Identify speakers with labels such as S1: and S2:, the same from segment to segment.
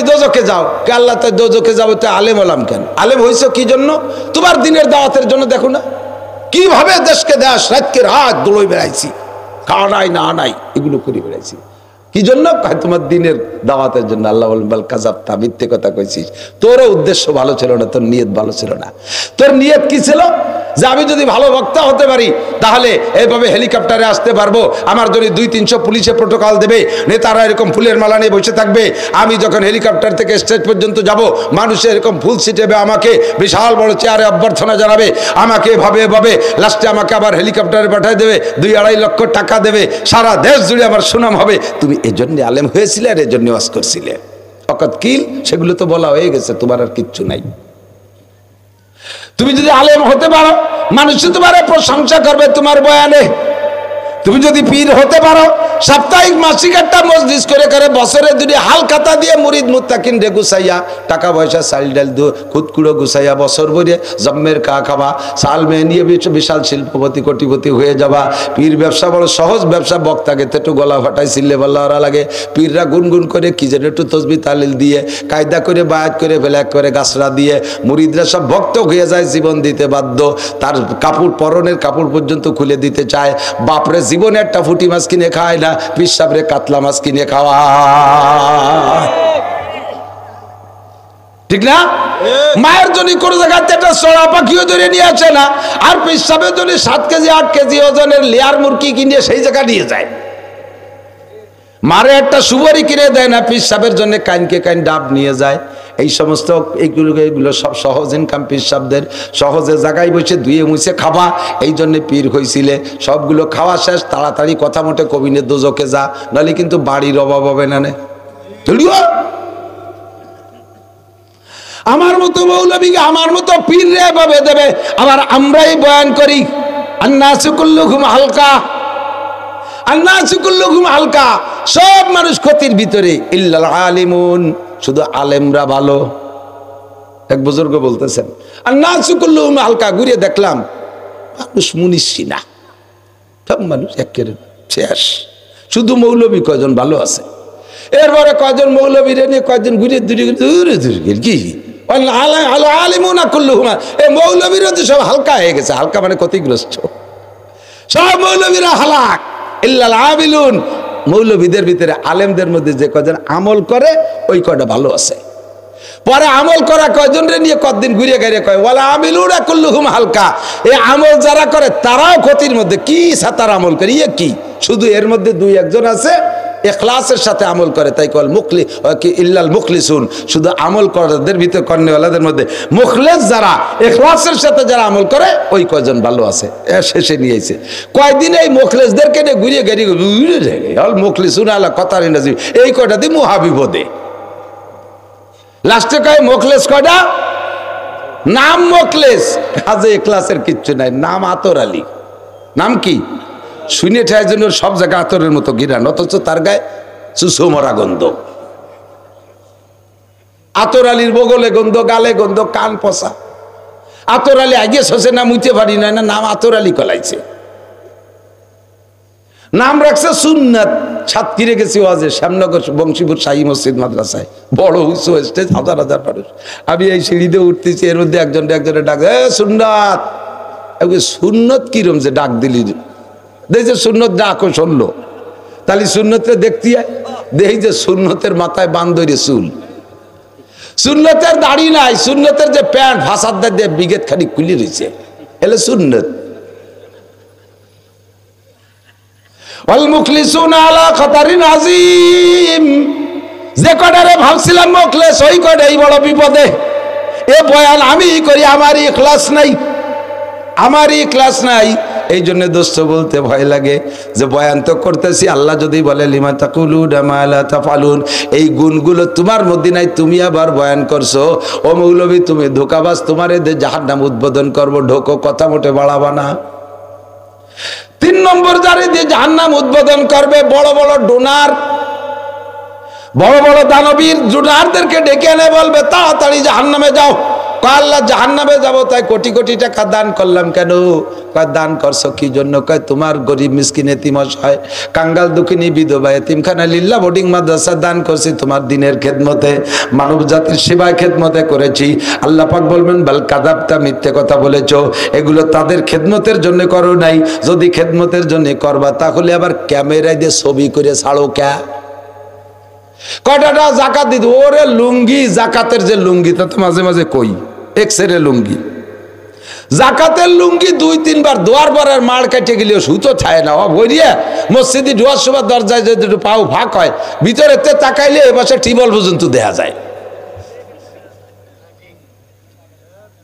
S1: তুমি দোজখে যাও, কে আল্লাহ তো দোজখে যাবো, তো আলেম হলাম কেন? আলেম হইছো কি জন্য? তোমার দিনের দাওয়াতের জন্য। দেখো না কিভাবে দেশকে দেশ রাতকে রাত দৌড়ে বেড়াইছি, খাওয়া নাই না নাই এগুলো করে বেড়াইছি। কি জন্য? তোমার দিনের দাওয়াতের জন্য। আল্লাহ বলেন বাল কাযাবতা, মিথ্যে কথা কইছিস, তোরও উদ্দেশ্য ভালো ছিল না, তোর নিয়ত ভালো ছিল না। তোর নিয়ত কি ছিল? যে আমি যদি ভালো বক্তা হতে পারি তাহলে এইভাবে হেলিকপ্টারে আসতে পারবো, আমার যদি 200-300 পুলিশে প্রোটোকল দেবে, নেতারা এরকম ফুলের মালা নিয়ে বসে থাকবে, আমি যখন হেলিকপ্টার থেকে স্টেজ পর্যন্ত যাব মানুষে এরকম ফুল ছিটাবে, আমাকে বিশাল বড় চেয়ারে অভ্যর্থনা জানাবে, আমাকে এভাবে লাস্টে আমাকে আবার হেলিকপ্টারে পাঠিয়ে দেবে, 2-2.5 লক্ষ টাকা দেবে, সারা দেশ জুড়ে আমার সুনাম হবে। তুমি এজন্য আলেম হয়েছিলে আর এজন্য ওয়াজ করছিলে। ফকত কিল, সেগুলো তো বলা হয়ে গেছে, তোমার আর কিচ্ছু নাই। তুমি যদি আলেম হতে পারো মানুষ তোমার প্রশংসা করবে তোমার বয়ানে। তুমি যদি পীর হতে পারো সাপ্তাহিক মাসিক একটা মজলিস করে করে বছরে 2 হালখাতা দিয়ে মুরিদ মুত্তাকিন রে গুছাইয়া, টাকা পয়সা চাল ডাল খুদকুড়ো গুছাইয়া বছর ভরে জম্মের কা খাবা, চাল মেয়ে নিয়ে বিশাল শিল্পপতি কোটিপতি হয়ে যাবা। পীর ব্যবসা বড় সহজ ব্যবসা, বক্তাকে তো একটু গলা ফাটাই চিল্লে বললা ওরা লাগে। পীররা গুনগুন করে কি যেন একটু তসবি তালিল দিয়ে কায়দা করে বায়াত করে ব্ল্যাক করে গাছরা দিয়ে মুরিদরা সব ভক্ত হয়ে যায়, জীবন দিতে বাধ্য। তার কাপড় পরনের কাপড় পর্যন্ত খুলে দিতে চায়। বাপরে জীবনে একটা ফুটি মাছ কিনে খায় না, পীর সাহেবরে কাতলা মাছ কিনে খাওয়া, ঠিক না? মায়ের জন্য কোন জায়গাতে একটা চড়া পাখিও ধরে নিয়ে আসে না, আর পীর সাহেবের জন্য 7 কেজি 8 কেজি ওজনের লেয়ার মুরগি কিনে সেই জায়গা নিয়ে যায়। মারে একটা সুবরি কিনে দেয় না, পীর সাহেবের জন্য কাইনকে কাইন ডাব নিয়ে যায়। এই সমস্ত এগুলো সব সহজ ইনকাম পীর সাহেবদের। সহজে জায়গায় বসে ধুয়ে মুছে খাবা, এই জন্য পীর হয়েছিলে। সবগুলো খাওয়া শেষ, তাড়াতাড়ি কথা মতে কবিনের দোজখে যা, নাহলে কিন্তু বাড়ির অভাব হবে না। আমার মতো মৌলবীকে আমার মতো পীর রে ভাবে দেবে। আবার আমরাই বয়ান করি আন্নাসু কুল্লুহুম হালকা, আন্নাসু কুল্লুহুম হালকা, সব মানুষ ক্ষতির ভিতরে, ইল্লাল আলিমুন, শুধু আলেমরা ভালো। এক বুজুর্গ বলতেছেন আন্নাসু কুল্লুহুম হালকা, ঘুরে দেখলাম মানুষ মুনিশি না, সব মানুষ একেবারে শেষ। শুধু মৌলবী কয়জন ভালো আছে, এরপরে কয়জন মৌলবীরে নিয়ে কয়জন ঘুরে দূরে কি আলিমুনা কুল্লুহুম, এই মৌলবীরা তো সব হালকা হয়ে গেছে। হালকা মানে ক্ষতিগ্রস্ত, সব মৌলবীরা হালাক। ইল্লাল আমিলুন, মৌলবীদের ভিতরে আলেমদের মধ্যে যে কয়জন আমল করে ওই কয়টা ভালো আছে। পরে আমল করা কয়জন রে নিয়ে কতদিন ঘুরে গেড়ে কয় ওয়ালা আমিলুনা কুল্লুহুম হালকা, এই আমল যারা করে তারাও ক্ষতির মধ্যে। কি সাতার আমল করে ইয়ে কি, শুধু এর মধ্যে 2-1 আছে ইখলাসের সাথে আমল করে, তাই কল মুখলি ইল্লাল মুখলিসুন, শুধু আমল করাদের ভিতরে কর্নেওয়ালাদের মধ্যে মুখলেস যারা, ইখলাসের সাথে যারা আমল করে ওই কয়জন ভালো আছে। শেষে নিয়েছে কয়দিন এই মুখলেসদেরকে নিয়ে ঘুরিয়ে গেড়ি হল মুখলিসুন আল্লাহ কথার ইংরাজি, এই কয়টা দিয়ে মহাবিপদে। লাস্টে কয় মুখলেস কয়টা, নাম মুখলেস, কাজে ইখলাসের কিচ্ছু নাই, নাম আতর আলী। নাম কি শুনে ঠায় জন্য সব জায়গায় আতরের মতো গিরান, অথচ তার গায়ে চুষো মরা গন্ধ। আতর আলীর বগলে গন্ধ, গালে গন্ধ, কান পচা। আতর আলী আগে শোষে না মুইতে পারি না, নাম আতর আলী কলাইছে। নাম রাখছে সুন্নাত। সাতক্ষীরে গেছি ওয়াজে, শ্যামনগর বংশীপুর শাহী মসজিদ মাদ্রাসায়, বড় উঁচু স্টেজ, 1000 মানুষ। আমি এই সিঁড়িতে উঠতেছি, এর মধ্যে একজনে ডাক সুন্নাত। সুন্নত কিরম যে ডাক দিলি, দেখছে সুন্নত ডাকো শুনলো, তাহলে সুন্নতরে দেখতে দেখি যে সুন্নতের মাথায় বান্দরে চুল, সুন্নতের দাড়ি নাই, সুন্নতের যে প্যান্ট ফাঁসাদার দিয়ে বিগেত খানি খুলে রয়েছে, এলে সুন্নত। ওয়াল মুখলিসুনা আলা খাতারিন আযীম, যে কটারে ভাবছিলাম মুখলেস ওই কটাই বড় বিপদে। এ বয়ান আমি করি, আমার ইখলাস নাই, আমার ইখলাস নাই। এই জন্য দোস্ত বলতে ভয় লাগে যে বয়ান তো করতেছি, আল্লাহ যদি বলে লিমা তাকুলুনা মা লা তাফালুন, এই গুণগুলো তোমার মধ্যে নাই, তুমি আবার বয়ান করছো, ও মৌলবী তুমি ধোকাবাজ, তোমার এদের জাহান্নাম উদ্বোধন করবো, ঢোকো, কথা মোটে বাড়াবা না। 3 নম্বর জারি দিয়ে জাহান্নাম উদ্বোধন করবে বড় বড় ডোনার, বড় বড় দানবীর ডোনারদেরকে ডেকে এনে বলবে তাড়াতাড়ি জাহান্নামে যাও, কয় আল্লাহ জাহান্নামে যাব, তাই কোটি কোটি টাকা দান করলাম কেন? কয় দান করছো কি জন্য? কয় তোমার গরিব মিসকিন এতিম অসহায় কাঙ্গাল দুঃখিনী বিধবা এতিমখানা লিল্লাহ বোর্ডিং মাদ্রাসা দান করছি তোমার দিনের খেদমতে, মানব জাতির সেবায় খেদমতে করেছি। আল্লাহ পাক বলবেন বাল কাযাবতা, মিথ্যে কথা বলেছো, এগুলো তাদের খেদমতের জন্য করো নাই। যদি খেদমতের জন্য করবা তাহলে আবার ক্যামেরায় দিয়ে ছবি করে ছাড়ো কে? কয়টা জাকাত দিত? ওরে লুঙ্গি, জাকাতের যে লুঙ্গি তা তো মাঝে মাঝে কই এক্সের লুঙ্গি, জাকাতের লুঙ্গি 2-3 বার দোয়ার পরের মার কাটে গেলেও সুতো ছায় না। বইরিয়ে মসজিদে ঢোয়ার সময় দরজায় যদি একটু পাও ফাঁক হয়, ভিতরে তাকাইলে এ পাশে টিবল পর্যন্ত দেখা যায়,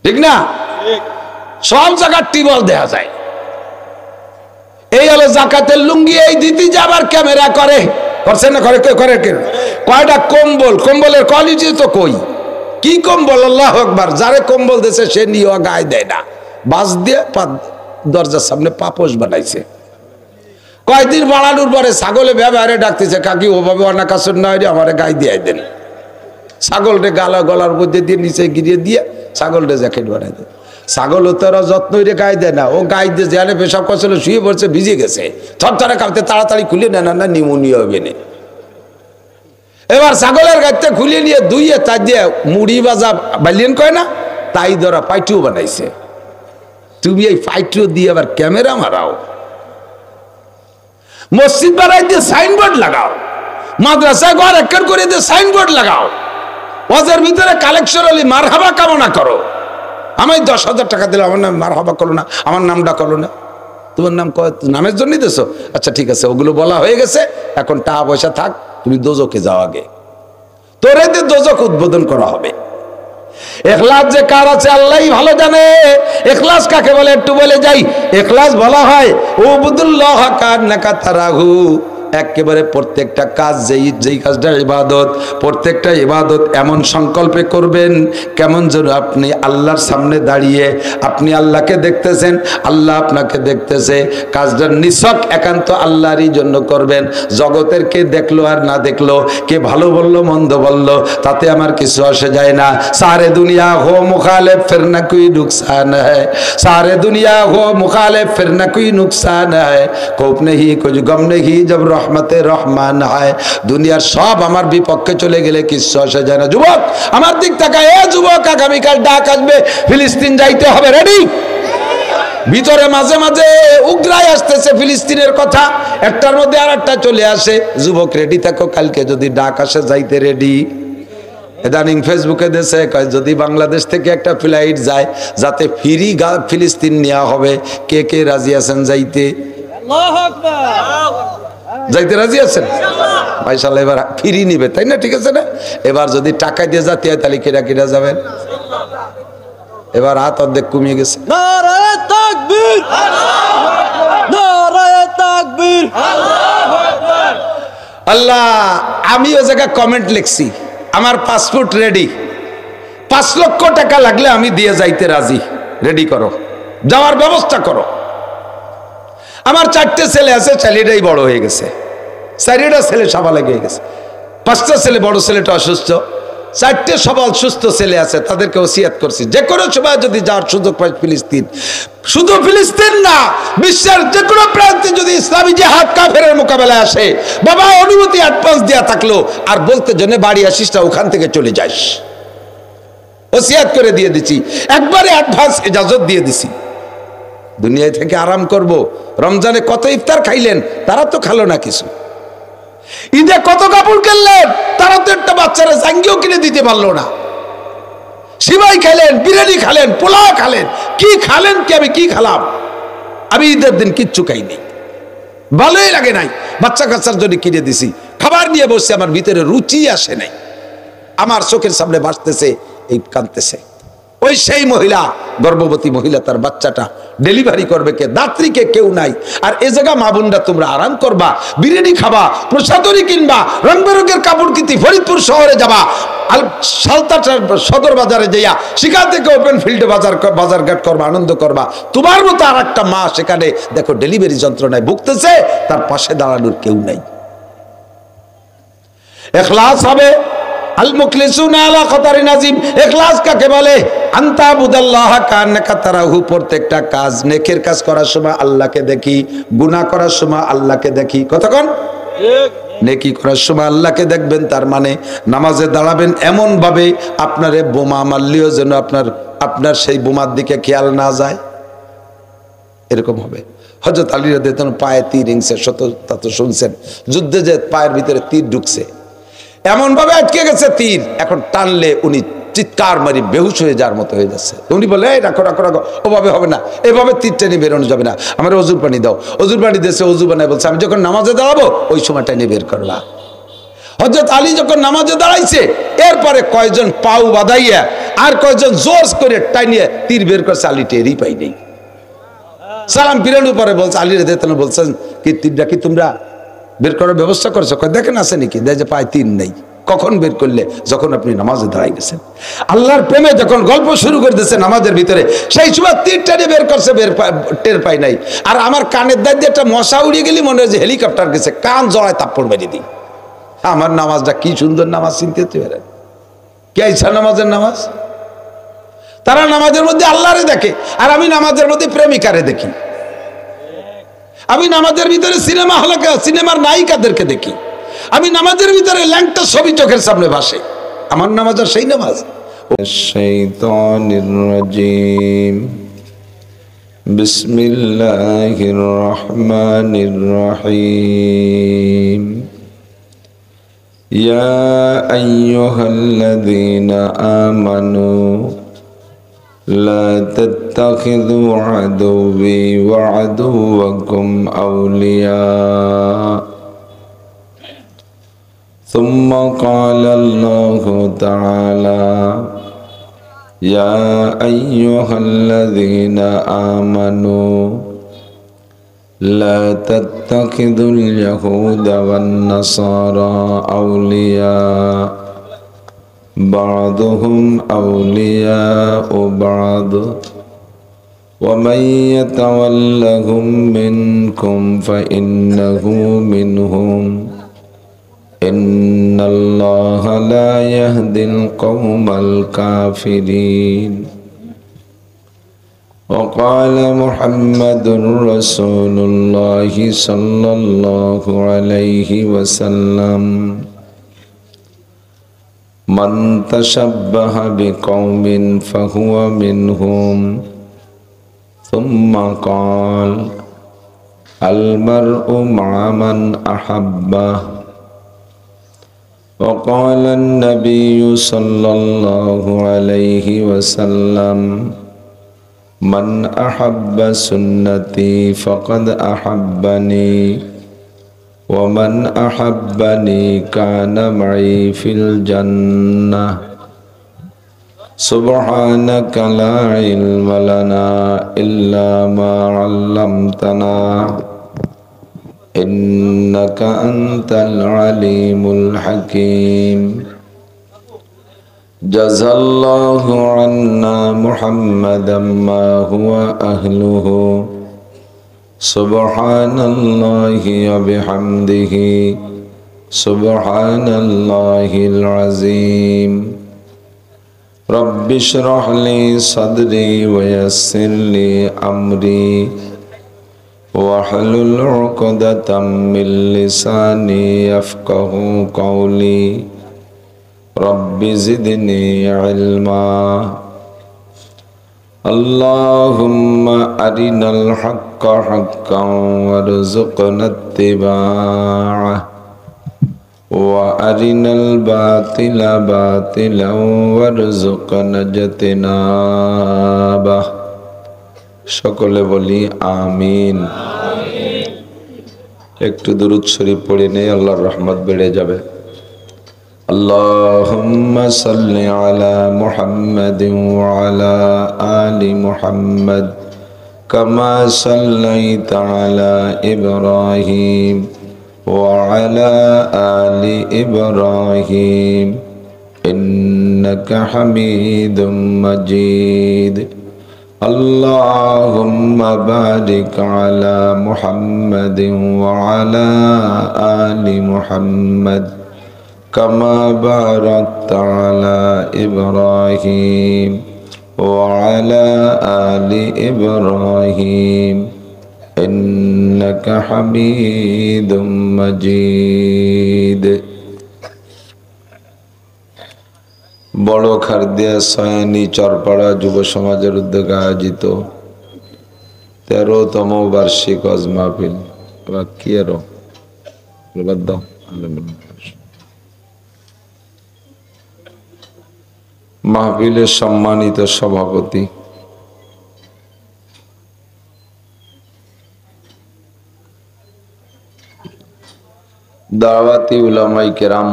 S1: ঠিক না? সব জায়গার টিবল দেখা যায়। এই হলো জাকাতের লুঙ্গি। এই দিতে যাবার ক্যামেরা করে, করছে না? করে করে কয়টা কম্বল, কম্বলের কোয়ালিটি তো কই, কি কম্বল? আল্লাহু আকবার। যারে কম্বল দিয়েছে সে নিয়ে গায়ে দেয় না, বাস দিয়ে দরজার সামনে পাপোশ বানাইছে। কয়েকদিন বাড়ানোর পরে ছাগলে ব্যবহারে ডাকতেছে, কাকি ওভাবে অনাকাশন না হয়ে আমার গায়ে দিয়ে দেন। ছাগলটা গলার মধ্যে দিয়ে নিচে গিরিয়ে দিয়ে ছাগলটা জ্যাকেট বানাই দেয়। ছাগল তো ওরা যত্ন করে গায়ে দেয় না, ও গায়ে দিয়ে যেখানে পেশাব করছিল শুয়ে পড়ছে, ভিজে গেছে, থরথরে কাঁপতে, তাড়াতাড়ি খুলে নেন না নিউমোনিয়া হবে না। এবার ছাগলের গাড়িতে খুলে নিয়ে ধুইয়ে তাই দিয়ে মুড়ি বাজা বালিয়েন কয় না, তাই ধরা পাইটুও বানাইছে। তুমি এই পাইটুও দিয়ে আবার ক্যামেরা মারাও, মসজিদ বানাই দিয়ে সাইনবোর্ড লাগাও, মাদ্রাসায় ঘর একের করে দিয়ে সাইনবোর্ড লাগাও, ওয়াজের ভিতরে কালেকশন হলে মারহাবা কামনা করো। আমি 10,000 টাকা দিলাম, আমার নাম মারহাবা করো না, আমার নামটা করো না। তোমার নাম নামের জন্যই দেছো? আচ্ছা ঠিক আছে, ওগুলো বলা হয়ে গেছে, এখন টাকা পয়সা থাক, তুমি দোজকে যাও আগে, তোর এতে দোজক উদ্বোধন করা হবে। ইখলাস যে কার আছে আল্লাহই ভালো জানে। ইখলাস কাকে বলে একটু বলে যাই। ইখলাস বলা হয় উবুদুল্লাহ কান্নাকা তারাহু, একেবারে প্রত্যেকটা কাজ যেই কাজটা ইবাদত, প্রত্যেকটা ইবাদত এমন সংকল্পে করবেন কেমন যেন আপনি আল্লাহর সামনে দাঁড়িয়ে আপনি আল্লাহকে দেখতেছেন, আল্লাহ আপনাকে দেখতেছে। কাজটা নিছক একান্ত আল্লাহরই জন্য করবেন। জগতের কে দেখলো আর না দেখলো, কে ভালো বললো মন্দ বললো, তাতে আমার কিছু আসে যায় না। সারে দুনিয়া হো মুখালেফ ফির না কোই নুকসান হ্যায়, সারে দুনিয়া হো মুখালেফ ফির না কোই নুকসান হ্যায়, খৌফ নেহি কুছ গম নেহি জব রহমতে রহমান হয়। দুনিয়ার সব আমার বিপক্ষে চলে গেলে কিছু আসে যায় না। যুবক আমার দিক তাকায়, এ যুবক আগামীকাল ডাক আসবে, ফিলিস্তিন যাইতে হবে, রেডি? ভিতরে মাঝে মাঝে উগ্রাই আসতেছে ফিলিস্তিনের কথা, একটার মধ্যে আর একটা চলে আসে। যুবক রেডি থাকো, কালকে যদি ডাক আসে যাইতে রেডি। ইদানিং ফেসবুকে দেশে কয় যদি বাংলাদেশ থেকে একটা ফ্লাইট যায় যাতে ফ্রি ফিলিস্তিন নেওয়া হবে, কে কে রাজি আছেন যাইতে? আল্লাহু আকবার। যাইতে রাজি আছেন? মাশাআল্লাহ, এবার ফ্রি নিবে, তাই না? ঠিক আছে না? এবার যদি টাকা দিয়ে যাতে হয় তাহলে কেডা কেডা যাবেন? এবার হাত অর্ধেক কমিয়ে গেছে।
S2: নারায়ে তাকবীর, আল্লাহু আকবার, নারায়ে তাকবীর, আল্লাহু আকবার।
S1: আল্লাহ, আমি ওই জায়গায় কমেন্ট লিখছি, আমার পাসপোর্ট রেডি, 5 লক্ষ টাকা লাগলে আমি দিয়ে যাইতে রাজি, রেডি করো, যাওয়ার ব্যবস্থা করো। আমার 4টে ছেলে আছে, ছেলেটাই বড় হয়ে গেছে, 4টা ছেলে সাবালে গিয়ে গেছে, 5টা ছেলে, বড় ছেলেটা অসুস্থ, 4টে সবাল সুস্থ ছেলে আছে, তাদেরকে ওসিয়াত করছি যে কোনো সময় যদি যাওয়ার সুযোগ পায় ফিলিস্তিন, শুধু ফিলিস্তিন না বিশ্বের যে কোনো প্রান্তে যদি ইসলামী জিহাদ কাফেরের মোকাবেলায় আসে, বাবা অনুমতি অ্যাডভান্স দেওয়া থাকলো, আর বলতে জন্য বাড়ি আসিস না, ওখান থেকে চলে যাস, ওসিয়াত করে দিয়ে দিছি, একবারে অ্যাডভান্স ইজাজত দিয়ে দিছি। দুনিয়া থেকে আরাম করব। রমজানে কত ইফতার খাইলেন, তারা তো খালো না কিছু। ঈদে কত কাপড় কিনলেন, তারা তো একটা বাচ্চারা জাঙ্গিও কিনে দিতে পারলো না। সিমাই খাইলেন, বিরিয়ানি খালেন, পোলাও খালেন, কি খালেন কি আমি কি খালাম? আমি ঈদের দিন কিচ্ছু খাইনি, ভালোই লাগে নাই, বাচ্চা কাচ্চার জন্য কিনে দিছি, খাবার নিয়ে বসে, আমার ভিতরে রুচি আসে নাই, আমার চোখের সামনে ভাসতেছে, এই কাঁদতেছে। ওই সেই মহিলা, গর্ভবতী মহিলা, তার বাচ্চাটা ডেলিভারি করবে কে? দাত্রীকে কেউ নাই। আর এ জায়গা মা বোনরা তোমরা আরাম করবা, বিরিয়ানি খাবা, প্রসাদরি কিনবা, রং বেরঙের কাপড় কিনতে ফরিদপুর শহরে যাবা, সালতা সদর বাজারে যাইয়া সেখান থেকে ওপেন ফিল্ডে বাজারঘাট করবা, আনন্দ করবা। তোমার মতো আর একটা মা সেখানে দেখো ডেলিভারি যন্ত্রণায় ভুগতেছে, তার পাশে দাঁড়ানোর কেউ নাই। ইখলাস হবে, আল মুখলিসুনা আলা খতারিন আযীম। ইখলাস কাকে বলে? আনতা বুদাল্লাহ কান্নাকা তারাহু। প্রত্যেকটা কাজ, নেকের কাজ করার সময় আল্লাহকে দেখি, গুনাহ করার সময় আল্লাহকে দেখি। কতক্ষণ?
S2: ঠিক।
S1: নেকি করার সময় আল্লাহকে দেখবেন, তার মানে নামাজে দাঁড়াবেন এমন ভাবে আপনারে বোমা মারলেও যেন আপনার সেই বোমার দিকে খেয়াল না যায়, এরকম হবে। হযরত আলী রাদিয়াল্লাহু তাআলা পায়ে তীর হিংসে তা তো শুনছেন, যুদ্ধে যে পায়ের ভিতরে তীর ঢুকছে, এমন ভাবে আটকে গেছে তীর, এখন টানলে উনি চিৎকার মারি বেহুশ হয়ে যাওয়ার মতো হয়ে যাচ্ছে। উনি বলে, এই রাখো রাখো রাখো, ওভাবে হবে না, এভাবে তীর টেনে বেরোনো যাবে না, আমার অজুর পানি দাও। অজুর পানি দিয়েছে, অজু বানায় বলছে, আমি যখন নামাজে দাঁড়াবো ওই সময় টেনে বের করবা। হযরত আলী যখন নামাজে দাঁড়াইছে, এরপরে কয়জন পাউ বাঁধাইয়া আর কয়জন জোর করে টাইনিয়ে তীর বের করছে, আলী টেরই পাই নেই। সালাম ফিরানোর পরে বলছে, আলী রাদিয়াল্লাহু তাআলা বলছেন, কি তীরটা কি তোমরা বের করার ব্যবস্থা করছো? দেখেন আছে নাকি, দেখে যে পায়ে তীর নেই। কখন বের করলে? যখন আপনি নামাজে দাঁড়াই গেছেন। আল্লাহর প্রেমে যখন গল্প শুরু করে দিয়েছে নামাজের ভিতরে, সেই সময় তীর টেনে বের করছে, টের পাই নাই। আর আমার কানের দাঁত দিয়ে একটা মশা উড়িয়ে গেলি মনে হয় যে হেলিকপ্টার গেছে, কান জড়ায় তাপ্পড় মেরে দিই। আমার নামাজটা কি সুন্দর নামাজ, চিনতে পারেন? কি আইসা নামাজের নামাজ। তারা নামাজের মধ্যে আল্লাহরে দেখে, আর আমি নামাজের মধ্যে প্রেমিকারে দেখি। আমি নামাজের ভিতরে সিনেমার নায়িকাদেরকে দেখি। আমি নামাজের ভিতরে ল্যাংটা ছবি চোখের সামনে ভাসে। আমার নামাজ আর সেই নামাজ। শাইতানির রাজিম। বিসমিল্লাহির রহমানির রহিম। ইয়া আইয়ুহাল্লাযীনা আমানু لا تتخذوا عدوي وعدوكم أولياء ثم قال الله تعالى يا أيها الذين آمنوا لا تتخذوا اليهود والنصارى أولياء بعضهم أولياء بعض ومن يتولهم منكم فإنه منهم إن الله لا يهدي القوم الكافرين وقال محمد رسول الله صلى الله عليه وسلم من تشبه بقوم فهو منهم ثم قال المرء مع من أحبه وقال النبي صلى الله عليه وسلم من أحب سنتي فقد أحبني ومن أحبني كان معي في الجنة سبحانك لا علم لنا إلا ما علمتنا إنك أنت العليم الحكيم جزى الله عنا محمدا ما هو أهله سبحان الله وبحمده سبحان الله العظيم رب اشرح لي صدري ويسر لي أمري واحلل عقدة من لساني يفقه قولي رب زدني علما اللهم أرنا الحق حقا وارزقنا اتباعه وأرنا الباطل باطلا وارزقنا اجتنابه সকলে বলি আমিন। একটু দুরূদ শরীফ পড়ে নেই, আল্লাহর রহমত বেড়ে যাবে। اللهم صل على محمد وعلى آل محمد كما صليت على إبراهيم وعلى آل إبراهيم إنك حميد مجيد اللهم بارك على محمد وعلى آل محمد كما باركت على إبراهيم وعلى آل إبراهيم إنك حميد مجيد। বড় খারদিয়া সয়ানি চরপাড়া যুব সমাজের উদ্যোগে আয়োজিত 13তম বার্ষিক ওয়াজ মাহফিল মাহফিলের সম্মানিত সভাপতি দাওয়াতি উলামায়ে কেরাম,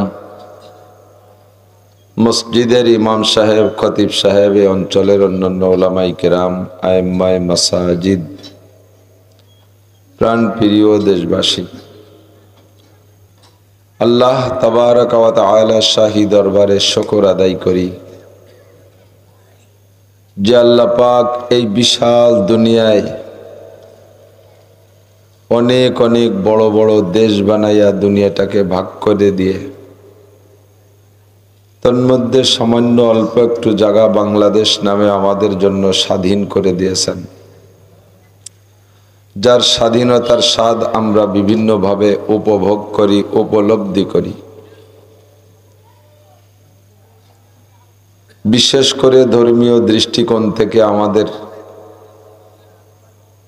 S1: মসজিদের ইমাম সাহেব, খতিব সাহেব, এই অঞ্চলের অন্যান্য উলামায়ে কেরাম, আইম্মায়ে মাসাজিদ, প্রাণপ্রিয় দেশবাসী, আল্লাহ তাবারক ওয়া তাআলা শাহী দরবারে শুকর আদায় করি যে আল্লাহ পাক এই বিশাল দুনিয়ায় অনেক অনেক বড় বড় দেশ বানাইয়া দুনিয়াটাকে ভাগ করে দিয়ে তন্মধ্যে সামান্য অল্প একটু জায়গা বাংলাদেশ নামে আমাদের জন্য স্বাধীন করে দিয়েছেন, যার স্বাধীনতার স্বাদ আমরা বিভিন্নভাবে উপভোগ করি, উপলব্ধি করি। বিশেষ করে ধর্মীয় দৃষ্টিকোণ থেকে আমাদের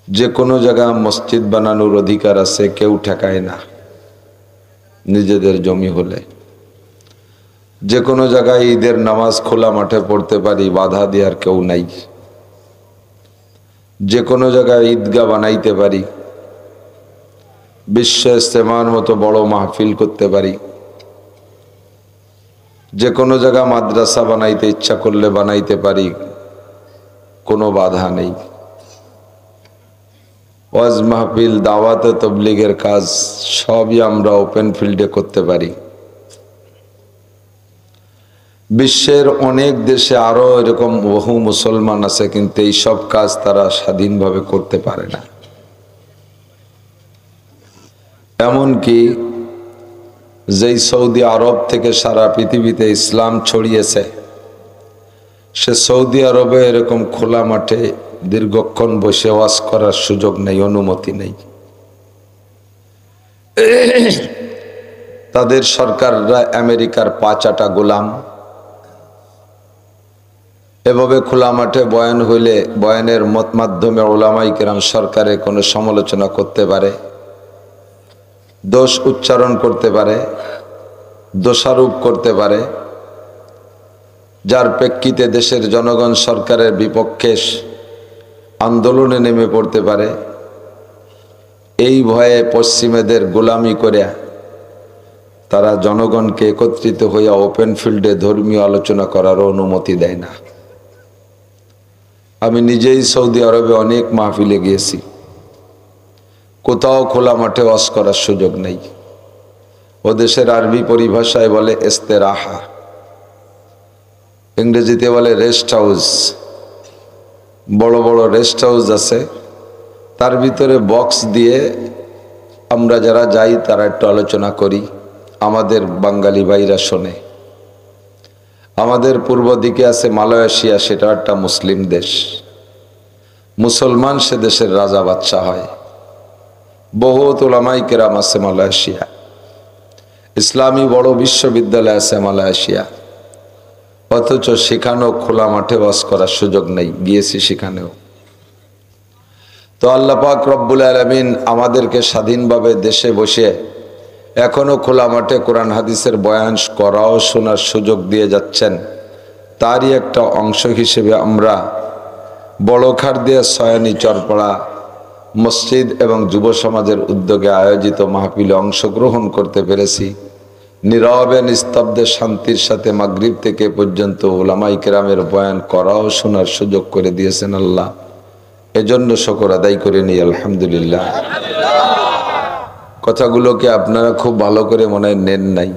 S1: যে কোনো জায়গা মসজিদ বানানোর অধিকার আছে, কেউ ঠেকায় না। নিজেদের জমি হলে যে কোনো জায়গায় ঈদের নামাজ খোলা মাঠে পড়তে পারি, বাধা দেওয়ার কেউ নাই। যে কোনো জায়গায় ঈদগাহ বানাইতে পারি, বিশ্ব ইস্তেমার মতো বড় মাহফিল করতে পারি, যে কোনো জায়গা মাদ্রাসা বানাইতে ইচ্ছা করলে বানাইতে পারি, কোনো বাধা নেই। ওয়াজ মাহফিল, দাওয়াতে তাবলীগের কাজ সবই আমরা ওপেন ফিল্ডে করতে পারি। বিশ্বের অনেক দেশে আরো এরকম বহু মুসলমান আছে, কিন্তু এই সব কাজ তারা স্বাধীনভাবে করতে পারে না। এমনকি যেই সৌদি আরব থেকে সারা পৃথিবীতে ইসলাম ছড়িয়েছে, সে সৌদি আরবে এরকম খোলা মাঠে দীর্ঘক্ষণ বসে ওয়াজ করার সুযোগ নেই, অনুমতি নেই। তাদের সরকাররা আমেরিকার পাঁচাটা গোলাম। এভাবে খোলা মাঠে বয়ান হইলে বয়ানের মাধ্যমে উলামায়ে কেরাম সরকারের কোনো সমালোচনা করতে পারে, দোষ উচ্চারণ করতে পারে, দোষারোপ করতে পারে, যার প্রেক্ষিতে দেশের জনগণ সরকারের বিপক্ষে আন্দোলনে নেমে পড়তে পারে। এই ভয়ে পশ্চিমেদের গোলামি করে তারা জনগণকে একত্রিত হইয়া ওপেন ফিল্ডে ধর্মীয় আলোচনা করার অনুমতি দেয় না। আমি নিজেই সৌদি আরবে অনেক মাহফিলে গিয়েছি, কোথাও খোলা মাঠে ওয়াজ করার সুযোগ নেই। ও দেশের আরবি পরিভাষায় বলে ইস্তেরাহা, ইংরেজিতে বলে রেস্ট হাউস। বড় বড় রেস্ট হাউস আছে, তার ভিতরে বক্স দিয়ে আমরা যারা যাই তারা একটু আলোচনা করি, আমাদের বাঙালি ভাইরা শোনে। আমাদের পূর্ব দিকে আছে মালয়েশিয়া, সেটা একটা মুসলিম দেশ, মুসলমান সে দেশের রাজা বাদশা হয়। বহুত উলামায়ে কেরাম আছে মালয়েশিয়া, ইসলামী বড় বিশ্ববিদ্যালয় আছে মালয়েশিয়া, অথচ সেখানেও খোলা মাঠে ওয়াজ করার সুযোগ নেই। গিয়েছি সেখানেও। তো আল্লাহ পাক রব্বুল আলামিন আমাদেরকে স্বাধীনভাবে দেশে বসে এখনো খোলা মাঠে কোরআন হাদিসের বয়ান করাও শোনার সুযোগ দিয়ে যাচ্ছেন। তারই একটা অংশ হিসেবে আমরা বড়খারদিয়া সয়ানি চরপাড়া মসজিদ এবং যুব সমাজের উদ্যোগে আয়োজিত মাহফিলে অংশগ্রহণ করতে পেরেছি। নীরবে নিস্তব্ধে শান্তির সাথে মাগরিব থেকে পর্যন্ত উলামায়ে কেরামের বয়ান করাও শোনার সুযোগ করে দিয়েছেন আল্লাহ। এজন্য শুকর আদায় করে নিই আলহামদুলিল্লাহ। কথাগুলোকে আপনারা খুব ভালো করে মনে নেন নাই।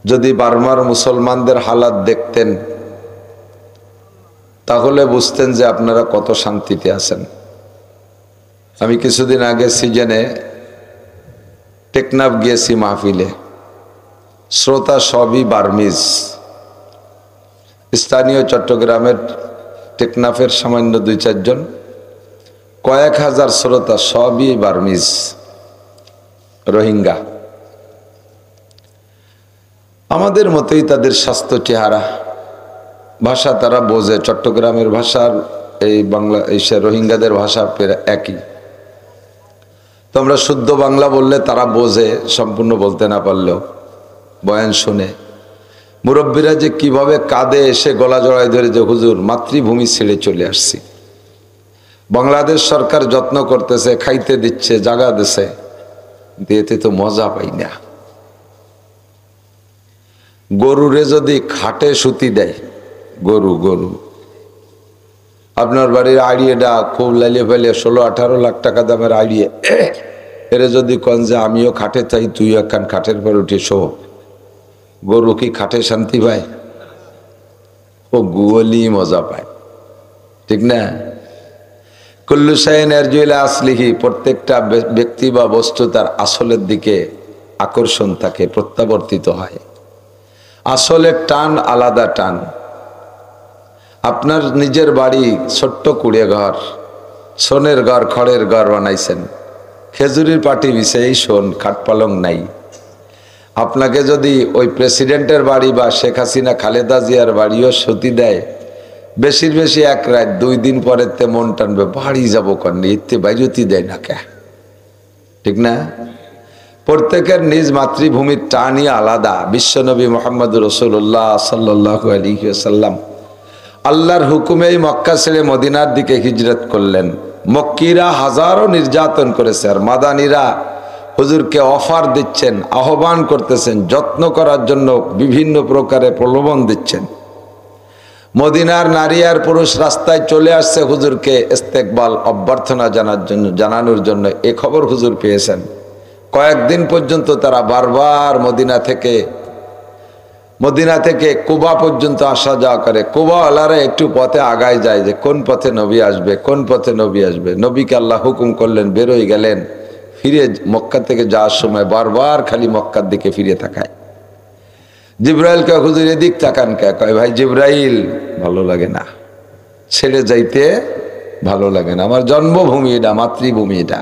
S1: যদি বার্মার মুসলমানদের হালাত দেখতেন তাহলে বুঝতেন যে আপনারা কত শান্তিতে আছেন। আমি কিছুদিন আগে সিজনে টেকনাফ গিয়েছি মাহফিলে, শ্রোতা সবই বার্মিজ। স্থানীয় চট্টগ্রামের টেকনাফের সামান্য 2-4 জন, কয়েক হাজার শ্রোতা সবই বার্মিজ, রোহিঙ্গা। আমাদের মতোই তাদের স্বাস্থ্য, চেহারা, ভাষা তারা বোঝে। চট্টগ্রামের ভাষার এই বাংলা, এই রোহিঙ্গাদের ভাষা একই। তো আমরা শুদ্ধ বাংলা বললে তারা বোঝে, সম্পূর্ণ বলতে না পারলেও বয়ান শুনে। মুরব্বীরা যে কিভাবে কাঁদে এসে গলা জড়ায় ধরে যে হুজুর মাতৃভূমি ছেড়ে চলে আসছি, বাংলাদেশ সরকার যত্ন করতেছে, খাইতে দিচ্ছে, জাগা দিচ্ছে, এতে তো মজা পাই না। গরুরে যদি খাটে সুতি দেয়, গরু আপনার বাড়ির আড়িয়েটা খুব লালিয়ে ফেলিয়ে 16-18 লাখ টাকা দামের আড়িয়ে, এরে যদি কন যে আমিও খাটে চাই, তুই একখান খাটের পর উঠে শো, গরু কি খাটে শান্তি পায়? ও গুয়ালি মজা পায়, ঠিক না? কুল্লু শাইইন ইয়ারজু ইলা আসলিহি, প্রত্যেকটা ব্যক্তি বা বস্তু তার আসলের দিকে আকর্ষণ থাকে, প্রত্যাবর্তিত হয়। আসলের টান আলাদা টান। আপনার নিজের বাড়ি ছোট্ট কুড়ে ঘর, সোনের ঘর, খড়ের ঘর বানাইছেন, খেজুরির পাটি বিছে, এই শোন, খাট পালং নাই। আপনাকে যদি ওই প্রেসিডেন্টের বাড়ি বা শেখ হাসিনা খালেদা জিয়ার বাড়িও সতী দেয়, বেশির বেশি 1 রাত 2 দিন পরে তে মন টানবে, বাড়ি যাবো কন্যা, ইত্যে বাইরতি দেয় না কে, ঠিক না? প্রত্যেকের নিজ মাতৃভূমির টানই আলাদা। বিশ্বনবী মুহাম্মদ রাসূলুল্লাহ সাল্লাল্লাহু আলাইহি ওয়াসাল্লাম আল্লাহর হুকুমেই মক্কা ছেড়ে মদিনার দিকে হিজরত করলেন। মক্কিরা হাজারো নির্যাতন করেছে, আর মাদানীরা হুজুরকে অফার দিচ্ছেন, আহ্বান করতেছেন, যত্ন করার জন্য বিভিন্ন প্রকারে প্রলোভন দিচ্ছেন। মদিনার নারী আর পুরুষ রাস্তায় চলে আসছে হুজুরকে ইস্তেকবাল, অভ্যর্থনা জানানোর জন্য। এ খবর হুজুর পেয়েছেন। কয়েকদিন পর্যন্ত তারা বারবার মদিনা থেকে কুবা পর্যন্ত আসা যাওয়া করে। কুবা আলারা একটু পথে আগায় যায় যে কোন পথে নবী আসবে, কোন পথে নবী আসবে। নবীকে আল্লাহ হুকুম করলেন, বেরোয় গেলেন। ফিরে মক্কা থেকে যাওয়ার সময় বারবার খালি মক্কার দিকে ফিরে তাকায়। জিব্রাইলকে হুজুর এদিক তাকান কে? কয় ভাই জিব্রাইল, ভালো লাগে না, ছেড়ে যাইতে ভালো লাগে না, আমার জন্মভূমি এটা, মাতৃভূমি এটা।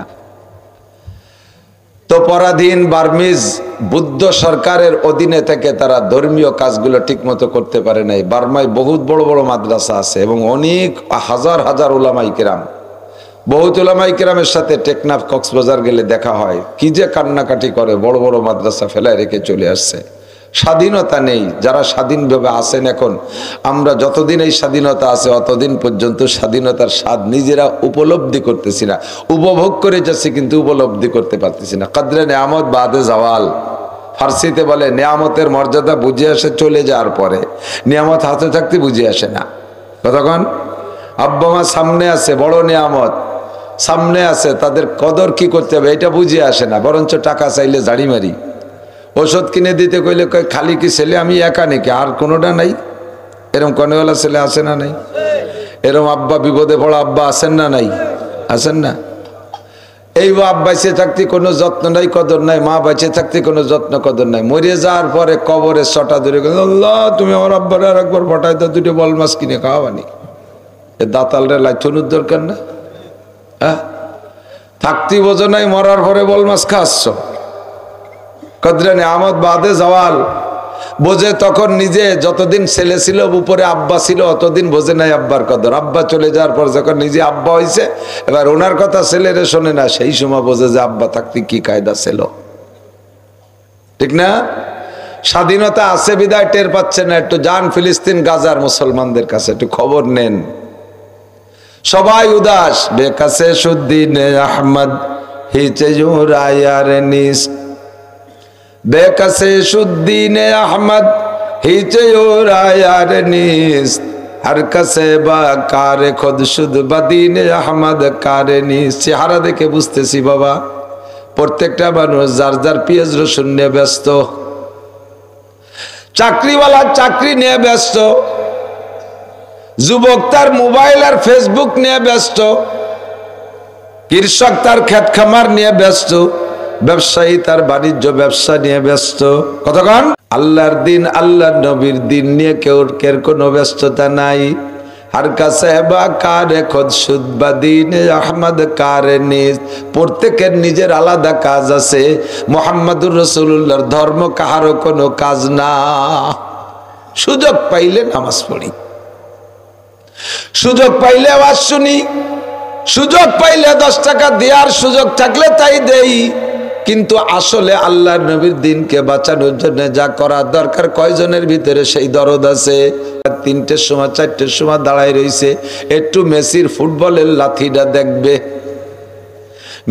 S1: তো পরাধীন বার্মিজ বুদ্ধ সরকারের অধীনে থেকে তারা ধর্মীয় কাজগুলো ঠিকমতো করতে পারে নাই। বার্মায় বহুত বড় বড় মাদ্রাসা আছে এবং অনেক হাজার হাজার উলামায়ে কেরাম, বহুত উলামায়ে কেরামের সাথে টেকনাফ কক্সবাজার গেলে দেখা হয়, কি যে কান্নাকাটি করে। বড় বড় মাদ্রাসা ফেলায় রেখে চলে আসছে। স্বাধীনতা নেই। যারা স্বাধীনভাবে আছেন এখন, আমরা যতদিন এই স্বাধীনতা আছে অতদিন পর্যন্ত স্বাধীনতার স্বাদ নিজেরা উপলব্ধি করতেছি না। উপভোগ করে যাচ্ছি কিন্তু উপলব্ধি করতে পারতেছি না। কদরে নেয়ামত বাদে জাওয়াল, ফার্সিতে বলে নেয়ামতের মর্যাদা বুঝে আসে চলে যাওয়ার পরে, নিয়ামত হাতে থাকতে বুঝে আসে না। কতক্ষণ আব্বা মা সামনে আছে, বড় নিয়ামত সামনে আছে, তাদের কদর কি করতে হবে এটা বুঝে আসে না। বরঞ্চ টাকা চাইলে জাড়ি মারি, ওষুধ কিনে দিতে কইলে কয় খালি কি ছেলে আমি একা নাকি, আর কোনোটা নাই? এরম কনেওয়ালা ছেলে আছে না নাই? এরম আব্বা বিপদে পড়া আব্বা আছেন না নাই? আছেন না? এই বাপ বাইচে থাকতে কোনো যত্ন নাই, কদর নাই, মা বাইচে থাকতে কোনো যত্ন কদর নাই। মরে যাওয়ার পরে কবরে ছটা ধরে গেল, আল্লাহ তুমি আমার আব্বার আর একবার পটাই তো 2টো বল মাছ কিনে খাওয়াবানি। এ দাতালরে লাইথনুর দরকার না? হ্যাঁ, থাকতে বোঝো নাই, মরার পরে বল মাছ খাচ্ছ। কদরে নেয়ামত বাদে জাওয়াল বোঝে তখন নিজে। যতদিন ছেলে ছিল উপরে আব্বা ছিল অতদিন বোঝে নাই আব্বার কদর। আব্বা চলে যাওয়ার পর যখন নিজে আব্বা হয়েছে, এবার ওনার কথা ছেলেরে শোনে না, সেই সময় বোঝে যে আব্বা থাকতে কি কায়দা ছিল, ঠিক না? স্বাধীনতা আছে বিদায় টের পাচ্ছে না। একটু যান ফিলিস্তিন গাজার মুসলমানদের কাছে, একটু খবর নেন। সবাই উদাস। বেকাসে সুদ্দিনে আহমদ হিচে জুরায়ার নিস, বেকাসে সুদ্দিনে আহমদ হিচে জুরায়ার নিস, हर कसे बा कारे खुद शुद्ध बदीन अहमद कारे नी। চেহারা দেখে বুঝতেছি বাবা প্রত্যেকটা মানুষ যার যার পেঁয়াজ রসুন নিয়ে ব্যস্ত, চাকরিওয়ালা চাকরি নিয়ে ব্যস্ত, যুবক তার মোবাইল আর ফেসবুক নিয়ে ব্যস্ত, কৃষক তার ক্ষেত খামার নিয়ে ব্যস্ত, ব্যবসায়ী তার বাণিজ্য ব্যবসা নিয়ে ব্যস্ত। কতক্ষণ? আল্লাহর দিন আল্লাহর নবীর দিন নিয়ে কেউ কোনো ব্যস্ততা নাই। हर का सहबा कारे खुद शुद्ध बदीन अहमद कारे निज प्रत्येकेर निजेर आलादा काज आछे मुहम्मदुर रसूलुल्लाहर धर्म काहारो कोनो काज ना। सुयोग पाइले नामाज पढ़ी, सुयोग पाइले आवाज शुनी, सुयोग पाइले 10 टाका देওয়ার সুযোগ থাকলে তাই দেই। কিন্তু আসলে আল্লাহর নবীর দিনকে বাঁচানোর জন্য যা করা দরকার কয়জনের ভিতরে সেই দরদ আছে? 3টের সময় 4টের সময় দাঁড়ায় রইছে, একটু মেসির ফুটবলের লাথিটা দেখবে।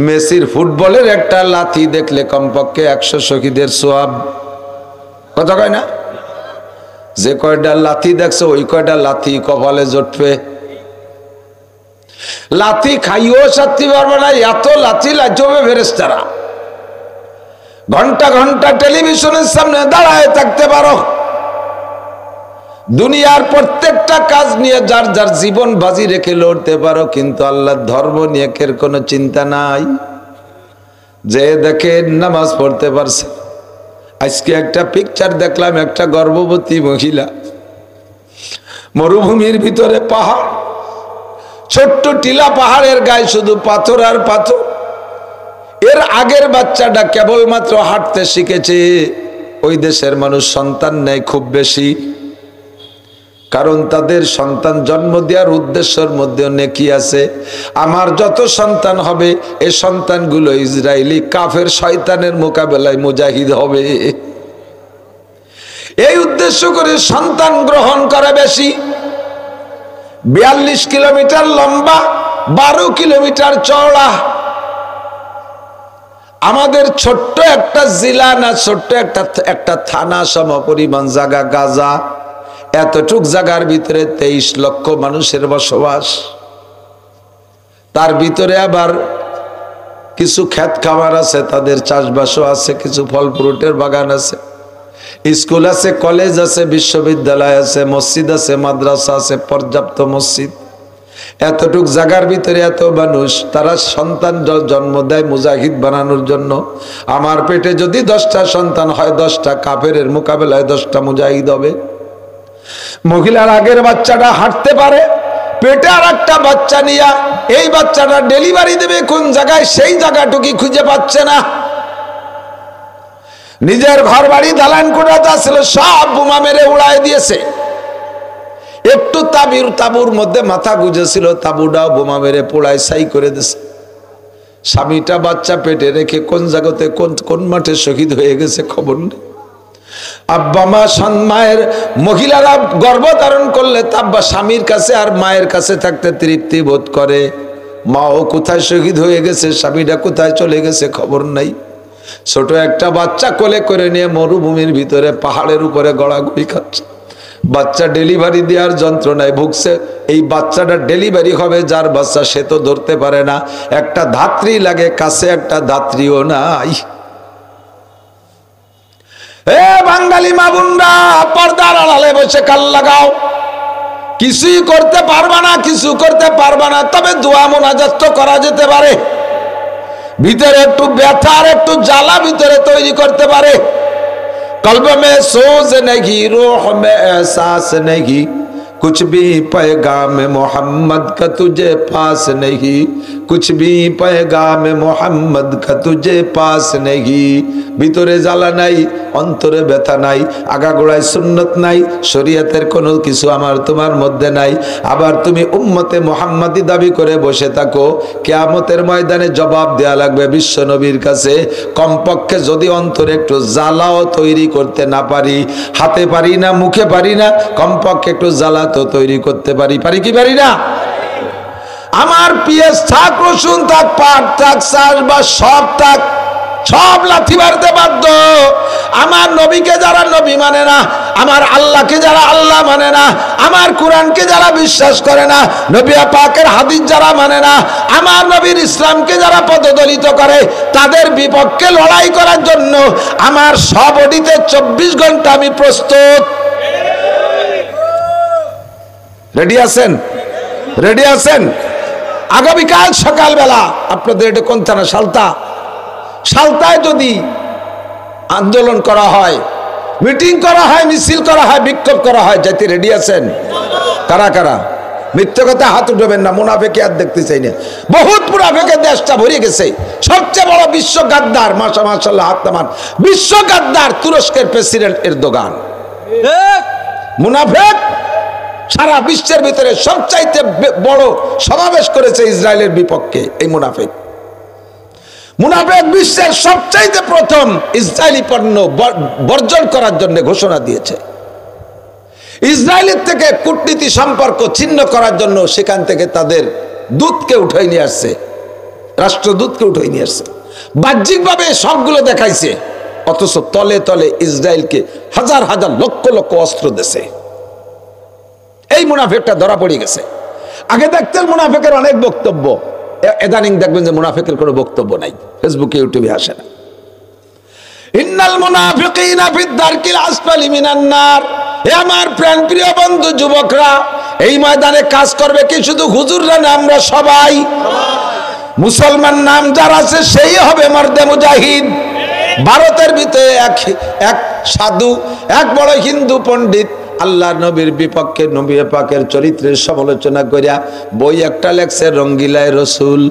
S1: মেসির ফুটবলের একটা লাথি দেখলে কমপক্ষে 100 শহীদের সওয়াব। কথা কয় না? যে কয়টা লাথি দেখছে ওই কয়টা লাথি কপালে জুটবে। লাথি খাইও শাস্তি পারবে না, এত লাথি লাথবে ফেরেশতারা। ঘন্টা ঘন্টা টেলিভিশনের সামনে দাঁড়ায় থাকতে পারো, দুনিয়ার প্রত্যেকটা কাজ নিয়ে যার যার জীবন বাজি রেখে লড়তে পারো, কিন্তু আল্লাহর ধর্ম নিয়ে কের কোনো চিন্তা নাই। যে দেখে নামাজ পড়তে পারছে। আজকে একটা পিকচার দেখলাম, একটা গর্ভবতী মহিলা, মরুভূমির ভিতরে পাহাড়, ছোট্ট টিলা পাহাড়ের গায়ে শুধু পাথর আর পাথর। এর আগের বাচ্চাটা কেবলমাত্র হাঁটতে শিখেছে। ওই দেশের মানুষ সন্তান নেয় খুব বেশি, কারণ তাদের সন্তান জন্ম দেওয়ার উদ্দেশ্যের মধ্যে নেকি আছে। আমার যত সন্তান হবে এই সন্তানগুলো ইসরায়েলি কাফের শয়তানের মোকাবেলায় মুজাহিদ হবে, এই উদ্দেশ্য করে সন্তান গ্রহণ করে বেশি। 42 কিলোমিটার লম্বা, 12 কিলোমিটার চওড়া। আমাদের ছোট্ট একটা জেলা না, ছোট্ট একটা থানা সম পরিমাণ জায়গা গাজা। এতটুক জায়গার ভিতরে 23 লক্ষ মানুষের বসবাস। তার ভিতরে আবার কিছু ক্ষেত খামার আছে, তাদের চাষবাসও আছে, কিছু ফল ফ্রুটের বাগান আছে, স্কুল আছে, কলেজ আছে, বিশ্ববিদ্যালয় আছে, মসজিদ আছে, মাদ্রাসা আছে, পর্যাপ্ত মসজিদ। এতটুক জায়গার ভিতরে এত মানুষ, তারা সন্তান জন্ম দেয় মুজাহিদ বানানোর জন্য। আমার পেটে যদি 10টা সন্তান হয়, 10টা কাফেরের মোকাবেলায় 10টা মুজাহিদ হবে। মহিলার আগের বাচ্চাটা হাঁটতে পারে, পেটে আর একটা বাচ্চা নিয়া এই বাচ্চাটা ডেলিভারি দেবে কোন জায়গায় সেই জায়গাটুকি খুঁজে পাচ্ছে না। নিজের ঘর বাড়ি দালান কোঠা ছিল সব বোমা মেরে উড়াই দিয়েছে। একটু তাবুর মধ্যে মাথা গুজেছিল, তাবুটাও বোমা মেরে পোড়ায় ছাই করে দিয়েছে। স্বামীটা বাচ্চা পেটে রেখে কোন জায়গাতে কোন মাঠে শহীদ হয়ে গেছে খবর নেই। আব্বা মা মায়ের মহিলারা গর্ভধারণ করলে তাব্বা স্বামীর কাছে আর মায়ের কাছে থাকতে তৃপ্তি বোধ করে। মাও কোথায় শহীদ হয়ে গেছে, স্বামীটা কোথায় চলে গেছে খবর নাই। ছোট একটা বাচ্চা কোলে করে নিয়ে মরুভূমির ভিতরে পাহাড়ের উপরে গড়াগড়ি খাচ্ছে। বাচ্চা ডেলিভারি দেওয়ার যন্ত্রণায় ভুগছে। এই বাচ্চাটা ডেলিভারি হবে যার বাচ্চা সে তো ধরতে পারে না। একটা ধাত্রী লাগে, কাছে একটা ধাত্রীও নাই। এ বাঙালি মা বোনরা, পর্দার আড়ালে বসে কাল লাগাও। কিছুই করতে পারবা না, কিছু করতে পারবা না, তবে দোয়া মোনাজাত তো করা যেতে পারে। ভিতরে একটু ব্যথা আর একটু জ্বালা ভিতরে তৈরি করতে পারে। कल्ब में सोज नहीं, रूह में एहसास नहीं, कुछ भी पैगाम मोहम्मद का तुझे पास नहीं, कुछ भी पैगाम मोहम्मद का तुझे पास नहीं। ভিতরে জ্বালা নাই, অন্তরে ব্যথা নাই, আগাগোড়ায় সুন্নত নাই, শরীয়তের কোনো কিছু আমার তোমার মধ্যে নাই। আবার তুমি উম্মতে মুহাম্মাদি দাবি করে বসে থাকো, কিয়ামতের ময়দানে জবাব দেয়া লাগবে বিশ্ব নবীর কাছে। কমপক্ষে যদি অন্তরে একটু জ্বালাও তৈরি করতে না পারি, হাতে পারি না, মুখে পারি না, কমপক্ষে একটু জ্বালা তো তৈরি করতে পারি কি পারি না? আমার পিয়াজ থাক, রসুন থাক, পাট থাক, চাষবাস সব থাক, সব লাথি মারতে বাধ্য। আমার নবীকে যারা নবী মানে না, আমার আল্লাহকে যারা আল্লাহ মানে না, আমার কোরআনকে যারা বিশ্বাস করে না, নবী পাকের হাদিস যারা মানে না, আমার নবীর ইসলামকে যারা পদদলিত করে, তাদের বিপক্ষে লড়াই করার জন্য আমার সব অডিতে 24 ঘন্টা আমি প্রস্তুত। রেডি আছেন? রেডি আছেন? আগামীকাল সকালবেলা আপনাদের এটা কোন থানা? সালতা সালতায় যদি আন্দোলন করা হয়, মিটিং করা হয়, মিছিল করা হয়, বিক্ষোভ করা হয়, যাইতে রেডি আছেন? কারা কারা? মিথ্যে কথা হাত উঠবেন না, মুনাফেকি আর দেখতে চাই না। বহুত মুনাফেকের দেশটা ভরে গেছে। সবচেয়ে বড় বিশ্ব গাদ্দার, মাশাআল্লাহ হাত নামান, বিশ্ব গাদ্দার তুরস্কের প্রেসিডেন্ট এরদোগান। মুনাফেক সারা বিশ্বের ভিতরে সবচাইতে বড় সমাবেশ করেছে ইসরায়েলের বিপক্ষে এই মুনাফেক। মুনাফেক বিশ্বের সবচাইতে প্রথম ইসরায়েলি পণ্য বর্জন করার জন্য ঘোষণা দিয়েছে। ইসরায়েলের থেকে কূটনীতি সম্পর্ক ছিন্ন করার জন্য সেখান থেকে তাদের দূতকে উঠাই নিয়ে আসছে, রাষ্ট্রদূতকে উঠাই নিয়ে আসছে। বাহ্যিকভাবে সবগুলো দেখাইছে, অথচ তলে তলে ইসরায়েলকে হাজার হাজার লক্ষ লক্ষ অস্ত্র দিয়েছে। এই মুনাফেকটা ধরা পড়ে গেছে। আগে দেখতেন মুনাফেকের অনেক বক্তব্য, ইদানিং দেখবেন যে মুনাফেকের কোনো বক্তব্য নাই, ফেসবুকে ইউটিউবে আসে না। ইন্নাল মুনাফিকিনা ফিদ দারকিল আসফালি মিনান নার। হে আমার প্রাণ প্রিয় বন্ধু যুবকরা, এই ময়দানে কাজ করবে কি শুধু হুজুররা না, আমরা সবাই। মুসলমান নাম যার আছে সেই হবে মর্দে মুজাহিদ। ভারতের ভিতরে এক সাধু, এক বড় হিন্দু পণ্ডিত আল্লাহ নবীর বিপক্ষে নবী পাকের চরিত্রের সমালোচনা করিয়া বই একটা লেখছে, রঙ্গিলায় রসুল।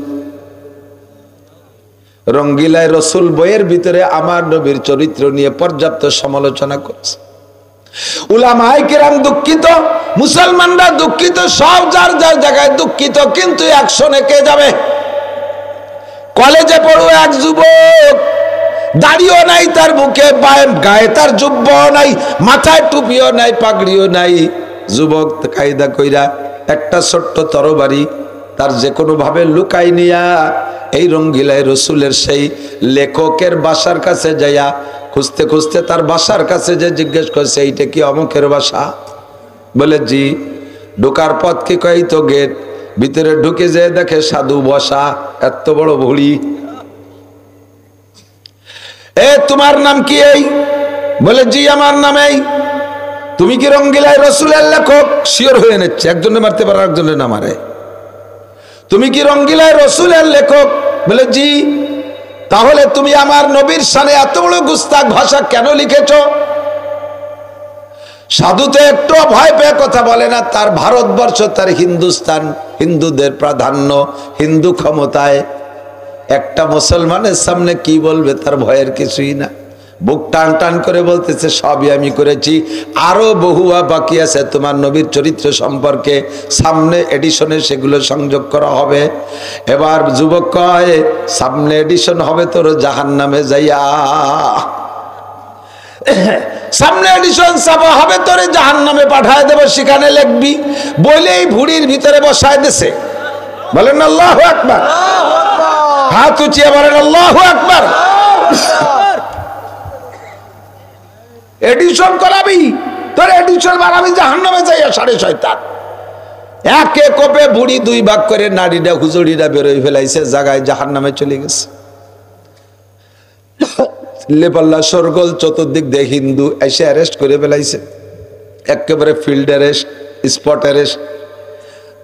S1: রঙ্গিলায় রসুল বইয়ের ভিতরে আমার নবীর চরিত্র নিয়ে পর্যাপ্ত সমালোচনা করছে। উলামায়ে কেরাম দুঃখিত, মুসলমানরা দুঃখিত, সব যার যার জায়গায় দুঃখিত, কিন্তু অ্যাকশনে কে যাবে? কলেজে পড়ুয়া এক যুবক, দাড়িও নাই তার মুখে, গায়ে তার জুব্বাও নাই, মাথায় টুপিও নাই, পাগড়িও নাই। যুবক কায়দা কইরা একটা ছোট্ট তরবারি তার যে কোনো ভাবে লুকাই নিয়া এই রঙ্গিলায় রসুলের সেই লেখকের বাসার কাছে যাইয়া খুঁজতে খুঁজতে তার বাসার কাছে যে জিজ্ঞেস করছে, এইটা কি অমুকের বাসা? বলে জি। ঢোকার পথ কি? কই তো গেট। ভিতরে ঢুকে যেয়ে দেখে সাধু বসা, এত বড় ভুড়ি। এ তোমার নাম কি? এই। বলে জি আমার নাম এই। তুমি কি রঙ্গিলায় রসুলের লেখক? শিওর হয়ে নিচ্ছে, একজনে মারতে পারে একজনের না মারে। তুমি কি রঙ্গিলায় রসুলের লেখক? বলে জি। তাহলে তুমি আমার নবীর শানে এত বড় গুস্তাখ ভাষা কেন লিখেছ? সাধু তো একটু ভয় পেয়ে কথা বলে না। তার ভারতবর্ষ, তার হিন্দুস্তান, হিন্দুদের প্রাধান্য, হিন্দু ক্ষমতায়, একটা মুসলমানের সামনে কি বলবে তার ভয়ের কিছুই না। বুক টান টান করে বলতেছে, সবই আমি করেছি, আরো বহুয়া বাকি আছে তোমার নবীর চরিত্র সম্পর্কে, সামনে এডিশনে সেগুলো সংযোগ করা হবে। এবার যুবক কয়, সামনে এডিশন হবে তোর জাহান্নামে যাইয়া, সামনে এডিশন ছাপা হবে তোরে জাহান্নামে পাঠায় দেব, সেখানে লিখবি। বলেই ভুড়ির ভিতরে বসায় দিছে। বলেন আল্লাহু আকবার। হাত উঁচিয়ে বলেন আল্লাহু আকবার। এডিশন করাবি, তোর এডিশন বানাবি জাহান্নামে যাইয়া, সাড়ে শয়তান। একে কোপে বুড়ি দুই ভাগ করে নারীরা হুজুরিরা বেরোয় ফেলাইছে, জায়গায় জাহান্নামে চলে গেছে। লেপাল্লা সরগোল চতুর্দিক দিয়ে হিন্দু এসে অ্যারেস্ট করে ফেলাইছে, একেবারে ফিল্ড অ্যারেস্ট, স্পট অ্যারেস্ট,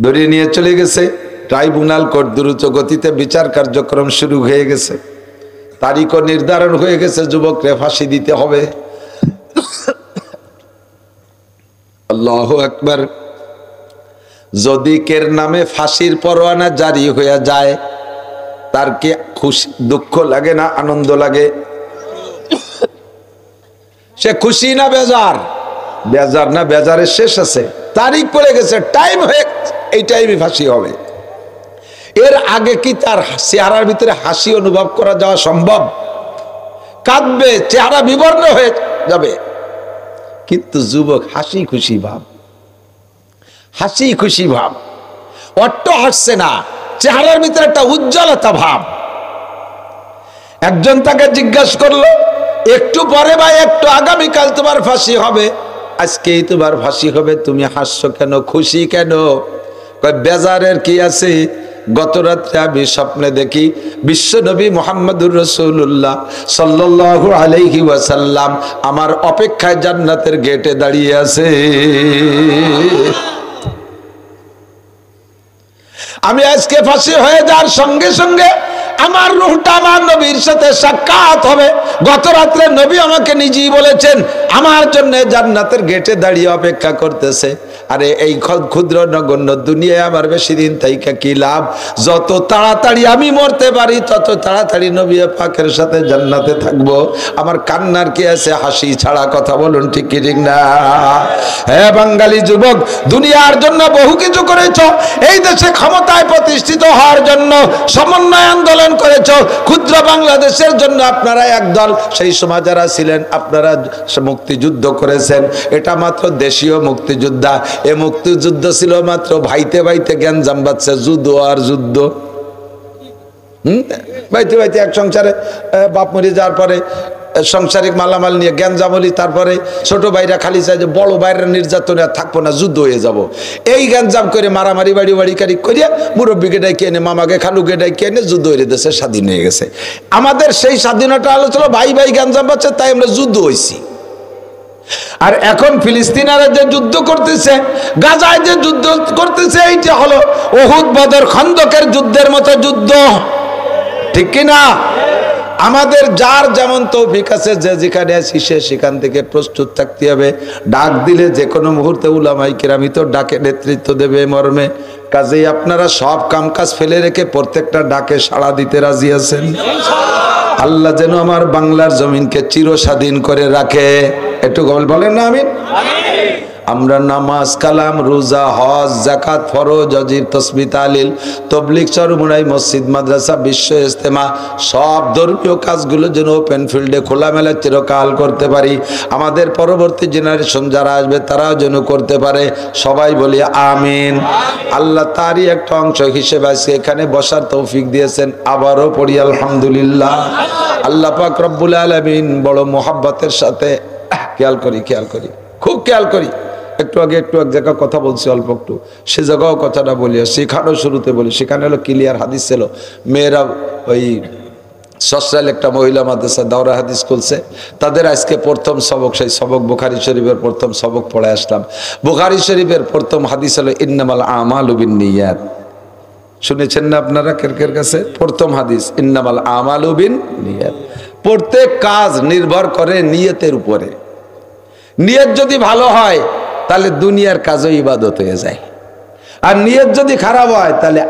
S1: ধরিয়ে নিয়ে চলে গেছে। ট্রাইব্যুনাল কোর্ট দ্রুত গতিতে বিচার কার্যক্রম শুরু হয়ে গেছে। তারিখও নির্ধারণ হয়ে গেছে, যুবকরে ফাঁসি দিতে হবে। আল্লাহু আকবার। যদি কের নামে ফাঁসির পরোয়ানা জারি হয়ে যায়, তার কি খুশি দুঃখ লাগে না আনন্দ লাগে? সে খুশি না বেজার? বেজার না, বেজারের শেষ আছে। তারিখ পড়ে গেছে, টাইম হয়ে, এই টাইমে ফাঁসি হবে। এর আগে কি তার চেহারার ভিতরে হাসি অনুভব করা যাওয়া সম্ভব? কাঁদবে, চেহারা বিবর্ণ হয়ে যাবে। কিন্তু যুবক হাসি খুশি ভাব, হাসি খুশি ভাব, অট্ট হাসছে না, চেহারার ভিতরে একটা উজ্জ্বলতা ভাব। একজন তাকে জিজ্ঞাসা করলো, একটু পরে বা একটু আগামীকাল তোমার ফাঁসি হবে, আজকেই তোমার ফাঁসি হবে, তুমি হাসছো কেন, খুশি কেন? বেজারের কি আছে? গত রাত্রে আমি স্বপ্নে দেখি বিশ্বনবী মুহাম্মদুর রাসূলুল্লাহ সাল্লাল্লাহু আলাইহি ওয়াসাল্লাম আমার অপেক্ষায় জান্নাতের গেটে দাঁড়িয়ে আছে। আমি আজকে ফাঁসি হয়ে যাওয়ার সঙ্গে সঙ্গে আমার রূহটা আমার নবীর সাথে সাক্ষাৎ হবে। গত রাত্রে নবী আমাকে নিজেই বলেছেন আমার জন্য জান্নাতের গেটে দাঁড়িয়ে অপেক্ষা করতেছে। আরে এই ক্ষুদ্র নগণ্য দুনিয়ায় আমার বেশি দিন থাইকা কি লাভ? যত তাড়াতাড়ি আমি মরতে পারি তত তাড়াতাড়ি নবী পাকের সাথে জান্নাতে থাকবো। আমার কান্নার কি আছে, হাসি ছাড়া। কথা বলুন ঠিক কি ঠিক না? হ্যাঁ বাঙালি যুবক, দুনিয়ার জন্য বহু কিছু করেছ, এই দেশে ক্ষমতায় প্রতিষ্ঠিত হওয়ার জন্য সমন্বয় আন্দোলন করেছ, ক্ষুদ্র বাংলাদেশের জন্য আপনারা একদল, সেই সময় যারা ছিলেন আপনারা মুক্তিযুদ্ধ করেছেন। এটা মাত্র দেশীয় মুক্তিযোদ্ধা। এ মুক্তিযুদ্ধ ছিল মাত্র ভাইতে ভাইতে গ্যাঞ্জাম বাজছে, যুদ্ধ আর যুদ্ধ। ভাইতে ভাইতে এক সংসারে বাপ মরে যাওয়ার পরে সংসারিক মালামাল নিয়ে গ্যাঞ্জামলি, তারপরে ছোট ভাইরা খালি চাই যে বড় ভাইরা নির্যাতনে আর থাকবো না, যুদ্ধ হয়ে যাব। এই গ্যাঞ্জাম করে মারামারি বাড়ি বাড়ি কারি করিয়া মুরব্বীকে ডাইকে এনে, মামাকে খালুকে ডাইকে এনে যুদ্ধ হয়ে দেশে স্বাধীন হয়ে গেছে। আমাদের সেই স্বাধীনতা আলোচনা ভাই ভাই গ্যাঞ্জাম পাচ্ছে, তাই আমরা যুদ্ধ হয়েছি। আর এখন ফিলিস্তিনারা যে যুদ্ধ করতেছে, গাজায় যে যুদ্ধ করতেছে, এইটা হলো উহুদ বদর খন্দকের যুদ্ধের মতো যুদ্ধ, ঠিক কিনা? আমাদের যার যেমন তৌফিক আছে, যে যেখানে আছি সে সেখান থেকে প্রস্তুত থাকতে হবে। ডাক দিলে যে কোনো মুহূর্তে উলামায়ে কেরামি তো ডাকে নেতৃত্ব দেবে মর্মে। কাজেই আপনারা সব কামকাজ ফেলে রেখে প্রত্যেকটা ডাকে সাড়া দিতে রাজি আছেন? আল্লাহ যেন আমার বাংলার জমিনকে চিরস্বাধীন করে রাখে। একটু বলেন না আমিন। আমরা নামাজ, কালাম, রোজা, হজ, যাকাত, ফরজ, অজিব, তসবিহ, তাহলিল, তাবলীগ, চরমুনাই, মসজিদ, মাদ্রাসা, বিশ্ব ইজতেমা, সব ধর্মীয় কাজগুলো যেন ওপেন ফিল্ডে খোলামেলা চিরকাল করতে পারি। আমাদের পরবর্তী জেনারেশন যারা আসবে তারাও যেন করতে পারে। সবাই বলি আমিন। আল্লাহ তারই একটা অংশ হিসেবে আজকে এখানে বসার তৌফিক দিয়েছেন। আবারও পড়ি আলহামদুলিল্লাহ। আল্লাহ পাক রব্বুল আলামিন বড় মোহাব্বতের সাথে, খেয়াল করি খুব খেয়াল করি। একটু আগে এক জায়গায় কথা বলছি, অল্প একটু সে জায়গাও কথাটা বলি, সেখানেও শুরুতে বলি। সেখানে হলো ক্লিয়ার হাদিস ছিল। মেয়েরা ওই সসরাইল একটা মহিলা মাদ্রাসা দাওরা হাদিস খুলছে, তাদের আজকে প্রথম সবক, সেই সবক বুখারী শরীফের প্রথম সবক পড়ে আসলাম। বুখারী শরীফের প্রথম হাদিস হলো ইন্নামাল আমালু বিন্নিয়াত। শুনেছেন না আপনারা কের কাছে? প্রথম হাদিস ইন্নামাল আমালু বিন্নিয়াত। প্রত্যেক কাজ নির্ভর করে নিয়তের উপরে। নিয়ত যদি ভালো হয় তাহলে দুনিয়ার কাজও ইবাদত হয়ে যায়, আর নিয়ত যদি খারাপ হয় তাহলে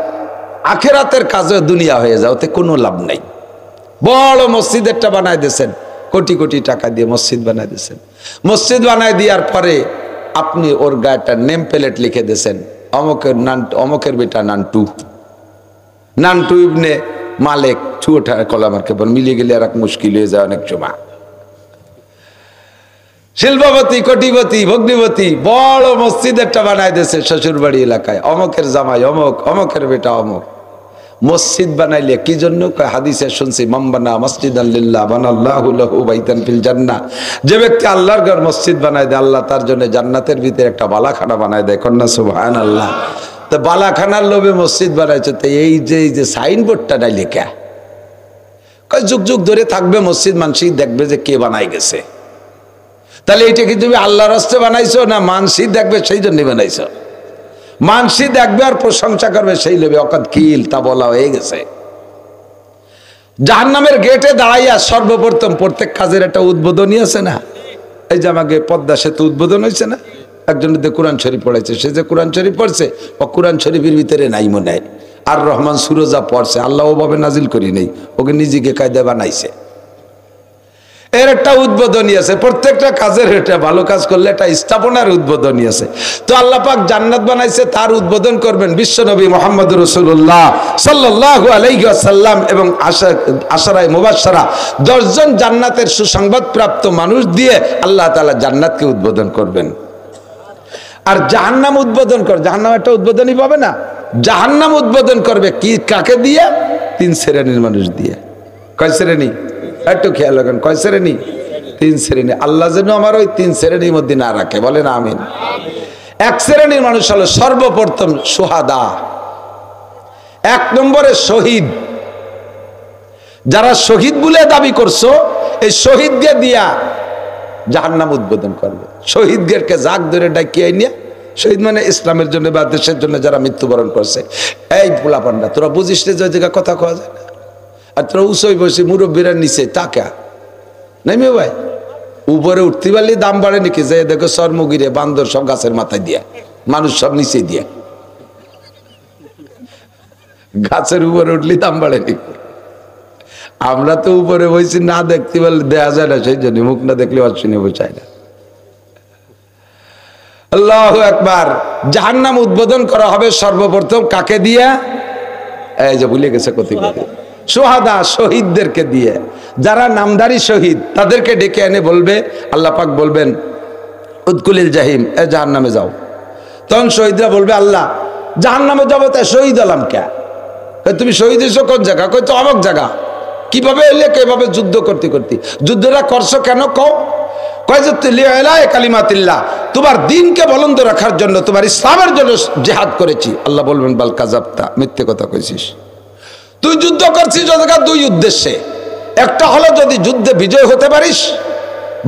S1: আখিরাতের কাজও দুনিয়া হয়ে যায়, ওতে কোনো লাভ নাই। বড় মসজিদ একটা বানায় দিয়েছেন, কোটি কোটি টাকা দিয়ে মসজিদ বানায় দিয়েছেন। মসজিদ বানায় দেওয়ার পরে আপনি ওর গায়ে নেম প্লেট লিখে দিয়েছেন, অমকের বেটা নান্টু ইবনে মালিক ছুটা কলামার কেবল মিলিয়ে গেলে আর এক মুশকিল হয়ে যায় অনেক সময়। শিল্পপতি, কোটিপতি, ভগ্নিপতি, বড় মসজিদ একটা বানায় দিয়েছে শ্বশুর বাড়ি এলাকায়, অমকের জামাই অমক, অমকের বেটা অমক। মসজিদ বানাইলে কি জন্য? হাদিসে শুনছি, মামবানা মসজিদান লিল্লাহ বানাল্লাহু লাহু বাইতান ফিল জান্নাহ। যে ব্যক্তি আল্লাহর ঘর মসজিদ বানায় দেয়, আল্লাহ তার জন্য জান্নাতের ভিতরে একটা বালাখানা বানায় দেয়। কন্যা সুবহানাল্লাহ। তো বালাখানার লোভে মসজিদ বানাইছে, তো এই যে সাইনবোর্ডটা নাই লেখা, যুগ যুগ ধরে থাকবে মসজিদ, মানুষ দেখবে যে কে বানাই গেছে। তাহলে এটা কি তুমি আল্লাহর রাস্তায় বানাইছো না মানসি দেখবে সেই জন্য বানাইছো? মানসি দেখবে আর প্রশংসা করবে সেই লোভে অকাত কিল, তা বলা হয়ে গেছে। জাহান্নামের গেটে দাঁড়াইয়া সর্বপ্রথম প্রত্যেক কাজের একটা উদ্বোধনী আছে না? এই যে আমাকে পদ্মা সেতু উদ্বোধন হয়েছে না, একজন কোরআন শরীফ পড়েছে, সে যে কোরআন শরীফ পড়ছে ও কোরআন শরীফের ভিতরে নাই মনে হয়, আর রহমান সুরজা পড়ছে, আল্লাহ ওভাবে নাজিল করি নেই, ওকে নিজেকে কায়দা বানাইছে। এর একটা উদ্বোধনী আছে, প্রত্যেকটা কাজের এটা ভালো কাজ করলে একটা স্থাপনার উদ্বোধনী আছে। তো আল্লাহ পাক জান্নাত বানাইছে, তার উদ্বোধন করবেন বিশ্বনবী মুহাম্মদ রাসূলুল্লাহ সাল্লাল্লাহু আলাইহি ওয়াসাল্লাম এবং আশারায়ে মুবাশশারা 10 জন জান্নাতের সুসংবাদ প্রাপ্ত মানুষ দিয়ে আল্লাহ তাআলা জান্নাতকে উদ্বোধন করবেন। আর জাহান্নাম উদ্বোধন করে, জাহান্নাম একটা উদ্বোধনী পাবে না, জাহান্নাম উদ্বোধন করবে কি কাকে দিয়ে? 3 শ্রেণীর মানুষ দিয়ে। কয় শ্রেণী? একটু খেয়াল রাখেন, কয় শ্রেণী? 3 শ্রেণী। আল্লাহ যেন আমার ওই 3 শ্রেণীর মধ্যে না রাখে, বলেন আমিন। 1 শ্রেণীর মানুষ হলো সর্বপ্রথম সুহাদা, 1 নম্বরে শহীদ। যারা শহীদ বলে দাবি করছো, এই শহীদকে দিয়া জাহান্নাম উদ্বোধন করবে। শহীদদেরকে জাগ ধরে ডাকিয়ে নিয়ে, শহীদ মানে ইসলামের জন্য বা দেশের জন্য যারা মৃত্যুবরণ করছে, এই পোলাপান্ডা তোরা বুঝিস যে জায়গা কথা কওয়া যায় না, আর তোরা উঁচুই বসে মুরব্বীরা নিচে টাকা নাই মে ভাই উপরে উঠতে পারলে দাম বাড়ে নাকি যে দেখো চর্মগিরে বান্দর সব গাছের মাথায় দিয়া মানুষ সব নিচে দিয়া গাছের উপরে উঠলে দাম বাড়ে নাকি আমরা তো উপরে বসে না দেখতে পারলে দেখা যায় না সেই জন্য মুখ না দেখলে অশ্বিনী বোঝায় না আল্লাহু আকবার জাহান্নাম উদ্বোধন করা হবে সর্বপ্রথম কাকে দিয়া এই যে ভুলে গেছে কতিপয় সোহাদা শহীদদেরকে দিয়ে যারা নামদারি শহীদ তাদেরকে ডেকে এনে বলবে আল্লাহ পাক বলবেন উদকুলিল জাহিম এ জাহান্নামে যাও তখন শহীদরা বলবে আল্লাহ জাহান্নামে যাবো তাই শহীদ হলাম কে তুমি শহীদ হয়েছো কোন জায়গা কই তো অমুক জায়গা কিভাবে এলে কিভাবে যুদ্ধ করতে করতে যুদ্ধটা করছো কেন কও কয় যে কালিমাতিল্লাহ তোমার দিনকে বলন্দ রাখার জন্য তোমার ইসলামের জন্য জিহাদ করেছি আল্লাহ বলবেন বাল কাযাবতা মিথ্যে কথা কইছিস তুই যুদ্ধ করছিস দুই উদ্দেশ্যে একটা হলো যদি যুদ্ধে বিজয় হতে পারিস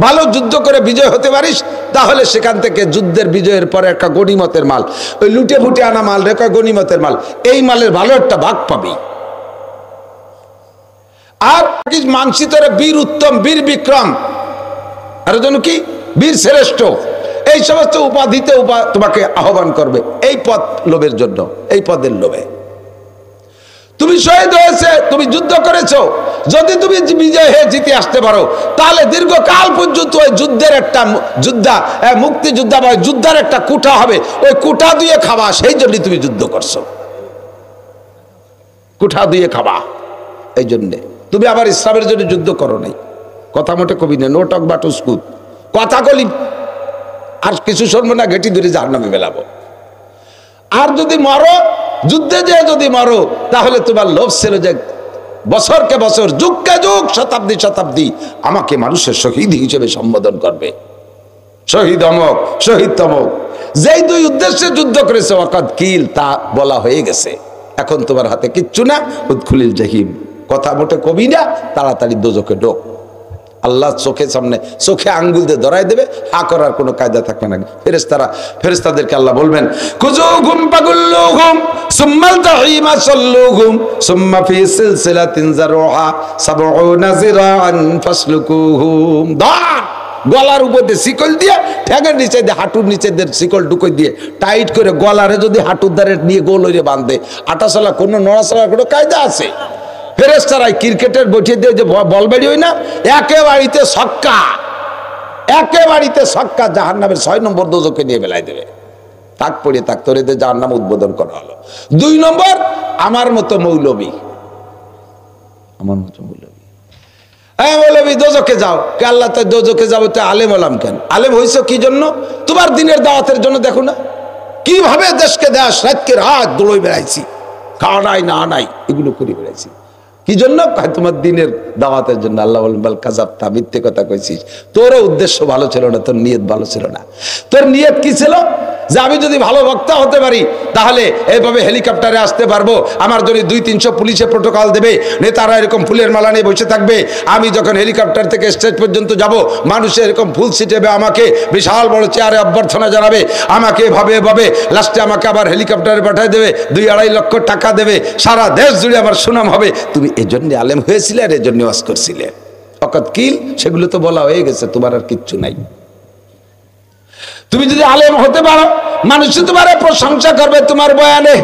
S1: ভালো যুদ্ধ করে বিজয় হতে পারিস তাহলে সেখান থেকে যুদ্ধের বিজয়ের পরে একটা গনিমতের মাল ওই লুটে ফুটে আনা মাল রেখা গনিমতের মাল এই মালের ভালো একটা ভাগ পাবি আর মানসিতরে বীর উত্তম বীর বিক্রম আর জন্য কি বীর শ্রেষ্ঠ এই সমস্ত উপাধিতে তোমাকে আহ্বান করবে এই পদ লোভের জন্য এই পদের লোভে তুমি শহীদ হয়েছে তুমি যুদ্ধ করেছো যদি তুমি বিজয় হয়ে জিতে আসতে পারো তাহলে দীর্ঘকাল পর্যন্ত ওই যুদ্ধের একটা মুক্তিযোদ্ধা বা যুদ্ধার একটা কুঠা হবে ওই কুঠা দিয়ে খাওয়া সেই জন্য তুমি যুদ্ধ করছো কুঠা দিয়ে খাওয়া এই জন্যে তুমি আবার ইসলামের জন্য যুদ্ধ করো নাই কথা মোটে কবি না নো টক বাট স্কুল কথা কলি আর কিছু শুনবো না ঘেটি ধরে জাহান্নামে ফেলাবো আর যদি মরো যুদ্ধে যে যদি মরো তাহলে তোমার লোভ ছিল যে বছরকে বছর যুগকে যুগ শতাব্দী শতাব্দী আমাকে মানুষের শহীদ হিসেবে সম্বোধন করবে শহীদ অমক শহীদ তমক যেই দুই উদ্দেশ্যে যুদ্ধ করেছে ওয়াকাদ কিল তা বলা হয়ে গেছে এখন তোমার হাতে কিচ্ছু না উদখুলিল জাহিম কথা মোটে কবি না তাড়াতাড়ি দোজখে ঢোক আল্লাহ চোখের সামনে চোখে আঙ্গুল দিয়ে ধরাই দেবে হা করার কোনো কায়দা থাকবে না ফেরেশতাদেরকে আল্লাহ বলবেন খুযুহুম ফাগুল্লুহুম সুম্মাল জাহিমা সাল্লুহুম সুম্মা ফি সিলসিলাতিন যারউহা 70 যিরাআন ফাসলুকুহুম ধর গলার উপর দিয়ে শিকল দিয়ে ঠ্যাঙের নিচে দিয়ে হাঁটুর নিচে দিয়ে শিকল ঢুকে দিয়ে টাইট করে গলারে যদি হাঁটুর দ্বারে নিয়ে গোল হয়ে বাঁধে আটাচলা কোনো নড়াচলার কোনো কায়দা আছে ফেরেশতারাই ক্রিকেটের বসিয়ে দিয়ে যে বল বেরি হয় না একেবারেতে ছক্কা জাহান্নামের 6 নম্বর দোজখে নিয়ে বেলায় দেবে তাক পড়ে তাক তোরে জাহান্নাম উদ্বোধন করা হলো 2 নম্বর আমার মতো মৌলবী মৌলবী দোজখে যাও কে আল্লাহ তো দোজখে যাবো তো আলেম হলাম কেন আলেম হইছো কি জন্য তোমার দিনের দাওয়াতের জন্য দেখো না কিভাবে দেশকে দেশ রাতকে রাত দোলই বেড়াইছি খাওয়া নাই না নাই এগুলো করে বেড়াইছি কি জন্য তোমার দিনের দাওয়াতের জন্য আল্লাহ বলেন বাল কাযাবতা মিথ্যে কথা কইছিস তোর উদ্দেশ্য ভালো ছিল না তোর নিয়ত ভালো ছিল না তোর নিয়ত কি ছিল যে আমি যদি ভালো বক্তা হতে পারি তাহলে এইভাবে হেলিকপ্টারে আসতে পারবো আমার যদি 200-300 পুলিশে প্রোটোকল দেবে নেতারা এরকম ফুলের মালা নিয়ে বসে থাকবে আমি যখন হেলিকপ্টার থেকে স্টেজ পর্যন্ত যাব মানুষের এরকম ফুল ছিটাবে আমাকে বিশাল বড় চেয়ারে অভ্যর্থনা জানাবে আমাকে এভাবে লাস্টে আমাকে আবার হেলিকপ্টারে পাঠিয়ে দেবে 2-2.5 লক্ষ টাকা দেবে সারা দেশ জুড়ে আমার সুনাম হবে তুমি এজন্য আলেম হয়েছিলে আর এজন্য ওয়াজ করছিলে ওয়াকাদ কিল সেগুলো তো বলা হয়ে গেছে তোমার আর কিচ্ছু নাই তুমি যদি আলেম হতে পারো মানুষ তোমার প্রশংসা করবে তোমার বয়ানে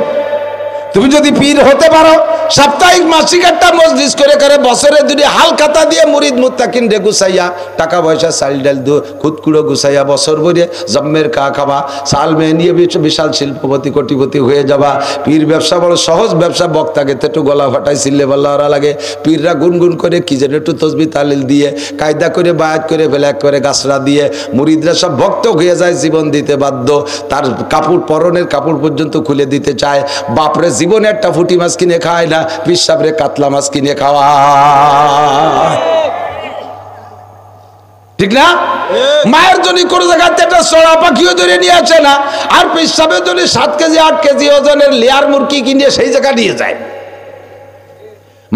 S1: তুমি যদি পীর হতে পারো সাপ্তাহিক মাসিক একটা মজলিস করে করে বছরে দুটি হাল খাতা দিয়ে মুরিদ মুত্তাকিন রে গুছাইয়া টাকা পয়সা চাল ডাল খুদকুড়ো গুছাইয়া বছর ভরে জম্মের কা খাবা সাল মেয়ে নিয়ে বিশাল শিল্পপতি কোটিপতি হয়ে যাবা পীর ব্যবসা বড় সহজ ব্যবসা বক্তাকে তো একটু গলা ফাটাই চিল্লে বল্লারা লাগে পীররা গুনগুন করে কি যেন একটু তসবি তালিল দিয়ে কায়দা করে বায়াত করে ফেলাক করে গাছরা দিয়ে মুরিদরা সব ভক্ত হয়ে যায় জীবন দিতে বাধ্য তার কাপড় পরনের কাপড় পর্যন্ত খুলে দিতে চায় বাপরে জীবনে একটা ফুটি মাছ কিনে খায় না পীর সাহেবরে কাতলা মাছ কিনে খাওয়া ঠিক না মায়ের জন্য কোন জায়গাতে একটা চড়া পাখিও ধরে নিয়ে আসে না আর পীর সাহেবের জন্য 7 কেজি 8 কেজি ওজনের লেয়ার মুরগি কিনে সেই জায়গা নিয়ে যায়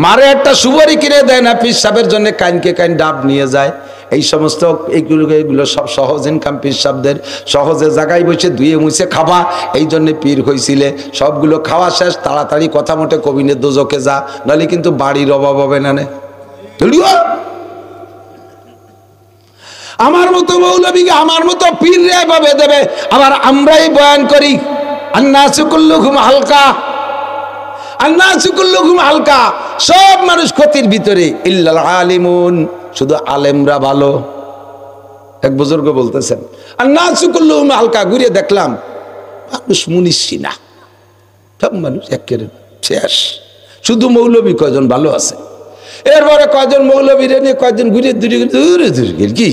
S1: মারে একটা সুবরি কিনে দেয় না পীর সাহেবের জন্য কাইনকে কাইন ডাব নিয়ে যায় এই সমস্ত এইগুলো সব সহজ ইনকাম পীর সাহেবদের, সহজে জায়গায় বসে ধুয়ে মুছে খাবা, এই জন্যে পীর হয়েছিলে। সবগুলো খাওয়া শেষ, তাড়াতাড়ি কথা মতে কবিনে দোজকে যা, নাহলে কিন্তু বাড়ির অভাব হবে না। আমার মতো মৌলবীকে আমার মতো পীর রে ভাবে দেবে, আবার আমরাই বয়ান করি আন্নাসু কুল্লুকুম হালকা, আন্নাসু কুল্লুকুম হালকা। সব মানুষ ক্ষতির ভিতরে, ইল্লাল আলিমুন, শুধু আলেমরা ভালো। এক বুজুর্গ বলতেছেন আন্নাসু কুল্লুকুম হালকা। ঘুরে দেখলাম মানুষ মুনিশি না, সব মানুষ একেবারে শেষ, শুধু মৌলবী কয়জন ভালো আছে। এরপরে কয়জন মৌলবীরে নিয়ে কয়জন ঘুরে দূরে কি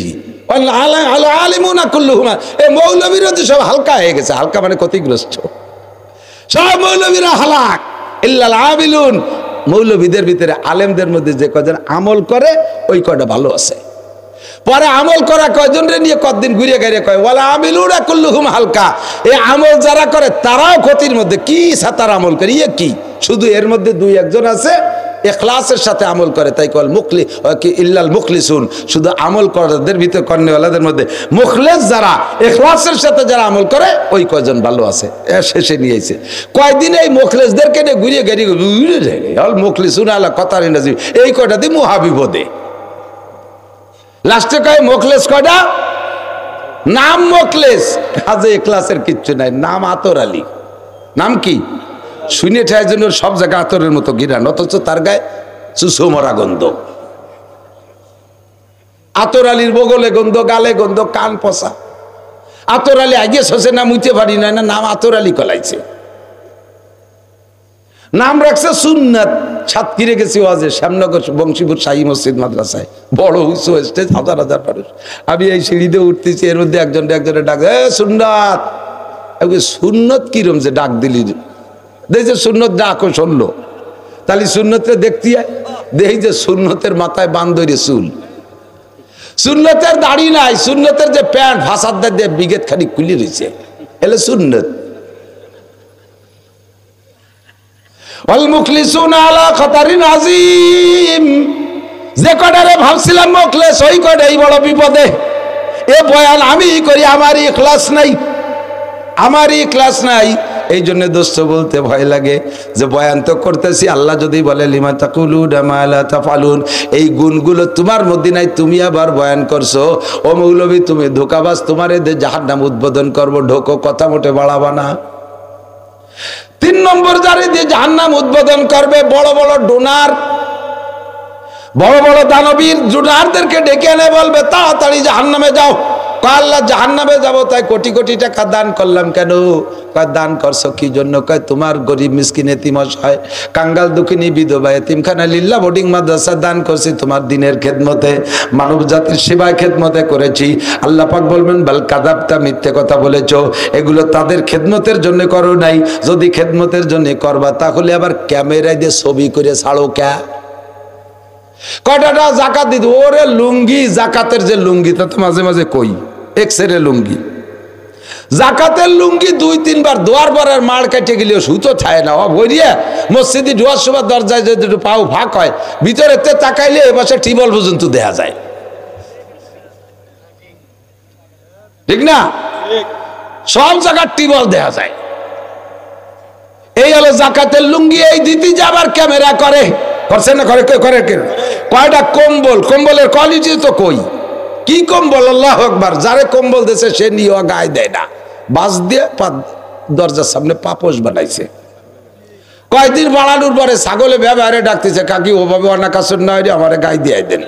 S1: আলিমুনা কুল্লুহুম, এই মৌলবীরা তো সব হালকা হয়ে গেছে। হালকা মানে ক্ষতিগ্রস্ত, সব মৌলবীরা হালাক। ইল্লাল আমিলুন, মৌলবীদের ভিতরে আলেমদের মধ্যে যে কয়জন আমল করে ওই কয়টা ভালো আছে। পরে আমল করা কয়জন রে নিয়ে কতদিন ঘুরে গেড়ে কয় ওয়ালা আমিলুনা কুল্লুহুম হালকা। এই আমল যারা করে তারাও ক্ষতির মধ্যে। কি সাতার আমল করে, ইয়ে কি, শুধু এর মধ্যে দুই একজন আছে ইখলাসের সাথে আমল করে, তাই কল মুখলি ইল্লাল মুখলিসুন, শুধু আমল করাদের ভিতরে কর্নেওয়ালাদের মধ্যে মুখলেস যারা, ইখলাসের সাথে যারা আমল করে ওই কয়জন ভালো আছে। শেষে নিয়েছে কয়দিন এই মুখলেসদেরকে নিয়ে ঘুরিয়ে গেড়িয়ে অল মুখলিসুন আলা কথারি নাজিব, এই কয়টা দিয়ে মুহাবিবদে। লাস্টে কয় মুখলেস কয়টা, নাম মুখলেস, কাজে ইখলাসের কিচ্ছু নাই, নাম আতর আলী। নাম কি শুনে ঠায় জন্য সব জায়গায় আতরের মতো গিরান, অথচ তার গায়ে চুষো মরা গন্ধ। আতর আলীর বগলে গন্ধ, গালে গন্ধ, কান পচা। আতর আলী আগে শোষে না মুইতে পারি না, নাম আতর আলী কলাইছে। নাম রাখছে সুন্নাত। সাতক্ষীরে গেছি ওয়াজে, শ্যামনগর বংশীপুর শাহী মসজিদ মাদ্রাসায়, বড় উঁচু স্টেজ, হাজার হাজার মানুষ। আমি এই সিঁড়িতে উঠতেছি, এর মধ্যে একজনে ডাক সুন্নাত। সুন্নত কিরম যে ডাক দিলি, দেখি যে সুন্নত ডাকো শুনলো, তাহলে সুন্নতকে দেখতে দেখি যে সুন্নতের মাথায় বান্ধরে চুল, সুন্নতের দাড়ি নাই, সুন্নতের যে প্যান্ট ফাঁসাদার দিয়ে বিগেত খানি খুলি রয়েছে, এলে সুন্নত। ওয়াল মুখলিসুনা আলা খাতারিন আযীম, যে কটারে ভাবছিলাম মুখলেস ওই কটাই বড় বিপদে। এ বয়ান আমি করি, আমারই ইখলাস নাই, আমারই ইখলাস নাই। এই জন্য দোস্ত বলতে ভয় লাগে যে বয়ান তো করতেছি, আল্লাহ যদি বলে লিমা তাকুলুনা মা লা তাফালুন, এই গুণগুলো তোমার মধ্যে নাই, তুমি আবার বয়ান করছো। ও মৌলবী তুমি ধোকাবাজ, তোমার এদের জাহান্নাম উদ্বোধন করবো, ঢোকো, কথা মোটে বাড়াবা না। 3 নম্বর যারে দিয়ে জাহান্নাম উদ্বোধন করবে বড় বড় ডোনার, বড় বড় দানবীর ডোনারদেরকে ডেকে এনে বলবে তাড়াতাড়ি জাহান্নামে যাও। আল্লাহ জাহান্নামে যাবো তাই কোটি কোটি টাকা দান করলাম কেন? কয় দান করছো কি জন্য? কয় তোমার গরিব মিসকিন এতিম অসহায় কাঙ্গাল দুঃখিনী বিধবা এতিমখানা লিল্লাহ বোর্ডিং মাদ্রাসা দান করছি তোমার দিনের খেদমতে, মানব জাতির সেবায় খেদমতে করেছি। আল্লাহ পাক বলবেন বাল কাযাবতা, মিথ্যে কথা বলেছো, এগুলো তাদের খেদমতের জন্য করো নাই। যদি খেদমতের জন্য করবা তাহলে আবার ক্যামেরায় দিয়ে ছবি করে ছাড়ো কে? কয়টা জাকাত দিত? ওরে লুঙ্গি, জাকাতের যে লুঙ্গি তা তো মাঝে মাঝে কই এক্সরে লুঙ্গি, জাকাতের লুঙ্গি 2-3 বার দোয়ার পরের মাড় কেটে গেলেও সুতো ছায় না। ভরিয়ে মসজিদে ডোয়ার সময় দরজায় যদি একটু পাও ফাঁক হয়, ভিতরে তাকাইলে এ পাশে টিবল পর্যন্ত দেখা যায়, ঠিক না? সব জায়গার টিবল দেখা যায়। এই হলো জাকাতের লুঙ্গি। এই দিতে যাবার ক্যামেরা করে, করছে না? করে করে কয়টা কম্বল, কম্বলের কোয়ালিটি তো কই, কি কম্বল? আল্লাহু আকবার। যারে কম্বল দিয়েছে সে নিয়ে গায়ে দেয় না, বাস দিয়ে দরজার সামনে পাপোশ বানাইছে। কয়দিন বাড়ানোর পরে ছাগলে ব্যবহারে ডাকতেছে, কাকি ওভাবে অনাকাশন নয় রে, আমার গায়ে দিয়ে দেন।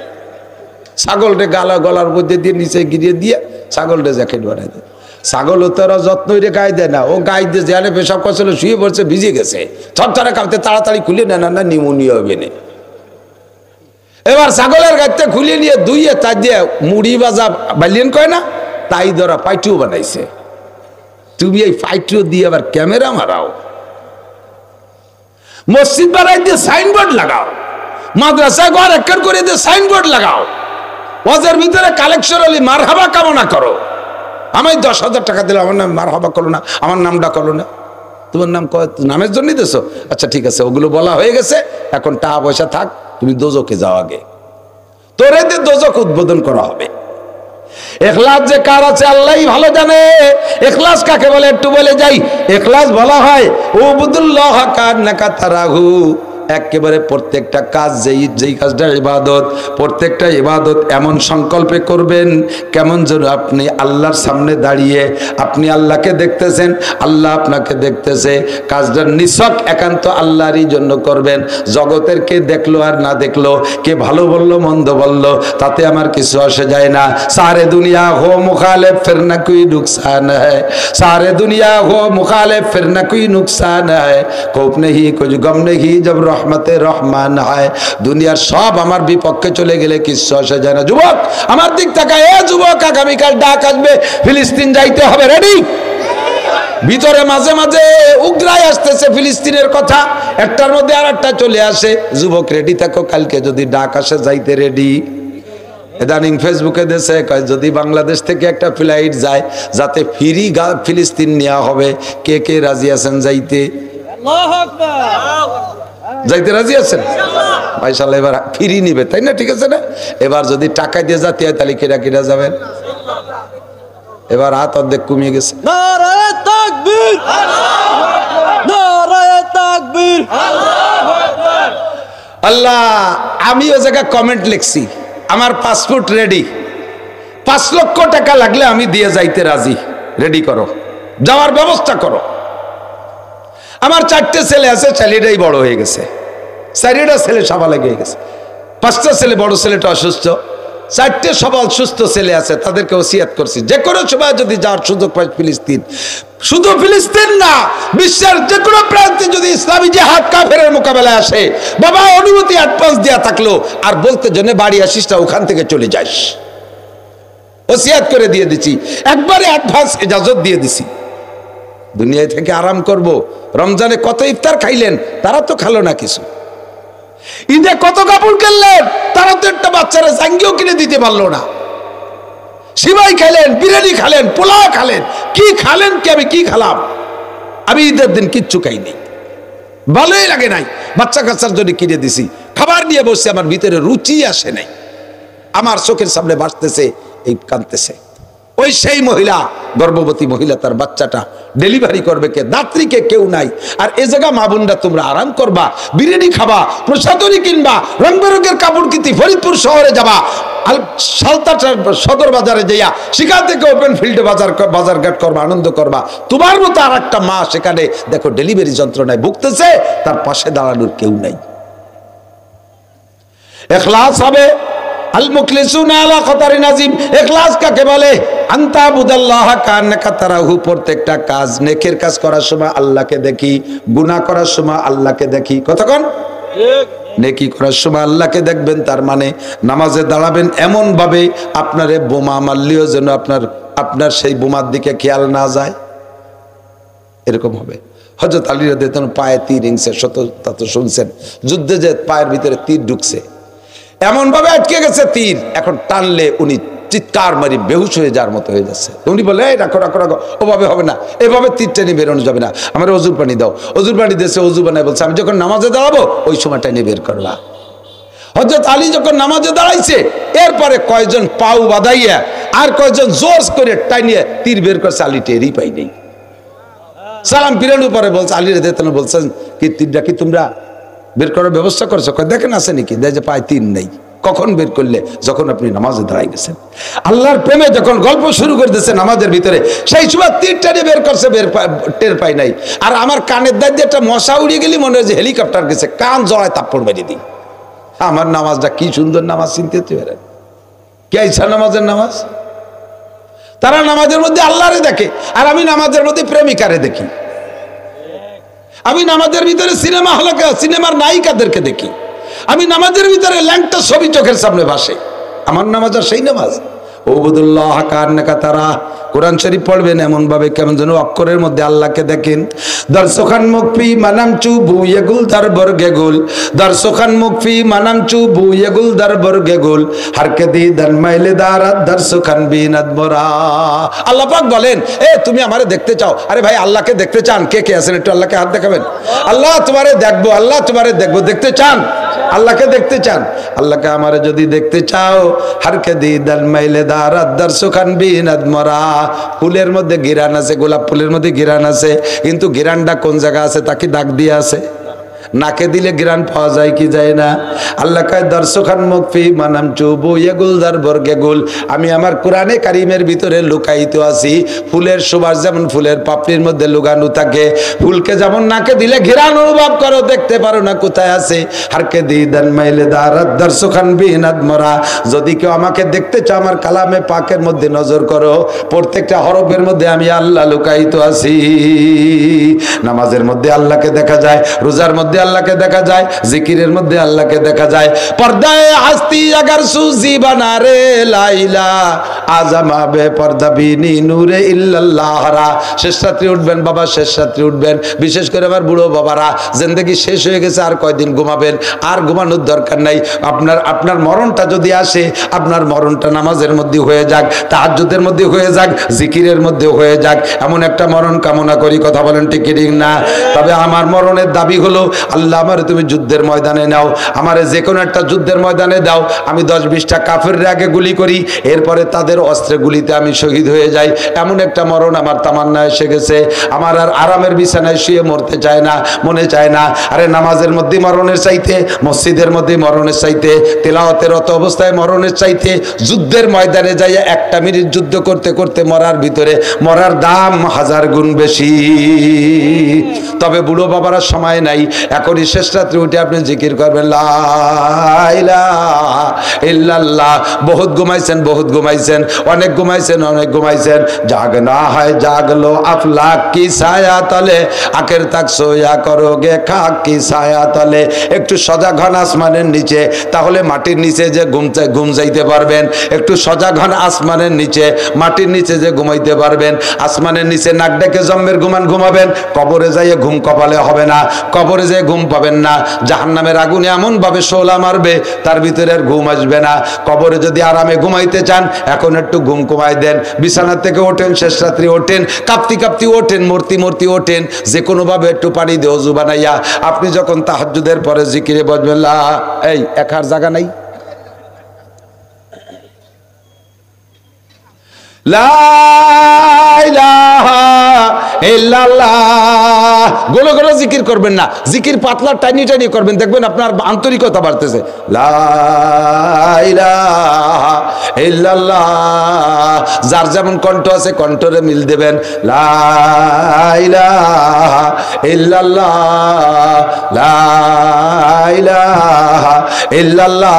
S1: ছাগলটা গলার মধ্যে দিয়ে নিচে গিরিয়ে দিয়ে ছাগলটা জ্যাকেট বানাই দেয়। ছাগল তো ওরা যত্ন করে গায়ে দেয় না, ও গায়ে দিয়ে যেখানে পেশাব করছিল শুয়ে পড়ছে, ভিজে গেছে, থরথরে কাঁপতে, তাড়াতাড়ি খুলে নেন না, নিউমোনিয়া হবে না। এবার ছাগলের গাড়িতে খুলে নিয়ে ধুইয়ে তাই দিয়ে মুড়ি বাজা বালিয়েন কয় না, তাই ধরা পাইটিও বানাইছে। তুমি এই পাইটিও দিয়ে আবার ক্যামেরা মারাও, মসজিদ বানাই দিয়ে সাইনবোর্ড লাগাও, মাদ্রাসায় ঘর একের করে দিয়ে সাইনবোর্ড লাগাও, ওয়াজের ভিতরে কালেকশন হলে মারহাবা কামনা করো। আমি 10,000 টাকা দিলাম, আমার নাম মারহাবা করো না, আমার নামটা করো না। তোমার নাম নামের জন্যই দেছো? আচ্ছা ঠিক আছে, ওগুলো বলা হয়ে গেছে, এখন টাকা পয়সা থাক, তুমি দোজকে যাও আগে। তোরে দিয়ে দোজখ উদ্বোধন করা হবে। ইখলাস যে কার আছে আল্লাহই ভালো জানে। ইখলাস কাকে বলে একটু বলে যাই। ইখলাস বলা হয় উবুদুল্লাহ কান্নাকা তারাহু, একেবারে প্রত্যেকটা কাজ যেই কাজটা ইবাদত, প্রত্যেকটা ইবাদত এমন সংকল্পে করবেন কেমন যেন আপনি আল্লাহর সামনে দাঁড়িয়ে আপনি আল্লাহকে দেখতেছেন, আল্লাহ আপনাকে দেখতেছে। কাজটা নিছক একান্ত আল্লাহরই জন্য করবেন। জগতের কে দেখলো আর না দেখলো, কে ভালো বললো মন্দ বললো, তাতে আমার কিছু আসে যায় না। সারে দুনিয়া হো মুখালেফ ফির না কোই নুকসান হ্যায়, সারে দুনিয়া হো মুখালেফ ফির না কোই নুকসান হ্যায়, খৌফ নেহি কুছ গম নেহি জব রহমতে রহমান হয়। দুনিয়ার সব আমার বিপক্ষে চলে গেলে কিছু আসে যায় না। যুবক আমার দিক তাকায়, এ যুবক আগামীকাল ডাক আসবে, ফিলিস্তিন যাইতে হবে, রেডি? ভিতরে মাঝে মাঝে উগ্রাই আসতেছে ফিলিস্তিনের কথা, একটার মধ্যে আর একটা চলে আসে। যুবক রেডি থাকো, কালকে যদি ডাক আসে যাইতে রেডি। ইদানিং ফেসবুকে দেশে কয় যদি বাংলাদেশ থেকে একটা ফ্লাইট যায় যাতে ফ্রি ফিলিস্তিন নেওয়া হবে, কে কে রাজি আছেন যাইতে?
S2: আল্লাহু আকবার।
S1: যাইতে রাজি আছেন? মাশাআল্লাহ, এবার ফ্রি নিবে, তাই না? ঠিক আছে না? এবার যদি টাকা দিয়ে যাতে হয় তাহলে কেরা কেরা যাবেন? এবার হাত অর্ধেক কমিয়ে গেছে।
S2: নারায়ে তাকবীর, আল্লাহু আকবার, নারায়ে তাকবীর, আল্লাহু আকবার।
S1: আল্লাহ, আমি ওই জায়গায় কমেন্ট লিখছি, আমার পাসপোর্ট রেডি, 5 লক্ষ টাকা লাগলে আমি দিয়ে যাইতে রাজি, রেডি করো, যাওয়ার ব্যবস্থা করো। আমার 4টে ছেলে আছে, ছেলেটাই বড় হয়ে গেছে, 4টা ছেলে সাবালক হয়ে গেছে, 5টা ছেলে, বড় ছেলেটা অসুস্থ, 4টে সবল সুস্থ ছেলে আছে, তাদেরকে ওসিয়াত করছি যে কোনো সময় যদি যাওয়ার সুযোগ পায় ফিলিস্তিন, শুধু ফিলিস্তিন না বিশ্বের যে কোনো প্রান্তে যদি ইসলামী জিহাদ কাফেরের মোকাবেলায় আসে, বাবা অনুমতি অ্যাডভান্স দেয়া থাকলো, আর বলতে জন্য বাড়ি আসিস না, ওখান থেকে চলে যাস, ওসিয়াত করে দিয়ে দিছি, একবারে অ্যাডভান্স ইজাজত দিয়ে দিছি। দুনিয়ায় থেকে আরাম করব। রমজানে কত ইফতার খাইলেন, তারা তো খালো না কিছু। ঈদে কত কাপড় কিনলেন, তারা তো একটা বাচ্চারা জাঙ্গিও কিনে দিতে পারলো না। সিমাই খেলেন, বিরিয়ানি খালেন, পোলাও খালেন, কি খালেন কি, আমি কি খালাম? আমি ঈদের দিন কিচ্ছু খাইনি, ভালোই লাগে নাই। বাচ্চা কাচ্চার জন্য কিনে দিছি, খাবার নিয়ে বসছে, আমার ভিতরে রুচি আসে নাই, আমার চোখের সামনে বাঁচতেছে, এই কাঁদতেছে। ওই সেই মহিলা, গর্ভবতী মহিলা, তার বাচ্চাটা ডেলিভারি করবে কে? দাত্রীকে কেউ নাই। আর এ জায়গা মা বোনরা তোমরা আরাম করবা, বিরিয়ানি খাবা, প্রসাদনী কিনবা, রং বেরঙের কাপড় কিনতে ফরিদপুর শহরে যাবা, সালতা সদর বাজারে যাইয়া সেখান থেকে ওপেন ফিল্ডে বাজারঘাট করবা, আনন্দ করবা। তোমার মতো আর একটা মা সেখানে দেখো ডেলিভারি যন্ত্রণায় ভুগতেছে, তার পাশে দাঁড়ানোর কেউ নাই। ইখলাস হবে আল মুখলিসুনা আলা খতারিন আযীম। ইখলাস কাকে বলে? আনতা বুদাল্লাহ কান্নাকা তারাহু। প্রত্যেকটা কাজ, নেকের কাজ করার সময় আল্লাহকে দেখি, গুনাহ করার সময় আল্লাহকে দেখি। কতক্ষণ?
S2: ঠিক।
S1: নেকি করার সময় আল্লাহকে দেখবেন, তার মানে নামাজে দাঁড়াবেন এমন ভাবে আপনারে বোমা মারলেও যেন আপনার সেই বোমার দিকে খেয়াল না যায়, এরকম হবে। হযরত আলী রাদিয়াল্লাহু আনহু পায়ে তীর হিংসে, তা তো শুনছেন, যুদ্ধে যে পায়ের ভিতরে তীর ঢুকছে, এমন ভাবে আটকে গেছে তীর, এখন টানলে উনি চিৎকার মারি বেহুশ হয়ে যাওয়ার মতো হয়ে যাচ্ছে। উনি বলে, এই রাখো রাখো রাখো, ওভাবে হবে না, এভাবে তীর টেনে বেরোনো যাবে না, আমার অজুর পানি দাও। অজুর পানি দিয়েছে, অজু বানায় বলছে আমি যখন নামাজে দাঁড়াবো ওই সময় টেনে বের করবা। হযরত আলী যখন নামাজে দাঁড়াইছে, এরপরে কয়েকজন পাউ বাঁধাইয়া আর কয়েকজন জোর করে টাইনিয়ে তীর বের করছে, আলী টেরই পাই নেই। সালাম ফিরানোর পরে বলছে, আলী রাদিয়াল্লাহু আনহু বলছেন, কি তীরটা কি তোমরা বের করার ব্যবস্থা করছো? দেখেন আছে নাকি, দেখে যে পায়ে তীর নেই। কখন বের করলে? যখন আপনি নামাজে দাঁড়াই গেছেন। আল্লাহর প্রেমে যখন গল্প শুরু করে দিয়েছে নামাজের ভিতরে, সেই সময় তীর টেনে বের করছে, টের পাই নাই। আর আমার কানের দাঁত দিয়ে একটা মশা উড়িয়ে গেলি মনে হয় যে হেলিকপ্টার গেছে, কান জড়ায় তাপ্পড় মেরে দিই। আমার নামাজটা কি সুন্দর নামাজ, চিনতে পারেন? কে ইচ্ছা নামাজের নামাজ? তারা নামাজের মধ্যে আল্লাহরে দেখে, আর আমি নামাজের মধ্যে প্রেমিকারে দেখি। আমি নামাজের ভিতরে সিনেমা হলে সিনেমার নায়িকাদেরকে দেখি। আমি নামাজের ভিতরে ল্যাংটা ছবি চোখের সামনে ভাসে। আমার নামাজ আর সেই নামাজ। উবুদুল্লাহ কান্নাকা তারা কোরআন শরীফ পড়বেন এমন ভাবে কেমন যেন অক্ষরের মধ্যে আল্লাহকে দেখেন। দর্শখান মুকফি মানাম চু বুয়েগুল দরবর গেগুল, দর্শখান মুকফি মানাম চু বুয়েগুল দরবর গেগুল, হারকে দি দান মাইলে দারাত দর্শখান বিনাদ মোরা। আল্লাহ পাক বলেন, এ তুমি আমারে দেখতে চাও? আরে ভাই আল্লাহকে দেখতে চান? কে কে আছেন একটু আল্লাহকে হাত দেখাবেন। আল্লাহ তোমারে দেখবো, আল্লাহ তোমারে দেখবো, দেখতে চান? আল্লাহকে দেখতে চান? আল্লাহকে আমারে যদি দেখতে চাও, হারকে দি দান মাইলে দারাত দর্শখান বিনাদ মোরা। ফুলের মধ্যে গিরান আছে, গোলাপ ফুলের মধ্যে গিরান আছে, কিন্তু গিরানটা কোন জায়গা আছে তাকে দাগ দিয়ে আছে? নাকে দিলে গ্রান পাওয়া যায় কি যায় না? আল্লাহ কয় দর্শখান মুকফি মানাম চুবু ইয়েগুল দরবর গেগুল, আমি আমার কোরআনে কারিমের ভিতরে লুকায়িত আছি। ফুলের সুবাস যেমন ফুলের পাপড়ির মধ্যে লুকানো থাকে, ফুলকে যেমন নাকে দিলে ঘিরান অনুভব করো, দেখতে পারো না কোথায় আছে। হারকে দি দান মাইলে দারাত দর্শখান বিনাদ মরা। যদি কেউ আমাকে দেখতে চাও, আমার কালামে পাকের মধ্যে নজর করো, প্রত্যেকটা হরফের মধ্যে আমি আল্লাহ লুকায়িত আছি। নামাজের মধ্যে আল্লাহকে দেখা যায়, রোজার মধ্যে আল্লাহকে দেখা যায়, জিকিরের মধ্যে আল্লাহকে দেখা যায়। পর্দায় হাস্তি আগার সুজি বানা রে লাইলা আজমা বে পর্দা বিনি নূরে ইল্লাল্লাহরা। শেষ রাত্রি উঠবেন বাবা, শেষ রাত্রি উঠবেন, বিশেষ করে আমার বুড়ো বাবারা, জিন্দেগি শেষ হয়ে গেছে, আর কয়দিন ঘুমাবেন? আর ঘুমানোর দরকার নাই। আপনার মরণটা যদি আসে, আপনার মরণটা নামাজের মধ্যে হয়ে যাক, তাহাজ্জুদের মধ্যে হয়ে যাক, জিকিরের মধ্যে হয়ে যাক, এমন একটা মরণ কামনা করি। কথা বলেন ঠিক কি ঠিক না? তবে আমার মরণের দাবি হলো, আল্লাহ আমারে তুমি যুদ্ধের ময়দানে নাও, আমারে যে কোনো একটা যুদ্ধের ময়দানে দাও, আমি 10-20টা কাফেরের আগে গুলি করি, এরপরে তাদের অস্ত্রে গুলিতে আমি শহীদ হয়ে যাই। এমন একটা মরণ আমার তামান্না এসে গেছে। আমার আর আরামের বিছানায় শুয়ে মরতে চায় না, মনে চায় না। আরে নামাজের মধ্যে মরণের চাইতে, মসজিদের মধ্যে মরণের চাইতে, তেলাওয়াতের রত অবস্থায় মরণের চাইতে, যুদ্ধের ময়দানে যাইয়া 1 মিনিট যুদ্ধ করতে করতে মরার ভিতরে মরার দাম 1000 গুণ বেশি। তবে বুড়ো বাবারা সময় নাই, এখনই শেষ রাত্রে উঠে আপনি জিকির করবেন লা ইলাহা ইল্লাল্লাহ। বহুত ঘুমাইছেন, বহুত ঘুমাইছেন, অনেক ঘুমাইছেন, অনেক ঘুমাইছেন। জাগনা হয় জাগলো আফলাক কি ছায়া তলে, আখের তাক সোয়া করোগে খাক কি ছায়া তলে। একটু সজাগ হন আসমানের নিচে, তাহলে মাটির নিচে যে ঘুম যাইতে পারবেন। একটু সজাগ হন আসমানের নিচে, মাটির নিচে যে ঘুমাইতে পারবেন। আসমানের নিচে নাক ডেকে জম্মের ঘুমাবেন, কবরে যাইয়ে ঘুম কপালে হবে না, কবরে যে ঘুম পাবেন না। জাহান্নামের আগুনে এমন ভাবে শোলা মারবে, তার ভিতরে আর ঘুম আসবে না। কবরে যদি আরামে ঘুমাইতে চান, এখন একটু ঘুম কমাই দেন। বিছানার থেকে ওঠেন, শেষ রাত্রি ওঠেন, কাঁপতি কাঁপতি ওঠেন, মূর্তি ওঠেন, যে কোনো ভাবে একটু পানি দিয়ে ওযু বানাইয়া আপনি যখন তাহাজ্জুদের পরে জিকিরে বসবেন, এই একার জায়গা নাই, লা ইলাহা ইল্লাল্লাহ। গোলো গোলো জিকির করবেন না, জিকির পাতলা টাইনি টাইনি করবেন, দেখবেন আপনার আন্তরিকতা বাড়তেছে। লা ইলাহা ইল্লাল্লাহ। যার যেমন কণ্ঠ আছে কণ্ঠরে মিল দেবেন। লা ইলাহা ইল্লাল্লাহ, লা ইলাহা ইল্লাল্লাহ।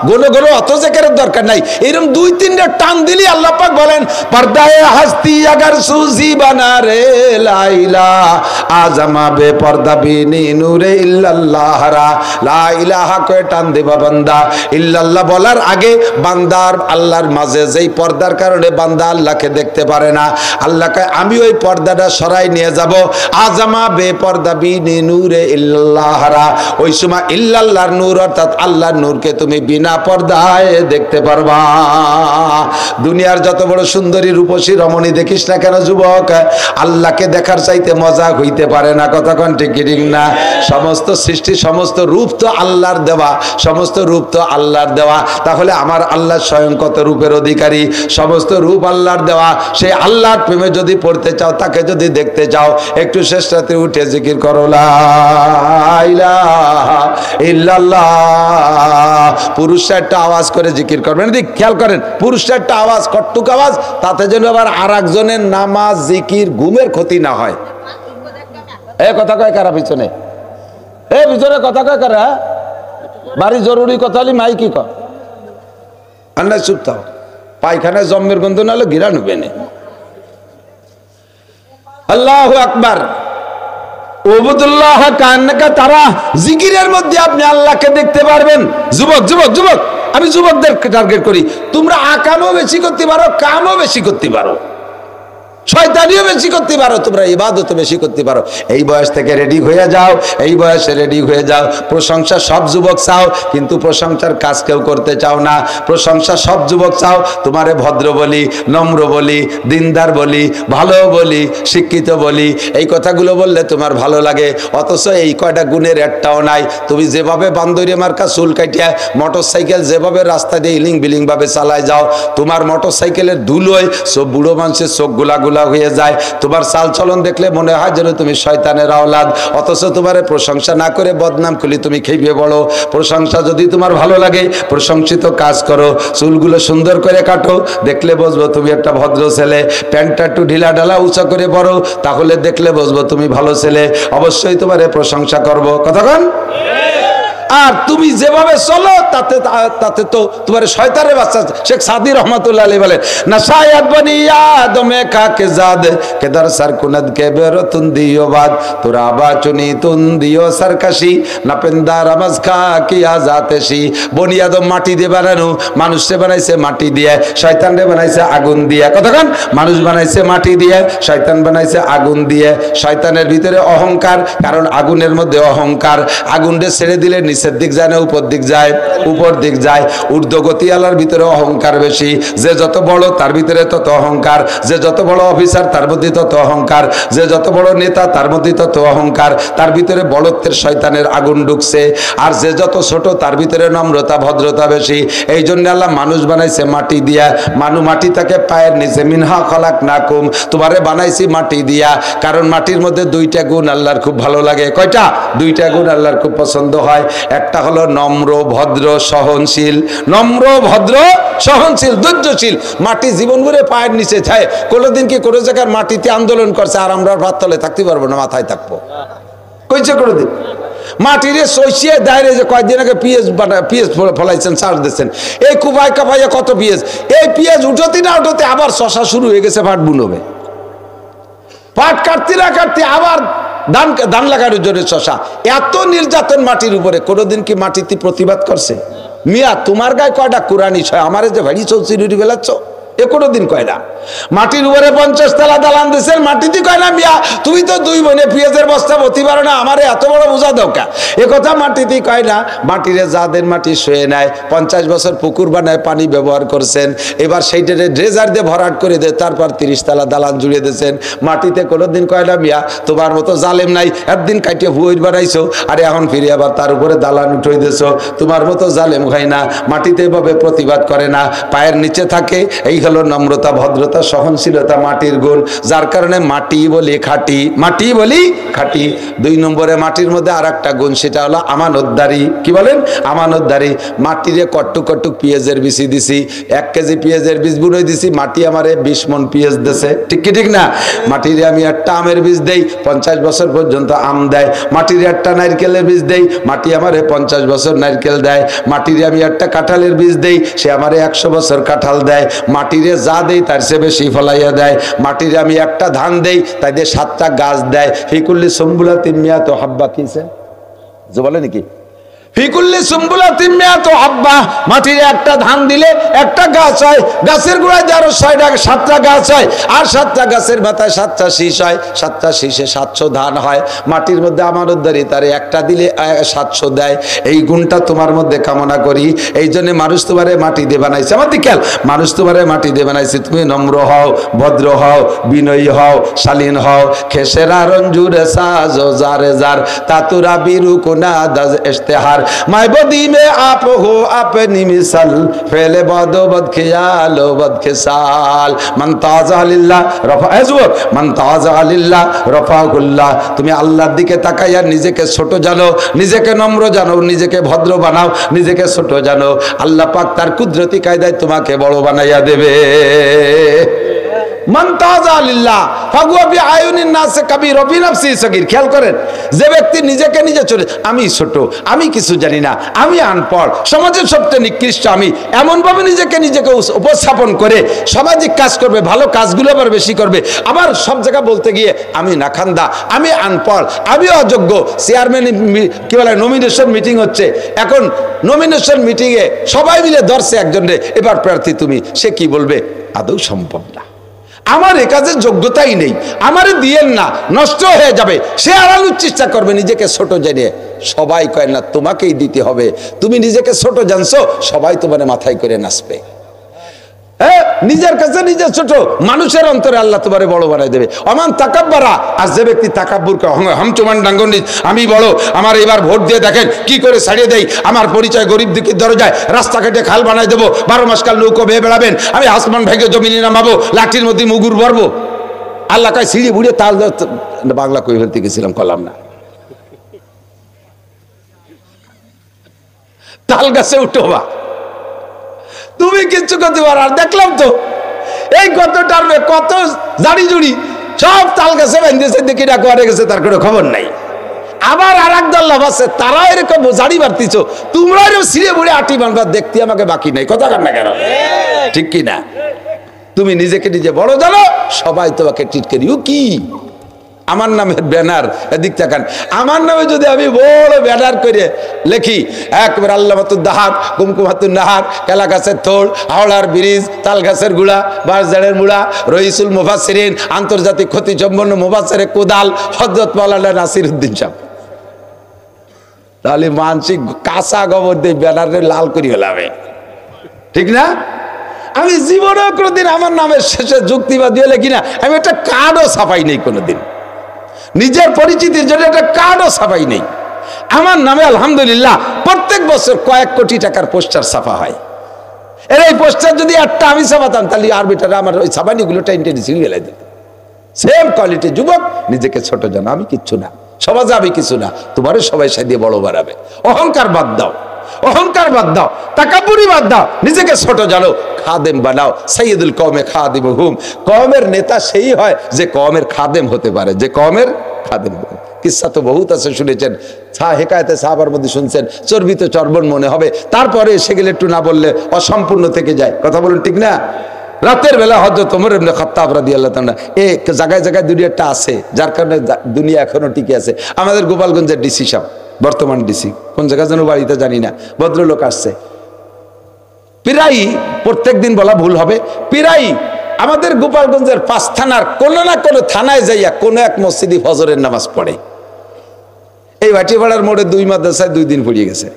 S1: গোলো গোলো অত জিকিরের দরকার নাই, এরকম 2-3টা টান দিলি আল্লাহ পাক বলেন, পর্দায় হাস্তি আগার সুজি বানা রে লাইলা আজমা বে পর্দা বিনি নূরে ইল্লাল্লাহ রা। লা ইলাহা কয়ে টান দেবা বান্দা। ইল্লাল্লাহ বলার আগে বান্দার আল্লাহর মাঝে যেই পর্দার কারণে বান্দা আল্লাহকে দেখতে পারে না, আল্লাহকে আমি ওই পর্দাটা সরাই নিয়ে যাব। আজমা বে পর্দা বিনি নূরে ইল্লাল্লাহ রা। ওই সময় ইল্লাল্লাহর নূর অর্থাৎ আল্লাহর নূরকে তুমি বিনা পর্দায় দেখতে পারবা। দুনিয়ার যত বড় সুন্দরী রূপসী রমণী দেখিস না কেন যুবক, আল্লাহকে দেখার চাইতে মজা হইতে পারে না। কতক্ষণ ঠিক ঠিক না? সমস্ত সৃষ্টি, সমস্ত রূপ তো আল্লাহর দেওয়া, সমস্ত রূপ তো আল্লাহর দেওয়া। তাহলে আমার আল্লাহ স্বয়ং কত রূপের অধিকারী, সমস্ত রূপ আল্লাহর দেওয়া। সেই আল্লাহর প্রেমে যদি পড়তে চাও, তাকে যদি দেখতে চাও, একটু শেষ রাতে উঠে জিকির করো লা ইলাহা ইল্লাল্লাহ। পুরুষরা একটা আওয়াজ করে জিকির করবেন, খেয়াল করেন, পুরুষরা একটা আওয়াজ, কট্টুক আওয়াজ, তাতে যেন আবার আর একজনের নামাজ জিকির ঘুমের ক্ষতি না হয়। এ কথা কয় কারা পিছনে? এ পিছনে কথা কয় কারা? বাড়ি জরুরি কথা হলে মাইকি কর, আন্না চুপ থাও। পায়খানায় জম্মের গন্ধ নাহলে গিরা নুবে নে। আল্লাহু আকবার। ওবুদুল্লাহ কান্নাকা তারা। জিকিরের মধ্যে আপনি আল্লাহকে দেখতে পারবেন। যুবক যুবক যুবক, আমি যুবকদের টার্গেট করি, তোমরা আকামও বেশি করতে পারো, কামও বেশি করতে পারো, শয়তানিও বেশি করতে পারো, তোমরা ইবাদতও বেশি করতে পারো। এই বয়স থেকে রেডি হয়ে যাও, এই বয়সে রেডি হয়ে যাও। প্রশংসা সব যুবক চাও, কিন্তু প্রশংসার কাজ কেউ করতে চাও না। প্রশংসা সব যুবক চাও, তোমারে ভদ্র বলি, নম্র বলি, দিনদার বলি, ভালো বলি, শিক্ষিত বলি, এই কথাগুলো বললে তোমার ভালো লাগে। অথচ এই কয়টা গুণের একটাও নাই। তুমি যেভাবে বান্দরি মার্কা চুল কাটিয়া মোটর সাইকেল যেভাবে রাস্তা দিয়ে ইলিং বিলিং ভাবে চালায় যাও, তোমার মোটর সাইকেলের ধুলোয় সব বুড়ো মানুষের চোখ গুলা হয়ে যায়। তোমার চাল চলন দেখলে মনে হয় যেন তুমি শয়তানের আওলাদ। অথচ তোমারে প্রশংসা না করে বদনাম করলে তুমি খেয়ে বলো। প্রশংসা যদি তোমার ভালো লাগে, প্রশংসিত কাজ করো, চুলগুলো সুন্দর করে কাটো, দেখলে বুঝবো তুমি একটা ভদ্র ছেলে। প্যান্টটা একটু ঢিলা ঢালা উঁচা করে পড়ো, তাহলে দেখলে বুঝবো তুমি ভালো ছেলে। অবশ্যই তোমারে প্রশংসা করবো। কতক্ষণ? আর তুমি যেভাবে চলো তাতে তাতে তো তোমার শয়তানের বাচ্চা। শেখ সাদি রহমাতুল্লাহ আলাইহি বলেন, নাসায়াত বনি আদমে কাকে জাদ কেদার সারকুনাদ কে বেরতুন দিও বাদ তোরা বাচুনি তুন দিও সরকাশি নাপেন্দার আমাজ খা কি আজাতেশি। বনি আদম মাটি দিয়ে বানানো, মানুষে বানাইছে মাটি দিয়ে, শয়তানরে বানাইছে আগুন দিয়ে। কতক্ষণ? মানুষ বানাইছে মাটি দিয়ে, শয়তান বানাইছে আগুন দিয়ে। শয়তানের ভিতরে অহংকার, কারণ আগুনের মধ্যে অহংকার। আগুনটা ছেড়ে দিলে নিচের দিক যায় না উপর দিক যায়? উপর দিক যায়। ঊর্ধ্বগতি আলার ভিতরে অহংকার বেশি। যে যত বড় তার ভিতরে তত অহংকার, যে যত বড় অফিসার তার মধ্যে তত অহংকার, যে যত বড় নেতা তার মধ্যে তত অহংকার। তার ভিতরে বড়ত্বের শয়তানের আগুন ঢুকছে। আর যে যত ছোট তার ভিতরে নম্রতা ভদ্রতা বেশি। এই জন্য আল্লাহ মানুষ বানাইছে মাটি দিয়া। মাটি তাকে পায়ের নিচে, মিনহা খলাকনাকুম, তোমারে বানাইছি মাটি দিয়া। কারণ মাটির মধ্যে দুইটা গুণ আল্লাহর খুব ভালো লাগে। কয়টা? দুইটা গুণ আল্লাহর খুব পছন্দ হয়। একটা হলো নম্র ভদ্র সহনশীল। নম্র ভদ্র সহনশীল ধৈর্যশীল। মাটি জীবন ভরে পায়ের নিচে যায়। কোনোদিন কি কোনো জায়গার মাটিতে আন্দোলন করছে আর আমরা ভাত তলে থাকতে পারবো না, মাথায় থাকবো? কইছে কোনোদিন? মাটিরে সইসিয়ে দাঁড়িয়ে যে কয়েকদিন আগে পিএস ফলাইছেন, চাষ দিচ্ছেন, এই কুপাই কাপাইয়া কত পিএস। এই পিএস উঠোতে না উঠোতে আবার শশা শুরু হয়ে গেছে, পাট বুনবে। পাট কাটতে না কাটতে আবার ধান লাগানোর জন্য শশা। এত নির্যাতন মাটির উপরে। কোনোদিন কি মাটিতে প্রতিবাদ করছে? মিয়া তোমার গায়ে কয়টা কোরআনি ছয়, আমার যে ভারী চলছি রুটি বেলাচ্ছ, এ কোনোদিন কয় না। মাটির উপরে 50 তলা দালান দিয়েছেন, মাটিতে কয় না মিয়া তুমি তো দুই বোনে পেঁয়াজের বস্তা ভর্তি পারো না, আমারে এত বড় বোঝা দরকার, এ কথা মাটিতে কয় না। মাটিরে যাদের মাটি শুয়ে নেয়, 50 বছর পুকুর বানায় পানি ব্যবহার করছেন, এবার সেইটারে ড্রেজার দিয়ে ভরাট করে দেয়, তারপর 30 তলা দালান জুড়ে দিয়েছেন। মাটিতে কোনোদিন কয় না মিয়া তোমার মতো জালেম নাই, একদিন কাটিয়ে ভুয়র বানাইছো, আরে এখন ফিরে আবার তার উপরে দালান উঠে দিয়েছো, তোমার মতো জালেম হয় না। মাটিতে এভাবে প্রতিবাদ করে না, পায়ের নিচে থাকে। এই হলো নম্রতা ভদ্রতা সহনশীলতা মাটির গুণ, যার কারণে মাটি বলি খাঁটি। মাটি বলি খাঁটি। 2 নম্বরে মাটির মধ্যে আর একটা গুণ, সেটা হলো আমানতদারি। কি বলেন? আমানতদারি। মাটিরে কট্টু কট্টু পেঁয়াজের বীজ দিছি, 1 কেজি পেঁয়াজের বীজ বুনই দিছি, মাটি আমারে 20 মণ পেঁয়াজ দিছে। ঠিক কি ঠিক না? মাটিরে আমি একটা আমের বীজ দেই, 50 বছর পর্যন্ত আম দেয়। মাটিরে একটা নারকেলের বীজ দেই, মাটি আমারে 50 বছর নারকেল দেয়। মাটিরে আমি একটা কাঁঠালের বীজ দেই, সে আমারে 100 বছর কাঁঠাল দেয়। মাটিরে যা দেই তার চেয়ে বেশি ফলাইয়া দেয়। মাটিরে আমি একটা ধান দেই, তাই দিয়ে 7টা গাছ দেয়। ফিকুল্লি সুম্বুলাতিন মিয়াতু হাব্বা। কিছে যে বলে নাকি? ফিকুল্লি সুম্বুলাতিন মিয়াতু হাব্বা। মাটিরে একটা ধান দিলে একটা গাছ হয়, গাছের গোড়ায় আরো 7টা গাছ হয়, আর 7টা গাছের মাথায় 7টা শীষ হয়, 7টা শীষে 700 ধান হয়। মাটির মধ্যে আমানতদারি, তারে একটা দিলে 700 দেয়। এই গুণটা তোমার মধ্যে কামনা করি। এই জন্য মানুষ তোমারে মাটি দিয়ে বানাইছে। আমার দিকে মানুষ তোমারে মাটি দিয়ে বানাইছে। তুমি নম্র হও, ভদ্র হও, বিনয়ী হও, শালীন হও। খেসেরা রঞ্জুরে সাজো জারে জার তাতুরা বিরু কোনা দাজ ইশতেহার মাই বদি মে আপ হো আপনি মিসাল ফেলে বদো বদ খিয়ালো বদ খিসাল মান তাজা লিল্লাহ রফা আজবর মান তাজা লিল্লাহ রফাকুল্লাহ। তুমি আল্লাহর দিকে তাকাইয়া নিজেকে ছোট জানো, নিজেকে নম্র জানো, নিজেকে ভদ্র বানাও, নিজেকে ছোট জানো, আল্লাহ পাক তার কুদরতি কায়দায় তোমাকে বড় বানাইয়া দেবে। মান তাযা লিল্লাহ ফাগুয়া বিআয়ুনিন নাস কাবীর ওয়া বিনাফসি সগীর। খেয়াল করেন, যে ব্যক্তি নিজেকে নিজে চলে আমি ছোট, আমি কিছু জানি না, আমি আনপড়, সমাজের সবচেয়ে নিকৃষ্ট আমি, এমনভাবে নিজেকে উপস্থাপন করে সামাজিক কাজ করবে, ভালো কাজগুলো আবার বেশি করবে, আবার সব জায়গা বলতে গিয়ে আমি নাখান্দা, আমি আনপড়, আমি অযোগ্য। চেয়ারম্যান কি বলে নমিনেশন মিটিং হচ্ছে, এখন নমিনেশন মিটিংয়ে সবাই মিলে ধরছে একজনে, এবার প্রার্থী তুমি, সে কি বলবে? আদৌ সম্ভব না, আমার এ কাজের যোগ্যতাই নেই, আমারে দিয়েন না, নষ্ট হয়ে যাবে। সে আড়ানোর চেষ্টা করবে নিজেকে ছোট জেনে। সবাই কয় না তোমাকেই দিতে হবে, তুমি নিজেকে ছোট জানছো, সবাই তোমার মাথায় করে নাচবে। হ্যাঁ, নিজের কাছে নিজে ছোট, মানুষের অন্তরে আল্লাহ তোমারে বড় বানাই দেবে। অমান তাকাব্বারা, আর যে ব্যক্তি তাকাব্বুর হামচুমান ডাঙ্গন্ডিস, আমি বড়, আমার এবার ভোট দিয়ে দেখেন কি করে ছাড়িয়ে দেই, আমার পরিচয় গরিব দুঃখীর দরজায়, রাস্তাঘাটে খাল বানাই দেবো, 12 মাস কাল নৌকো বেয়ে বেড়াবেন, আমি আসমান ভেঙে জমিনে নামাবো, লাঠির মধ্যে মুগুর ভরবো। আল্লাহ কয় সিঁড়ি বুড়িয়ে তাল, বাংলা কই ফেলতে গেছিলাম, কলাম না, তাল গাছে উঠোবা, তুমি কিচ্ছু করতে পারো। আর দেখলাম তো এই কত টার্মে কত জাড়ি জুড়ি সব তাল গাছে বেঁধেছে, দেখি ডাক হারে গেছে, তার কোনো খবর নাই। আবার আর এক দল লাভ আছে, তারা এরকম জাড়ি বাড়তিছ, তোমরা এরকম ছিঁড়ে বুড়ে আটি বানবার দেখতে আমাকে বাকি নাই। কথা কার না কেন? ঠিক কি না? তুমি নিজেকে নিজে বড় জানো, সবাই তোমাকে টিটকারিও কি আমার নামের ব্যানার, এদিক তাকান, আমার নামে যদি আমি বড় ব্যানার করে লেখি, একবার আল্লামাতুদ দাহার, কুমকুমাতুন নাহার, কেলা গাছের থোড়, হাওড়ার ব্রিজ, তাল গাছের গুড়া, বাঁশঝাড়ের মুড়া, রইসুল মুফাসসিরিন, আন্তর্জাতিক খ্যাতি সম্পন্ন মুফাসসিরে কোদাল হযরত মাওলানা নাসিরউদ্দিন সাহেব, তাহলে মানসিক কাঁচা গোবর দিয়ে ব্যানারে লাল করি হলাবে, ঠিক না? আমি জীবনেও কোনোদিন আমার নামের শেষে যুক্তিবাদ দিয়ে লেখি না, আমি একটা কার্ডও ছাপাই নেই কোনোদিন, নিজের পরিচিতির জন্য একটা কার্ডও ছাপাই নেই। আমার নামে আলহামদুলিল্লাহ প্রত্যেক বছর কয়েক কোটি টাকার পোস্টার ছাপা হয়। এর এই পোস্টার যদি একটা আমি ছাপাতাম, তাহলে আরবিটারে আমার ওই ছাপানিগুলো টেনে ছিঁড়ে গেলে দিত। সেম কোয়ালিটির যুবক, নিজেকে ছোট জানো, আমি কিচ্ছু না, সমাজে আমি কিছু না, তোমারও সবাই সাইডে বড় বাড়াবে। অহংকার বাদ দাও, অহংকার বাদ দাও, তাকাব্বুরি বাদ দাও, নিজেকে ছোট জানো, খাদেম বানাও। সাইয়্যিদুল কওমে খাদিমুহুম, কওমের নেতা সেই হয় যে কওমের খাদেম হতে পারে, যে কওমের খাদেম। কিসসা তো বহুত আছে, শুনেছেন, হেকায়েতে সাহাবার মধ্যে শুনছেন, চর্বিত চর্বণ মনে হবে, তারপরে সেগুলো একটু না বললে অসম্পূর্ণ থেকে যায়। কথা বলুন, ঠিক না? রাতের বেলা হযরত ওমর ইবনে খাত্তাব রাদিয়াল্লাহু তাআলা এই জায়গায় জায়গায় দুনিয়াটা আছে, যার কারণে দুনিয়া এখনো টিকে আছে। আমাদের গোপালগঞ্জের ডিসি সাহেব, বর্তমান ডিসি, কোন জায়গা যেন বাড়িতে জানি না, ভদ্রলোক আসছে প্রায়, প্রত্যেক দিন বলা ভুল হবে, প্রায় আমাদের গোপালগঞ্জের 5 থানার কোনো না কোনো থানায় যাইয়া কোনো এক মসজিদে ফজরের নামাজ পড়ে। এই ভাটিপাড়ার মোড়ে 2 মাদ্রাসায় 2 দিন পড়িয়ে গেছে,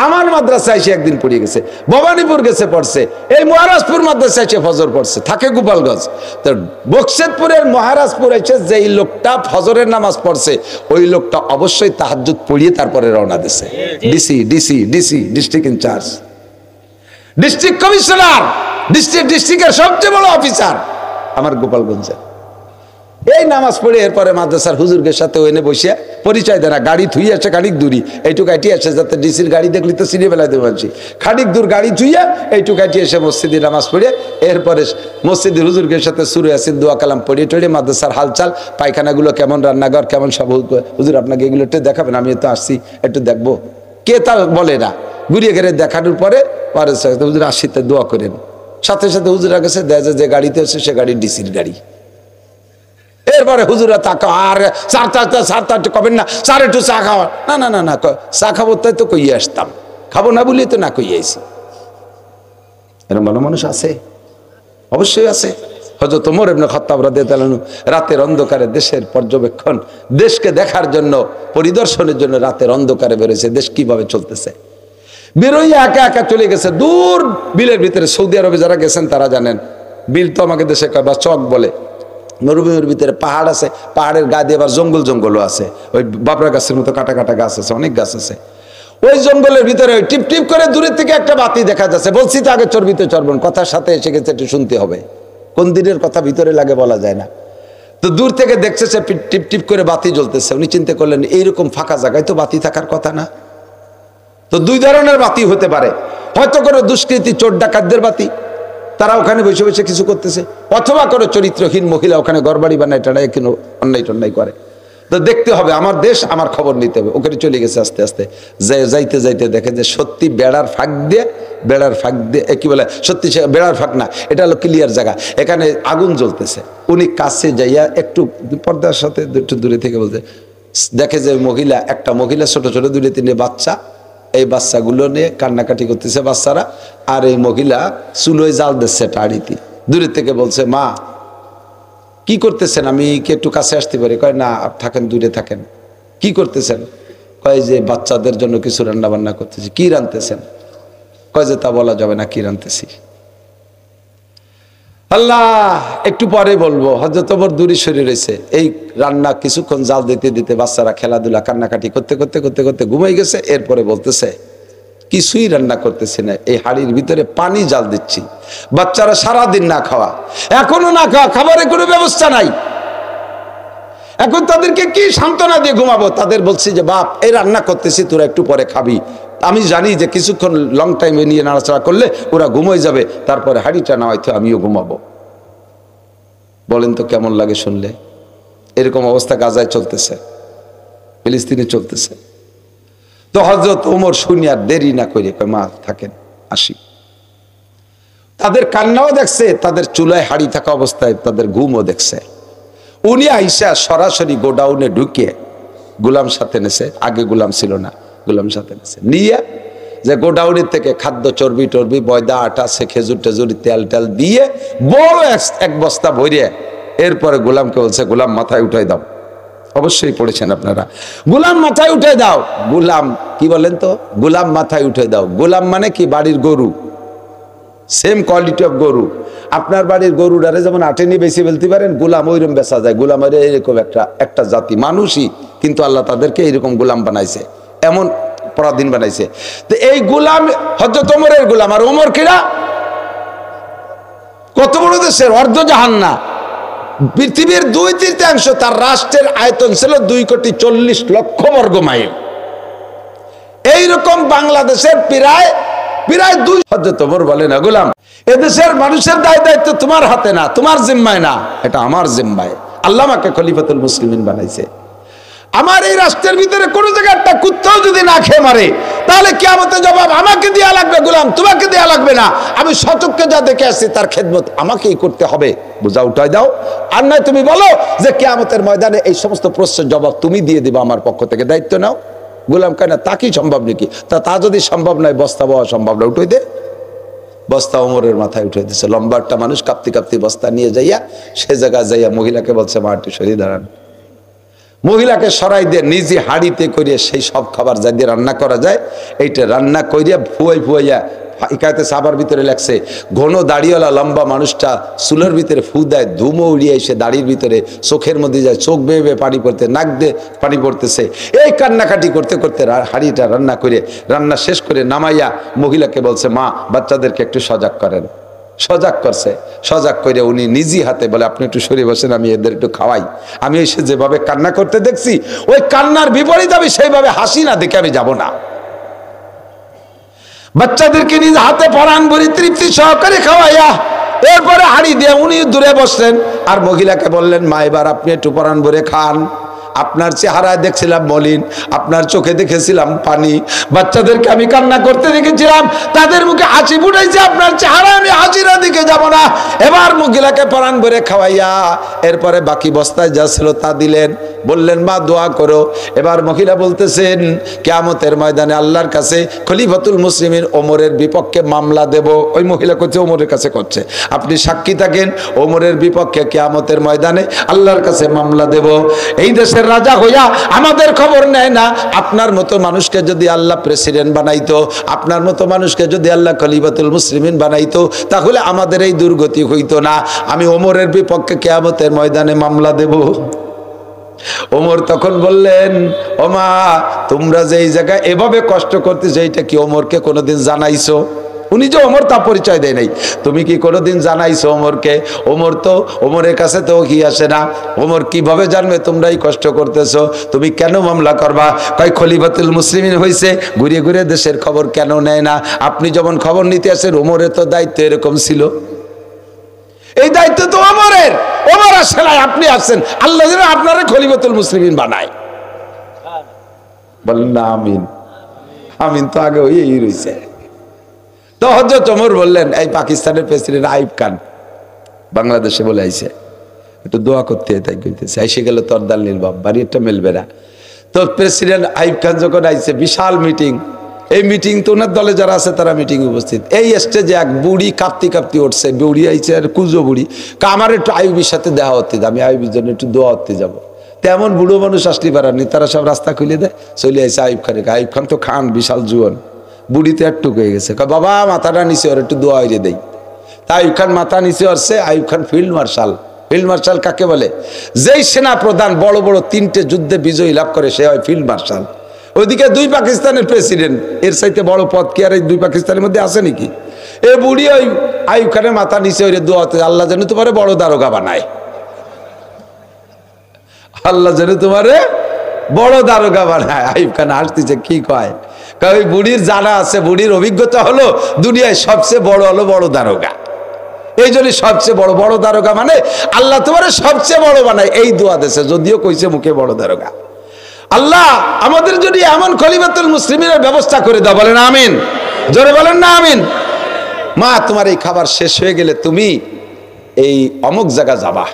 S1: আমার মাদ্রাসায় সে একদিন পড়িয়ে গেছে, ভবানীপুর গেছে পড়ছে, এই মহারাজপুর মাদ্রাসায় সে ফজর পড়ছে, থাকে গোপালগঞ্জ। তো বকশেদপুরের মহারাজপুর এসে যেই লোকটা ফজরের নামাজ পড়ছে, ওই লোকটা অবশ্যই তাহাজ্জুদ পড়িয়ে তারপরে রওনা দিছে। DC DC DC district in charge, district commissioner, ডিস্ট্রিক্টের সবচেয়ে বড় অফিসার আমার গোপালগঞ্জে। এই নামাজ পড়ে এরপরে মাদ্রাসার হুজুরদের সাথে ওইনে বসিয়া পরিচয় দেয় না, গাড়ি থুই আসে খানিক দূরি, এইটুকু কাটি আসে, যাতে ডিসির গাড়ি দেখলি তো সিনে বেলায় দেবো আনছি, খানিক দূর গাড়ি থুইয়া এইটুকু কাটি এসে মসজিদে নামাজ পড়ে এরপরে মসজিদের হুজুরদের সাথে সুরে আসিন দোয়া কালাম পড়িয়ে টড়িয়ে মাদ্রাসার হালচাল, পায়খানাগুলো কেমন, রান্নাঘর কেমন, সব হুজুর আপনাকে এগুলো একটু দেখাবেন, আমি তো আসছি একটু দেখবো, কে তা বলে না, ঘুরিয়ে ঘেরে দেখানোর পরে হুজুর আসিতে দোয়া করেন, সাথে সাথে হুজুরা গেছে দেখা যায় যে গাড়িতে এসে সে গাড়ি ডিসির গাড়ি। এরপরে হুজুরা তাকা আর স্যার কবেন না, স্যার একটু চা খাওয়া, না না না না চা খাবো, তাই তো কইয়ে আসতাম, খাবো না বলি তো না কইয়ে আইছি। এরকম ভালো মানুষ আছে, অবশ্যই আছে। হযরত ওমর ইবনে খাত্তাব রাদিয়াল্লাহু আনহু রাতের অন্ধকারে দেশের পর্যবেক্ষণ, দেশকে দেখার জন্য, পরিদর্শনের জন্য রাতের অন্ধকারে বেরোয়েছে, দেশ কিভাবে চলতেছে। বেরোইয়া একা একা চলে গেছে দূর বিলের ভিতরে। সৌদি আরবে যারা গেছেন তারা জানেন, বিল তো আমাকে দেশে কয় বা চক বলে, মরুভূমির ভিতরে পাহাড় আছে, পাহাড়ের গা দিয়ে আবার জঙ্গল জঙ্গলও আছে, ওই বাবরা গাছের মতো কাটা কাটা গাছ আছে, অনেক গাছ আছে। ওই জঙ্গলের ভিতরে ওই টিপ টিপ করে দূরের থেকে একটা বাতি দেখা যাচ্ছে। বলছি তো আগে চর্বিত চর্বণ, কথার সাথে এসে গেছে, একটু শুনতে হবে, কোন দিনের কথা ভিতরে লাগে বলা যায় না। তো দূর থেকে দেখছে সে টিপ টিপ করে বাতি জ্বলতেছে, উনি চিন্তা করলেন এইরকম ফাঁকা জায়গায় তো বাতি থাকার কথা না। তো 2 ধরনের বাতি হতে পারে, হয়তো কোনো দুষ্কৃতী চোর ডাকাতদের বাতি, তারা ওখানে বসে বসে কিছু করতেছে, অথবা কোনো চরিত্রহীন মহিলা ওখানে ঘরবাড়ি বানায় টানায় কোনো অন্যায় টন্যায় করে। তো দেখতে হবে, আমার দেশ, আমার খবর নিতে হবে। ওখানে চলে গেছে আস্তে আস্তে, যাইতে যাইতে দেখে যে সত্যি বেড়ার ফাঁক দিয়ে কি বলে, সত্যি বেড়ার ফাঁক না, এটা হলো ক্লিয়ার জায়গা, এখানে আগুন জ্বলতেছে। উনি কাছে যাইয়া একটু পর্দার সাথে একটু দূরে থেকে বলতে দেখে যে একটা মহিলা ছোট ছোট 2-3 বাচ্চা, এই বাচ্চাগুলো নিয়ে কান্নাকাটি করতেছে বাচ্চারা, আর এই মহিলা চুলোয় জাল দিচ্ছে টাড়িতে। দূরে থেকে বলছে, মা কি করতেছেন, আমি কি একটু কাছে আসতে পারি? কয় না, থাকেন, দূরে থাকেন। কি করতেছেন? কয় যে বাচ্চাদের জন্য কিছু রান্না বান্না করতেছি। কি রান্নতেছেন? কয় যে তা বলা যাবে না, কি রান্নতেছি। আল্লাহ, একটু পরে বলবো। হযরত ওমর দূরে সরে রয়েছে। এই রান্না কিছুক্ষণ জাল দিতে দিতে বাচ্চারা খেলাধুলা কান্নাকাটি করতে করতে করতে করতে ঘুমাই গেছে। এরপরে বলতেছে, কিছুই রান্না করতেছি না, এই হাড়ির ভিতরে পানি জাল দিচ্ছি। বাচ্চারা সারাদিন না খাওয়া, এখনো না খাওয়া, খাবারের কোনো ব্যবস্থা নাই। এখন তাদেরকে কি সান্ত্বনা দিয়ে ঘুমাবো? তাদের বলছি যে বাপ, এই রান্না করতেছি, তোরা একটু পরে খাবি। আমি জানি যে কিছুক্ষণ লং টাইমে নিয়ে নাড়াচাড়া করলে ওরা ঘুমোয় যাবে, তারপরে হাড়িটা নামাইতে আমিও ঘুমাবো। বলেন তো কেমন লাগে শুনলে? এরকম অবস্থা গাজায় চলতেছে, ফিলিস্তিনে চলতেছে। তো হযরত ওমর শুনিয়ার দেরি না করে কয়, মা থাকেন, আসি। তাদের কান্নাও দেখছে, তাদের চুলায় হাড়ি থাকা অবস্থায় তাদের ঘুমও দেখছে। উনি আইসা সরাসরি গোডাউনে ঢুকে গোলাম সাথে নেছে, আগে গোলাম ছিল না, গোলাম সাথে নেছে, নিয়ে যে গোডাউনের থেকে খাদ্য চর্বি টর্বি, ময়দা আটা, সে খেজুর টেজুর তেল টেল দিয়ে বড় এক বস্তা ভরিয়ে এরপরে গোলামকে বলছে, গোলাম মাথায় উঠাই দাও। অবশ্যই পড়েছেন আপনারা, গোলাম মাথায় উঠে দাও। গোলাম কি বলেন তো? গোলাম মাথায় উঠে দাও। গোলাম মানে কি? বাড়ির গরু, সেম কোয়ালিটি অফ গরু। আপনার বাড়ির গরুটারে যেমন আটেনি বেশি ফেলতে পারেন, গোলাম ওইরকম বেচা যায়। গোলামের এরকম একটা জাতি, মানুষই, কিন্তু আল্লাহ তাদেরকে এইরকম গোলাম বানাইছে, এমন পরাধীন বানাইছে। তো এই গোলাম হযরত ওমরের গোলাম। আর ওমর কিরা? কত বড় দেশের অর্ধজাহান না, পৃথিবীর 2/3 তার রাষ্ট্রের আয়তন ছিল 2,40,00,000 বর্গ মাইল। এইরকম বাংলাদেশের প্রায় 2। হযরত ওমর বলে, না গোলাম, এদেশের মানুষের দায়িত্ব তোমার হাতে না, তোমার জিম্মায় না, এটা আমার জিম্মায়। আল্লাহ আমাকে খলিফাতুল মুসলিমিন বানাইছে। আমার এই রাষ্ট্রের ভিতরে কোন জায়গায় একটা কুত্তাও যদি না খেয়ে মারে, তাহলে কিয়ামতের জবাব আমাকে দেয়া লাগবে গোলাম, তোমাকে দেয়া লাগবে না। আমি সচক্ষে যা দেখে আসছি তার খেদমত আমাকেই করতে হবে। বোঝা উঠাই দাও। আর নয় তুমি বলো যে কিয়ামতের ময়দানে এই সমস্ত প্রশ্নের জবাব তুমি দিয়ে দিবা, আমার পক্ষ থেকে দায়িত্ব নাও। গোলাম কেন, তা কি সম্ভব নাকি? তা যদি সম্ভব নয়, বস্তা বওয়া সম্ভব না, উঠে দে। বস্তা ওমরের মাথায় উঠে দিচ্ছে। লম্বা একটা মানুষ কাঁপতে কাঁপতে বস্তা নিয়ে যাইয়া সে জায়গায় যাইয়া মহিলাকে বলছে, মা একটু সরিয়ে দাঁড়ান। মহিলাকে সরাই দিয়ে নিজে হাড়িতে করিয়ে সেই সব খাবার যা দিয়ে রান্না করা যায়, এইটা রান্না করিয়া ফুয়াইয়া ইকায়তে সাবার ভিতরে লাগছে, ঘন দাড়িওয়ালা লম্বা মানুষটা চুলের ভিতরে ফু দেয়, ধুমো উড়িয়ে এসে দাড়ির ভিতরে চোখের মধ্যে যায়, চোখ বেয়ে বেয়ে পানি পড়তে, নাক দিয়ে পানি পড়তেছে। এই কান্নাকাটি করতে করতে হাড়িটা রান্না করে, রান্না শেষ করে নামাইয়া মহিলাকে বলছে, মা বাচ্চাদেরকে একটু সজাগ করেন। সজাগ করছে, সজাগ করে উনি নিজি হাতে বলে, আপনি একটু সরে বসেন, আমি এদের একটু খাওয়াই। আমি এসে যেভাবে কান্না করতে দেখছি, ওই কান্নার বিপরীত আমি সেইভাবে হাসি না দেখে আমি যাব না। বাচ্চাদেরকে নিজ হাতে পরাণ ভরি তৃপ্তি সহকারে খাওয়াইয়া এরপরে হাড়ি দিয়ে উনি দূরে বসলেন। আর মহিলাকে বললেন, মা এবার আপনি একটু পরাণ ভরে খান। আপনার চেহারায় দেখছিলাম মলিন, আপনার চোখে দেখেছিলাম পানি, বাচ্চাদেরকে আমি কান্না করতে দেখেছিলাম, তাদের মুখে হাসি ফুটাইছে, আপনার চেহারা আমি হাসিরা দিকে যাব না। এবার মহিলাকে পরাণ ভরে খাওয়াইয়া এরপরে বাকি বস্তায় যা ছিল তা দিলেন, বললেন, মা দোয়া করো। এবার মহিলা বলতেছেন, কিয়ামতের ময়দানে আল্লাহর কাছে খলিফাতুল মুসলিমিন ওমরের বিপক্ষে মামলা দেব। ওই মহিলা করছে, ওমরের কাছে করছে, আপনি সাক্ষী থাকেন, ওমরের বিপক্ষে কিয়ামতের ময়দানে আল্লাহর কাছে মামলা দেব। এই দেশের রাজা হইয়া আমাদের খবর নেয় না। আপনার মতো মানুষকে যদি আল্লাহ প্রেসিডেন্ট বানাইতো, আপনার মতো মানুষকে যদি আল্লাহ খলিফাতুল মুসলিমিন বানাইতো, তাহলে আমাদের এই দুর্গতি হইতো না। আমি ওমরের বিপক্ষে কিয়ামতের ময়দানে মামলা দেব। ওমর তখন বললেন, ও মা, তোমরা যে এই জায়গায় এভাবে কষ্ট করতেছো, এইটা কি ওমরকে কোনোদিন জানাইছো? উনি যে ওমর তা পরিচয় দেয় নাই, তুমি কি কোনোদিন জানাইছো ওমরকে? ওমর তো, ওমরের কাছে তো কি আসে না, ওমর কিভাবে জানবে তোমরাই কষ্ট করতেছো? তুমি কেন মামলা করবা? কয় খলিফাতুল মুসলিমিন হইছে, ঘুরিয়ে ঘুরিয়ে দেশের খবর কেন নেয় না? আপনি যখন খবর নিতে আসেন, ওমরের তো দায়িত্ব এরকম ছিল। এই দায়িত্ব তো ওমরের। ওমর আসেন, আপনি আসছেন, আল্লাহ যেন আপনারা খলিফাতুল মুসলিমিন বানায়। বলেন না আমিন। আমিন তো আগে হয়েই রয়েছে। তো হযরত ওমর বললেন, এই পাকিস্তানের প্রেসিডেন্ট আইয়ুব খান বাংলাদেশে বলে আইছে, একটু দোয়া করতে, তাই কইতেছে। আইসে গেল তরদাল নির্বাব, বাড়ি একটা মেলবে না। তো প্রেসিডেন্ট আইয়ুব খান যখন আইছে, বিশাল মিটিং। এই মিটিং তো ওনার দলে যারা আছে তারা মিটিং উপস্থিত। এই স্টেজে এক বুড়ি কাঁপতি কাঁপতি উঠছে, বুড়ি আইছে, আর কুজো বুড়ি। আমার একটু আইয়ুবের সাথে দেখা হতে, আমি আইয়ুবের জন্য একটু দোয়া হতে যাবো। তেমন বুড়ো মানুষ আসতে পারেননি, তারা সব রাস্তা খুলে দেয়, চলে আইছে আইয়ুব খানে। আইয়ুব খান তো খান, বিশাল জুয়ান, বুড়িতে একটুক হয়ে গেছে। বাবা মাথাটা নিচে, ওর একটু দোয়া হইরে দেই। তা আইয়ুব খান মাথা নিচে আসছে। Ayub Khan field marshal. Field marshal কাকে বলে? যেই সেনা প্রধান বড় বড় 3টে যুদ্ধে বিজয়ী লাভ করে, সে হয় ফিল্ড মার্শাল। ওইদিকে 2 পাকিস্তানের প্রেসিডেন্ট, এর চাইতে বড় পদ কি আর এই 2 পাকিস্তানের মধ্যে আছে নাকি? এ বুড়ি ওই আইয়ুব খানের মাথা নিচে ওই দোয়া হতে, আল্লাহ যেন তোমারে বড় দারোগা বানায়, আল্লাহ যেন তোমারে বড় দারোগা বানায়। আইয়ুব খান আসতেছে, কি কয়? ওই বুড়ির জানা আছে, বুড়ির অভিজ্ঞতা হলো দুনিয়ায় সবচেয়ে বড় হলো বড় দারোগা। এই জন্য সবচেয়ে বড় বড় দারোগা মানে আল্লাহ তোমারে সবচেয়ে বড় বানায়, এই দোয়া দেশে, যদিও কইছে মুখে বড় দারোগা। আল্লাহ আমাদের যদি এমন খলিফাতুল মুসলিমিনের ব্যবস্থা করে দাও, বলেন আমিন। জোরে বলেন না আমিন। মা, তোমার এই খাবার শেষ হয়ে গেলে তুমি এই অমুক জায়গা যাবা,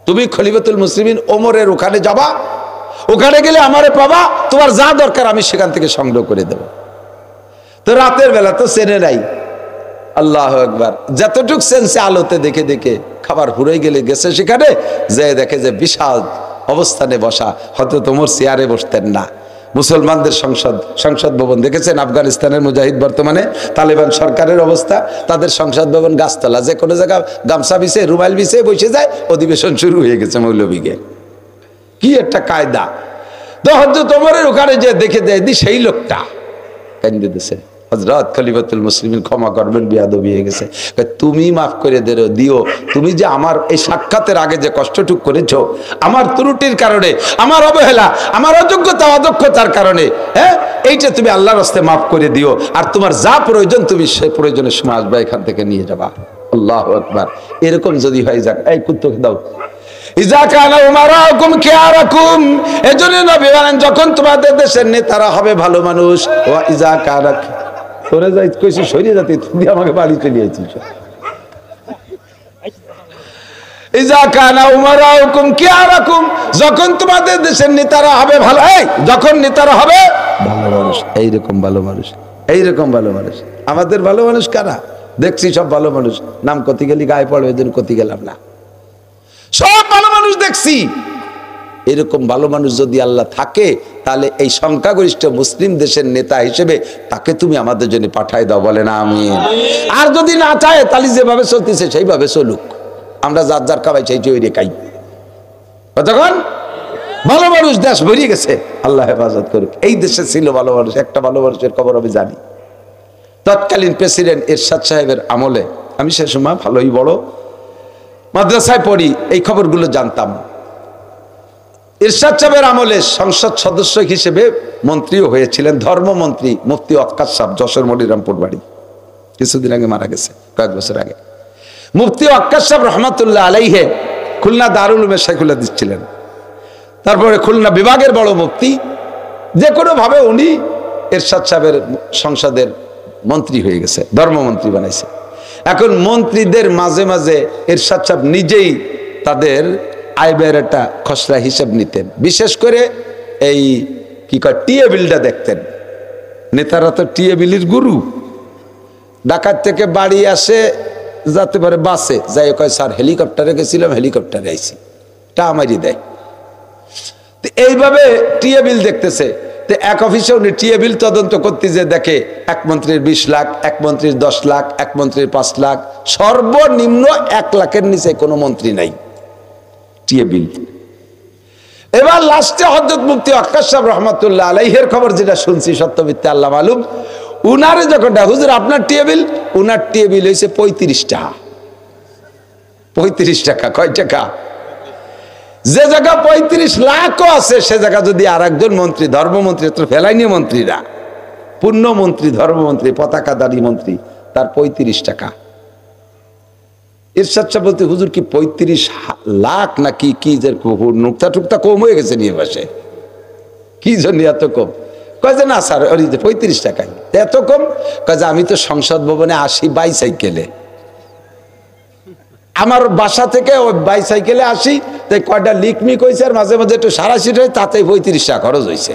S1: তুমি খলিফাতুল মুসলিমিন ওমরের ওখানে যাবা, ওখানে গেলে আমারে পাবা, তোমার যা দরকার আমি সেখান থেকে সংগ্রহ করে দেব। তো রাতের বেলা তো চেনে নাই, আল্লাহু আকবার, যতটুক সেন্সে আলোতে দেখে দেখে খাবার ফুরাই গেলে গেছে সেখানে, যে দেখে যে বিশাল অবস্থানে বসা। হয়তো তোমার চেয়ারে বসতেন না। মুসলমানদের সংসদ ভবন দেখেছেন? আফগানিস্তানের মুজাহিদ বর্তমানে তালেবান সরকারের অবস্থা, তাদের সংসদ ভবন গাছতলা, যে কোনো জায়গা গামছা বিছে রুমাইল বিছে বসে যায়, অধিবেশন শুরু হয়ে গেছে মৌলবীকে। কি একটা কায়দা! তো হযরত ওমরের ওখানে যে দেখে দেয় সেই লোকটা কান্দে দিছে, হযরত খলিফাতুল মুসলিমিন ক্ষমা করবেন, বেয়াদবি হয়ে গেছে, তুমি মাফ করে দিও। তুমি যে আমার এই সাক্ষাতের আগে যে কষ্টটুক করেছো, আমার ত্রুটির কারণে, আমার অবহেলা, আমার অযোগ্যতা অদক্ষতার কারণে, হ্যাঁ, এইটা তুমি আল্লাহর রাস্তে মাফ করে দিও। আর তোমার যা প্রয়োজন তুমি সে প্রয়োজনের সময় আসবা, এখান থেকে নিয়ে যাবা। আল্লাহু আকবার। এরকম যদি হয়, যাক, এই কুত্তকে দাও। যখন তোমাদের দেশের নেতারা হবে ভালো মানুষ, তোরে যাই কইছি সরিয়ে যাতে, তুমি আমাকে বাড়ি চলে আইছিস। যখন তোমাদের দেশের নেতারা হবে ভালো, যখন নেতারা হবে ভালো মানুষ, এইরকম ভালো মানুষ, এইরকম ভালো মানুষ। আমাদের ভালো মানুষ কারা? দেখছি সব ভালো মানুষ, নাম কতি গেলি গায়ে পড়ে, ওই দিন কতি গেলাম না, সব ভালো মানুষ দেখছি। এরকম ভালো মানুষ যদি আল্লাহ থাকে, তাহলে এই সংখ্যাগরিষ্ঠ মুসলিম দেশের নেতা হিসেবে তাকে তুমি আমাদের জন্য পাঠাই দাও, বলে না আমিন। আর যদি না চায়, তাহলে যেভাবে চলতেছে সেইভাবে চলুক, আমরা যার যার খাবাই সেই চৈরে খাই। তখন ভালো মানুষ দেশ ভরিয়ে গেছে, আল্লাহ হেফাজত করুক। এই দেশে ছিল ভালো মানুষ, একটা ভালো মানুষের খবর আমি জানি। তৎকালীন প্রেসিডেন্ট এরশাদ সাহেবের আমলে, আমি সে সময় ভালোই বড় মাদ্রাসায় পড়ি, এই খবরগুলো জানতাম। এরশাদ সাহেবের আমলে সংসদ সদস্য হিসেবে মন্ত্রীও হয়েছিলেন, ধর্মমন্ত্রী মুফতি ওয়াক্কাস সাহেব, যশোর মনিরামপুর বাড়ি, কিছুদিন আগে মারা গেছে, কয়েক বছর আগে। মুফতি ওয়াক্কাস সাহেব রহমাতুল্লাহ আলাইহে খুলনা দারুল উলুমে শাইখুল্লাহ দিচ্ছিলেন। তারপরে খুলনা বিভাগের বড় মুফতি, যে কোনো ভাবে উনি এরশাদ সাহেবের সংসদের মন্ত্রী হয়ে গেছে, ধর্মমন্ত্রী বানাইছে। এখন মন্ত্রীদের মাঝে মাঝে এরশাদ সাহেব নিজেই তাদের আয় ব্যয়ের একটা খসড়া হিসেব নিতেন। বিশেষ করে এই কি কয় টিএ বিলটা দেখতেন। নেতারা তো টিএ বিলির গুরু। ঢাকার থেকে বাড়ি আসে, যাতে পারে বাসে যাই, কয় স্যার হেলিকপ্টারে গেছিলাম, হেলিকপ্টারে আইছি, টা আমারই দেয়। তো এইভাবে টিএ বিল দেখতেছে। তো এক অফিসে উনি টিএ বিল তদন্ত করতে যে দেখে, এক মন্ত্রীর 20 লাখ, এক মন্ত্রীর 10 লাখ, এক মন্ত্রীর 5 লাখ, সর্বনিম্ন 1 লাখের নিচে কোনো মন্ত্রী নাই টিএ বিল। এবার লাস্টে হযরত মুফতি ওয়াক্কাস সাহেব রহমাতুল্লাহ আলাইহির খবর যেটা শুনছি, সত্য মিথ্যা আল্লাহ মালুম, উনারে যখন হুজুর আপনার টিএ বিল, উনার টিএ বিল হয়েছে 35 টাকা। 35 টাকা কয় টাকা? যে জায়গা 35 লাখও আছে, সে জায়গা যদি আর একজন মন্ত্রী, ধর্মমন্ত্রী, তো ফেলাইনি মন্ত্রীরা, পূর্ণমন্ত্রী, ধর্মমন্ত্রী, পতাকাধারী মন্ত্রী, তার 35 টাকা। ইরশাদ সাহেব বলতে, হুজুর কি 35 লাখ না কি কি যে নুকতা টুকতা কম হয়ে গেছে নিয়ে পাশে, কি জন্য এত কম? কয় যে না স্যার ওই 35 টাকায় এত কম। কয় যে আমি তো সংসদ ভবনে আসি বাইসাইকেলে, আমার বাসা থেকে ওই বাইসাইকেলে আসি, তাই কয়টা লিকমিক হয়েছে আর মাঝে মাঝে একটু সারাশিট হয়, তাতে 35 টাকা খরচ হয়েছে।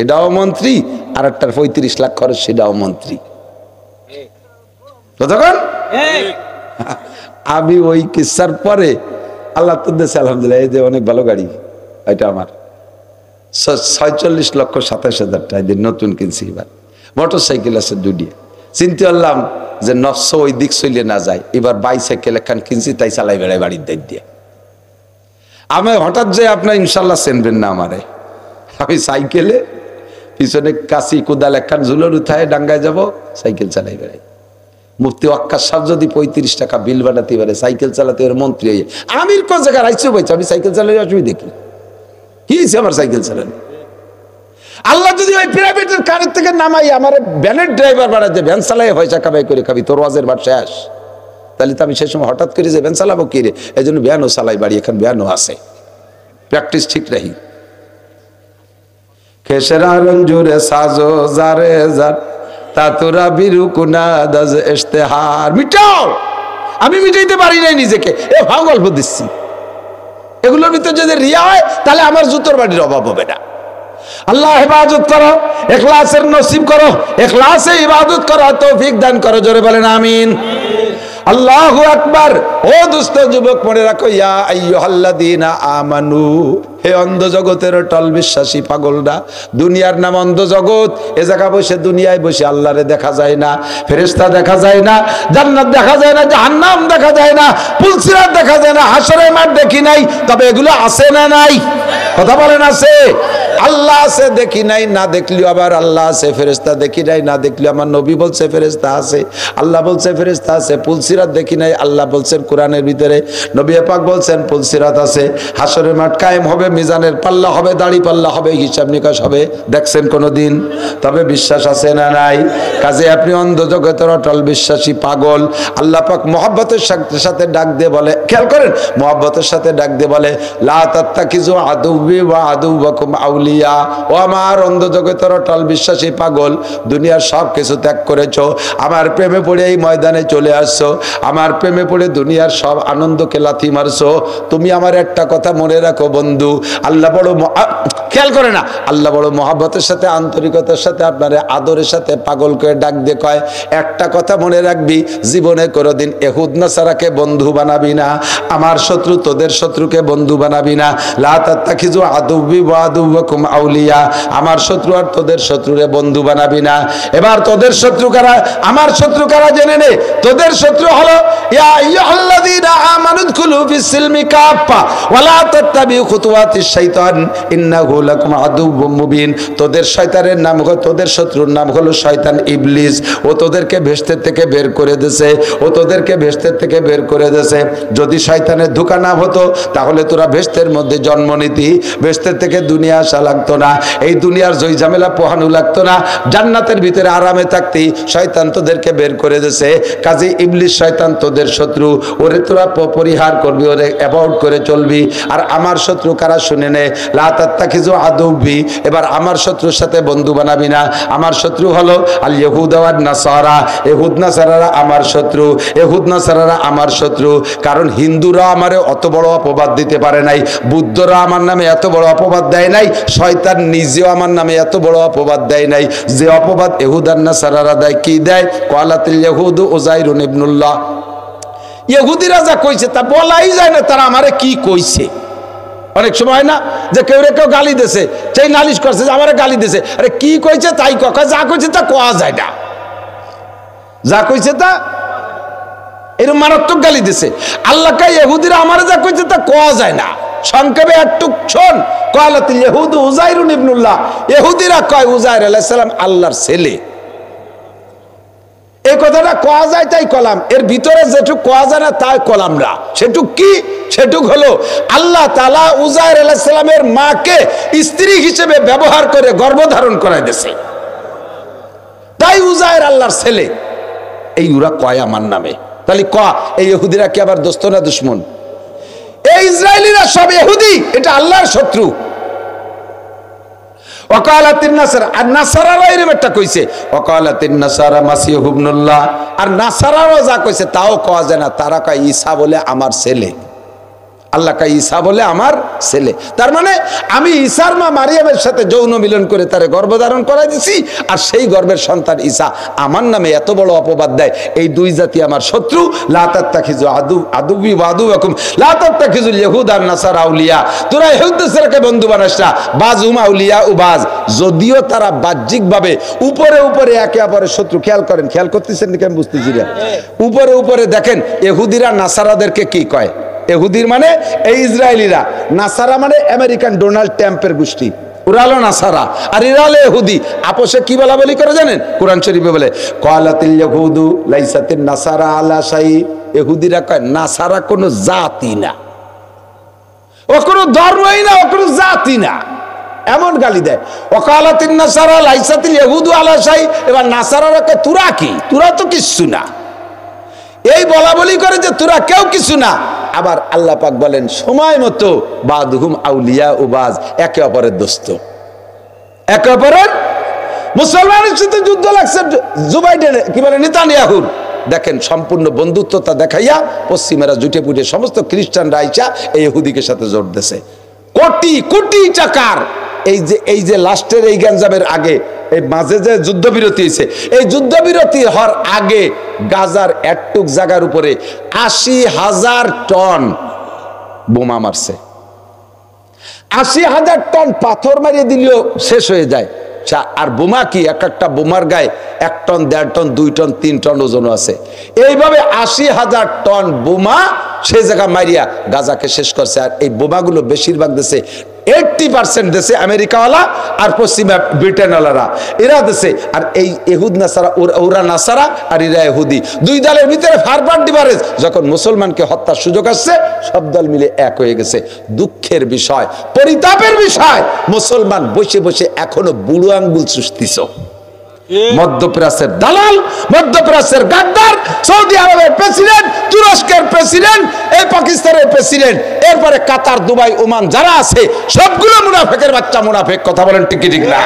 S1: এটাও মন্ত্রী, আর একটার 35 লাখ খরচ, সেটাও মন্ত্রী। ততক্ষণ আমি ওই কিসার পরে আল্লাহ তো দেশে আলহামদুলিল্লাহ, এই যে অনেক ভালো গাড়ি, এটা আমার 46,27,000 টাকা দিয়ে নতুন কিনছি। এবার মোটর সাইকেল আছে 2টি। চিন্তা করলাম যে নফস ওই দিক চলে না যায়, এবার বাইসাইকেল একখান কিনছি, তাই চালাই বেড়াই বাড়ির দায়িত্ব দিয়ে। আমি হঠাৎ যে আপনার ইনশাল্লাহ চেনবেন না আমারে, আমি সাইকেলে পিছনে কাশি কোদাল একখান ঝুলোর উঠায় ডাঙ্গায় যাব, সাইকেল চালাই বেড়াই। মুফতি ওয়াক্কাস সাহেব যদি 35 টাকা বিল বানাতে পারে, সাইকেল চালাতে পারে মন্ত্রী হয়ে, আমির কোন জায়গায় রাইছে বলছে আমি সাইকেল চালাই অসুবিধা দেখি কি হয়েছে আমার সাইকেল চালানো? আল্লাহ যদি ওই প্রাইভেটের কারের থেকে নামাই আমার ভ্যানের ড্রাইভার বানাতে, ভ্যান চালাই পয়সা কামাই করে খাবি, তোর ওয়াজের বাদ শেষ, তাহলে তো আমি সেই সময় হঠাৎ করে যে ভ্যান চালাবো কি রে, এই জন্য ভ্যানও চালাই বাড়ি, এখন ভ্যানও আছে, প্র্যাকটিস ঠিক রাহি। খেসেরা রঞ্জুরে সাজো জারে জার তা তোরা বিরুকুনা দাজ ইশতেহার, মিটাও। আমি মিটাইতে পারি নাই নিজেকে, এ ভাও গল্প দিচ্ছি। এগুলোর ভিতরে যদি রিয়া হয় তাহলে আমার জুতোর বাড়ির অভাব হবে না। আল্লাহ ইবাদত করো, ইখলাসের নসিব করো, ইখলাসে ইবাদত করো, তৌফিক দান করো, জোরে বলেন আমিন। আল্লাহু আকবার। ও দুস্থ যুবক মনে রাখো, ইয়া আইয়ুহাল্লাযীনা আমানু, হে অন্ধ জগতের টল বিশ্বাসী পাগলরা, দুনিয়ার নাম অন্ধ জগৎ। এ জায়গা বসে দুনিয়ায় বসে আল্লাহরে দেখা যায় না, ফেরেশতা দেখা যায় না, জান্নাত দেখা যায় না, জাহান্নাম দেখা যায় না, পুলসিরাত দেখা যায় না, হাশরের মাঠ দেখি নাই, তবে এগুলো আছে না নাই? কথা বলেন আছে? আল্লাহ আছে, দেখি নাই, না দেখলিও আবার আল্লাহ আছে। ফেরেশতা দেখি নাই, না দেখলিও আমার নবী বলছে ফেরেশতা আছে, আল্লাহ বলছে ফেরেশতা আছে। পুলসিরাত দেখি নাই, আল্লাহ বলছেন কোরআনের ভিতরে, নবী পাক বলছেন পুলসিরাত আছে। হাশরের মাঠ কায়েম হবে, মিজানের পাল্লা হবে, দাড়ি পাল্লা হবে, হিসাব নিকাশ হবে, দেখছেন কোনোদিন? তবে বিশ্বাস আছে না নাই? কাজে আপনি অন্ধ জগতের অটল বিশ্বাসী পাগল। আল্লাহ পাক মহব্বতের সাথে ডাক দিয়ে বলে, খেয়াল করেন, মহব্বতের সাথে ডাক দিয়ে বলে, লা তাত্তাকিজু আদুব্বি ওয়া আদুব্বাকুম আউলিয়া। ও আমার অন্ধ জগতের অটল বিশ্বাসী পাগল, দুনিয়ার সব কিছু ত্যাগ করেছো, আমার প্রেমে পড়ে এই ময়দানে চলে আসছো, আমার প্রেমে পড়ে দুনিয়ার সব আনন্দকে লাথি মারছো। তুমি আমার একটা কথা মনে রাখো বন্ধু, আল্লাহ বড়, খেয়াল করে না, আল্লাহ বড় মহব্বতের সাথে আন্তরিকতার সাথে আপনারে আদরের সাথে পাগল করে ডাক দিয়ে কয়, একটা কথা মনে রাখবি, জীবনে কোনোদিন এহুদ নাসারাকে বন্ধু বানাবি না, আমার শত্রু তোদের শত্রুকে বন্ধু বানাবি না। লা তাত্তাখিযু আদুব্বি ওয়া আদুব্বাকুম আউলিয়া, আমার শত্রু আর তোদের শত্রুরে বন্ধু বানাবি না। এবার তোদের শত্রু কারা, আমার শত্রু কারা জেনে নে। তোদের শত্রু হলো ইয়া আইয়ুহাল্লাযীনা আমানু দুখুলু ফিস-সিলমি কাফা ওয়া লা তাত্তাবিউ খুতুওয়াতিশ শাইতান ইন্নাহু লাকুম আদুউম মুবিন। তোদের শয়তানের নাম হলো, তোদের শত্রুর নাম হলো শয়তান ইবলিস। ও তোদেরকে ভেস্তের থেকে বের করে দিয়েছে, ও তোদেরকে ভেস্তের থেকে বের করে দিয়েছে। যদি শয়তানের ধোঁকা না হতো তাহলে তোরা ভেস্তের মধ্যে জন্ম নিতি, ভেস্তের থেকে দুনিয়া আসা লাগতো না, এই দুনিয়ার জয় ঝামেলা পোহানো লাগতো না, জান্নাতের ভিতরে আরামে থাকতি। শয়তান তোদেরকে বের করে দিয়েছে, কাজে ইবলিস শয়তান তোদের শত্রু, ওরে তোরা পরিহার করবি, ওরে অ্যাভয়েড করে চলবি। আর আমার শত্রু কারা শুনে নে, লা তাত্তাখিযু আদুব্বি, এবার আমার শত্রুর সাথে বন্ধু বানাবি না। আমার শত্রু হলো আল ইহুদা ওয়ান নাসারা, ইহুদ নাসারারা আমার শত্রু, ইহুদ নাসারারা আমার শত্রু। কারণ হিন্দুরা আমারে অত বড় অপবাদ দিতে পারে নাই, বুদ্ধরা আমার নামে এত বড় অপবাদ দেয় নাই, শয়তান নিজেও আমার নামে এত বড় অপবাদ দেয় নাই। যে অপবাদ ইহুদ আর নাসারারা দেয়, কি দেয়? ক্বালাতিল ইহুদু উযাইরুন ইবনুল্লাহ। ইহুদিরা যা কইছে তা বলাই যায় না, তারা আমারে কি কইছে। অনেক সময় না যে কেউ রে কেউ গালি দিয়েছে, সেই নালিশ করছে যে আমারে গালি দিয়েছে, আরে কি কইছে তাই কয়, যা কইছে তা কোয়া যায় না, যা কইছে তা এরকম মারাত্মক গালি দিছে। আল্লাহ কয় ইহুদিরা আমারে যা কইছে তা কোয়া যায় না। সংক্ষেপে একটু শোন, ক্বালাতিল ইহুদু উযাইরুন ইবনুল্লাহ, ইহুদিরা কয় উযাইর আলাইহিস সালাম আল্লাহর ছেলে। এই কথাটা কোয়া যায় তাই কলাম, এর ভিতরে যেটুক কোয়া যায় না তাই কলাম না। সেটুক কি? সেটুক হলো আল্লাহ তাআলা উযাইর আলাইহিস সালামের মাকে স্ত্রী হিসেবে ব্যবহার করে গর্ভধারণ করাই দিয়েছে, তাই উযাইর আল্লাহর ছেলে। এই ওরা কয় আমার নামে। তাহলে এই ইহুদিরা কি আবার দোস্ত না দুশ্মন? এই ইসরায়েলিরা সব ইহুদি, এটা আল্লাহর শত্রু। ওয়াকালাতিন নাসারা, আর নাসারারা এরকম একটা কইছে, ওয়াকালাতিন নাসারা মাসিহ ইবনুল্লাহ, আর নাসারারাও যা কইছে তাও কওয়া যায় না। তারা কয় ঈসা বলে আমার ছেলে, আল্লাহ কয় ঈসা বলে আমার ছেলে। তার মানে আমি ঈসার মা মারিয়ামের সাথে যৌন মিলন করে তারে গর্ভধারণ করাই দিছি, আর সেই গর্ভের সন্তান ঈসা আমার নামে এত বড় অপবাদ দেয়। এই দুই জাতি আমার শত্রু। লা তাত্তাখিযু আদুবি ওয়া আদুওয়াকুম লা তাত্তাখিযুল ইয়াহুদা ওয়ান নাসারা আউলিয়া। তোরা ইহুদ নাসারাকে বন্ধু বানাস না, বাযুহুম আউলিয়া ও বাজ, যদিও তারা বাহ্যিকভাবে উপরে উপরে একে অপরের শত্রু। খেয়াল করেন, খেয়াল করতেছেন নাকি আমি বুঝতেছি না। উপরে উপরে দেখেন ইহুদিরা নাসারাদেরকে কি কয়? ইহুদির মানে এই ইসরায়েলিরা, নাসারা মানে আমেরিকান ডোনাল্ড ট্রাম্পের গোষ্ঠী, ওরা হলো নাসারা, আর এরা হলো ইহুদি। আপোষে কি বলা বলি করে জানেন? কোরআন শরীফে বলে ক্বালাতিল ইয়াহুদু লাইসাতিন নাসারা আলা শাই। ইহুদিরা কয় নাসারা কোনো জাতি না, ও কোনো ধর্মই না, ও কোনো জাতি না, এমন গালি দেয়। ওয়াকালাতিন নাসারা লাইসাতিল ইয়াহুদু আলা শাই। এবার নাসারারা কয় তোরা কি? তোরা তো কিচ্ছু না। এই বলা বলি করে যে তোরা কেউ কিছু না। আবার আল্লাহ পাক বলেন সময় মতো বাদহুম আউলিয়া ও বাজ, একে অপরের দোস্ত, একে অপরের। মুসলমানের সাথে যুদ্ধ লাগছে জুবাইডের কি বলে নেতানিয়াহুর, দেখেন সম্পূর্ণ বন্ধুত্বতা দেখাইয়া পশ্চিমেরা জুটে পুটে সমস্ত খ্রিস্টানরা আইসা এই ইহুদিকে সাথে জোর দিছে। কোটি কোটি টাকার এই যে লাস্টের এই গ্যাঞ্জামের আগে এই মাঝে যে যুদ্ধবিরতি হয়েছে, এই যুদ্ধবিরতি হওয়ার আগে গাজার একটুক জায়গার উপরে ৮০,০০০ টন বোমা মারছে। ৮০,০০০ টন পাথর মারিয়ে দিলেও শেষ হয়ে যায়। আর বোমা কি, এক একটা বোমার গায়ে ১ টন, ১.৫ টন, ২ টন, ৩ টন ওজন আছে। এইভাবে ৮০,০০০ টন বোমা সেই জায়গা মারিয়া গাজাকে শেষ করছে। আর এই বোমাগুলো বেশিরভাগ দেশে 80% দেশে আমেরিকাওয়ালা আর পশ্চিমা ব্রিটেনওয়ালারা, এরা দেশে। আর এই ইহুদ নাসারা, ওরা নাসারা আর এরা ইহুদি, দুই দলের ভিতরে ফারপার ডিফারেন্স। যখন মুসলমানকে হত্যার সুযোগ আসছে সব দল মিলে এক হয়ে গেছে। দুঃখের বিষয়, পরিতাপের বিষয়, মুসলমান বসে বসে এখনো বুড়ো আঙ্গুল চুষতিছ। মধ্যপ্রাচ্যের দালাল, মধ্যপ্রাচ্যের গাদ্দার, সৌদি আরবের প্রেসিডেন্ট, তুরস্কের প্রেসিডেন্ট, এই পাকিস্তানের প্রেসিডেন্ট, এরপরে কাতার, দুবাই, ওমান যারা আছে সবগুলো মুনাফেকের বাচ্চা মুনাফেক। কথা বলেন ঠিক কি ঠিক না?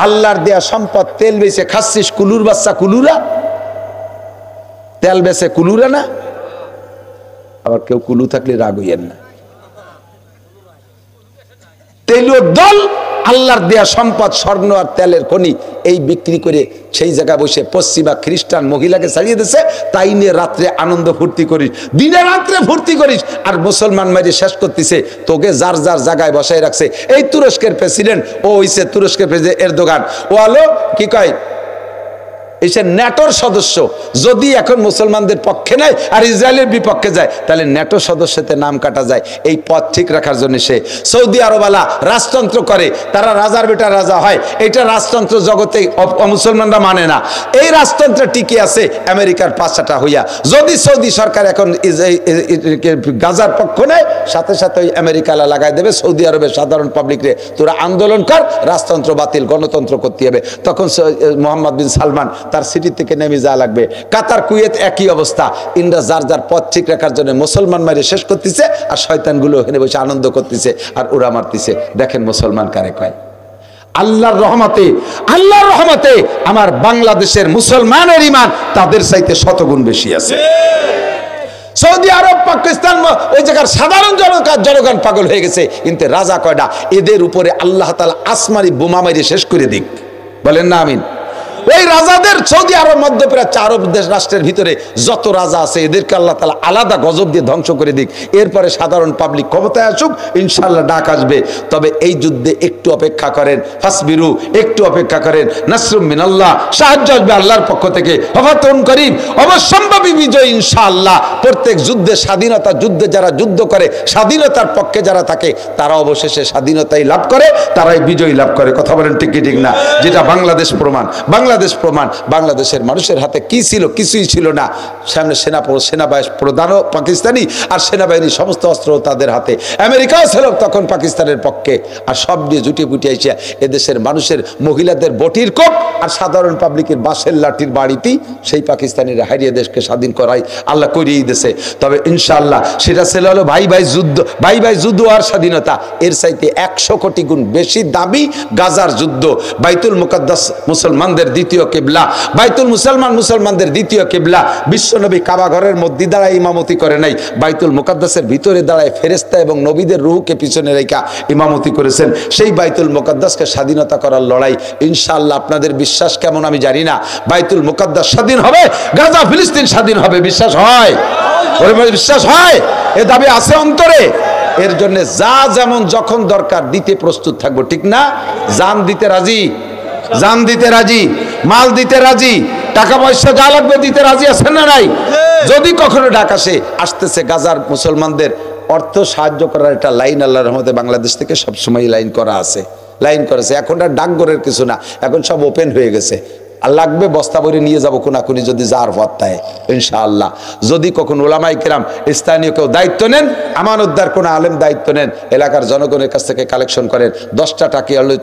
S1: আল্লাহর দেয়া সম্পদ তেল বেচে খাচ্ছিস, কুলুর বাচ্চা কুলুরা। তেল বেচে কুলুরা না, আবার কেউ কুলু থাকলে রাগ হইয়েন না। তেলুর দল আল্লাহর দেয়া সম্পদ, স্বর্ণ আর তেলের খনি, এই বিক্রি করে সেই জায়গায় বসে পশ্চিমা খ্রিস্টান মহিলাকে ছাড়িয়ে দিচ্ছে। তাই নিয়ে রাত্রে আনন্দ ফুর্তি করিস, দিনে রাত্রে ফুর্তি করিস, আর মুসলমান মারি শেষ করতেছে। তোকে যার যার জায়গায় বসায় রাখছে। এই তুরস্কের প্রেসিডেন্ট, ও হইছে তুরস্কের প্রেসিডেন্ট এরদোগান, ও আলো কি কয়, এসে ন্যাটোর সদস্য। যদি এখন মুসলমানদের পক্ষে নেয় আর ইসরায়েলের বিপক্ষে যায়, তাহলে ন্যাটো সদস্যতে নাম কাটা যায়। এই পথ ঠিক রাখার জন্য সে সৌদি আরবালা রাজতন্ত্র করে, তারা রাজার বেটা রাজা হয়। এটা রাজতন্ত্র জগতে মুসলমানরা মানে না। এই রাজতন্ত্র টিকে আছে আমেরিকার পাশাটা হইয়া। যদি সৌদি সরকার এখন গাজার পক্ষ নেয়, সাথে সাথে ওই আমেরিকালা লাগাই দেবে সৌদি আরবের সাধারণ পাবলিক রে, তোরা আন্দোলন কর, রাজতন্ত্র বাতিল, গণতন্ত্র করতে হবে। তখন মোহাম্মদ বিন সালমান তার সিটি থেকে নেমে যাওয়া লাগবে। কাতার, কুয়েত একই অবস্থা। ইন্দ্রা যার যার পথ ঠিক রাখার জন্য মুসলমান মারি শেষ করতেছে, আর শয়তানগুলো ওখানে বসে আনন্দ করতেছে আর ওরা মারতেছে। দেখেন মুসলমান কারে কয়। আল্লাহর রহমতে, আল্লাহর রহমতে আমার বাংলাদেশের মুসলমানের ঈমান তাদের চাইতে শতগুণ বেশি আছে। সৌদি আরব, পাকিস্তান, ওই জায়গার সাধারণ জনগণ পাগল হয়ে গেছে, কিন্তু রাজা কয়টা, এদের উপরে আল্লাহ তাআলা আসমানি বোমা মেরে শেষ করে দিক। বলেন না আমিন। ওই রাজাদের, সৌদি আরব, মধ্যপ্রাচ্য, আরব দেশ রাষ্ট্রের ভিতরে যত রাজা আছে এদেরকে আল্লাহ তাআলা আলাদা গজব দিয়ে ধ্বংস করে দিক। এরপরে সাধারণ পাবলিক ক্ষমতায় আসুক, ইনশাআল্লাহ ডাক আসবে। তবে এই যুদ্ধে একটু অপেক্ষা করেন, ফাসবিরু, একটু অপেক্ষা করেন, নাসরুম মিনাল্লাহ, সাহায্য আসবে আল্লাহর পক্ষ থেকে, ওয়াফাতুন করিম, অবশ্যম্ভাবী বিজয় ইনশাআল্লাহ। প্রত্যেক যুদ্ধে, স্বাধীনতা যুদ্ধে যারা যুদ্ধ করে, স্বাধীনতার পক্ষে যারা থাকে, তারা অবশেষে স্বাধীনতাই লাভ করে, তারাই বিজয় লাভ করে। কথা বলেন ঠিক কি ঠিক না? যেটা বাংলাদেশ প্রমাণ। বাংলাদেশ প্রমাণ। বাংলাদেশের মানুষের হাতে কি ছিল? কিছুই ছিল না। সামনে সেনাবাহিনী প্রধানও পাকিস্তানি, আর সেনাবাহিনী সমস্ত অস্ত্র তাদের হাতে। আমেরিকাও ছিল তখন পাকিস্তানের পক্ষে। আর সব দিয়ে জুটিয়ে পুটিয়ে এসে এদেশের মানুষের মহিলাদের বটির কোপ আর সাধারণ পাবলিকের বাঁশের লাঠির বাড়িতেই সেই পাকিস্তানিরা হারিয়ে দেশকে স্বাধীন করাই আল্লাহ করিয়েই দিয়েছে। তবে ইনশাআল্লাহ সেটা ছিল হলো ভাই ভাই যুদ্ধ আর স্বাধীনতা। এর চাইতে 100 কোটি গুণ বেশি দাবি গাজার যুদ্ধ। বাইতুল মুকাদ্দাস মুসলমানদের দ্বিতীয় কিবলা, মুসলমানদের দ্বিতীয় কিবলা। বিশ্বনবী কাবা ঘরের মধ্যে দাঁড়ায় ইমামতি করে নাই, বাইতুল মুকাদ্দাসের ভিতরে দাঁড়ায় ফেরেশতা এবং নবীদের রূহকে পিছনে রেখা ইমামতি করেছেন। সেই বাইতুল মুকাদ্দাসকে স্বাধীনতা করার লড়াই। ইনশাআল্লাহ আপনাদের বিশ্বাস কেমন আমি জানি না, বাইতুল মুকাদ্দাস স্বাধীন হবে, গাজা ফিলিস্তিন স্বাধীন হবে। বিশ্বাস হয়? বিশ্বাস হয়? এ দাবি আছে অন্তরে। এর জন্য যা যেমন যখন দরকার দিতে প্রস্তুত থাকবো, ঠিক না? জান দিতে রাজি, জান দিতে রাজি, মাল দিতে রাজি, টাকা পয়সা যা লাগবে দিতে রাজি আছেন না নাই? যদি কখনো ডাক আসে, আসতেছে গাজার মুসলমানদের অর্থ সাহায্য করার একটা লাইন আল্লাহর রহমতে বাংলাদেশ থেকে সবসময় লাইন করা আছে, লাইন করেছে। এখন আর ডাকঘরের কিছু না, এখন সব ওপেন হয়ে গেছে। আর লাগবে বস্তা ভরে নিয়ে যাবো কোনাকুনি যদি যার পত্তায় ইনশাআল্লাহ। যদি কখনো ওলামায়ে কেরাম স্থানীয় কেউ দায়িত্ব নেন, আমানতদার কোনো আলেম দায়িত্ব নেন, এলাকার জনগণের কাছ থেকে কালেকশন করেন, 10টা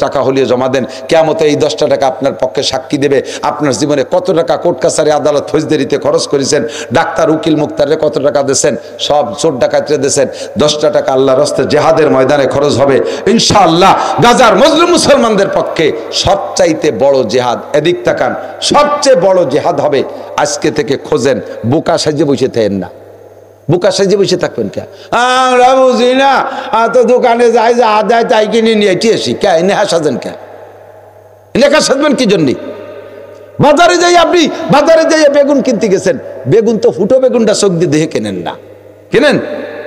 S1: টাকা হলিয়ে জমা দেন। কিয়ামতে এই 10টা টাকা আপনার পক্ষে সাক্ষী দেবে আপনার জীবনে কত টাকা কোর্ট কাছারি আদালত ফৌজদারিতে খরচ করেছেন, ডাক্তার উকিল মুক্তারে কত টাকা দিয়েছেন, সব চোর ডাকাতরে দিয়েছেন। 10টা টাকা আল্লাহর রাস্তায় জেহাদের ময়দানে খরচ হবে ইনশাআল্লাহ। গাজার মজলুম মুসলমানদের পক্ষে সবচাইতে বড় জেহাদ, এদিক তাকান, সবচেয়ে বড় জেহাদ হবে। আজকে থেকে খোঁজেন, বোকা সাজে বসে থাকেন না। বোকা সাজে বসে থাকবেন কে? আমরা বুঝি না, তো দোকানে যাই যা আদায় তাই কিনে নিয়ে এটি আসি। কে নেহা সাজেন? কে নেখা সাজবেন কি জন্যে? বাজারে যাই, আপনি বাজারে যাই বেগুন কিনতে গেছেন, বেগুন তো ফুটো বেগুনটা চোখ দিয়ে দেখে কেনেন না, কেনেন?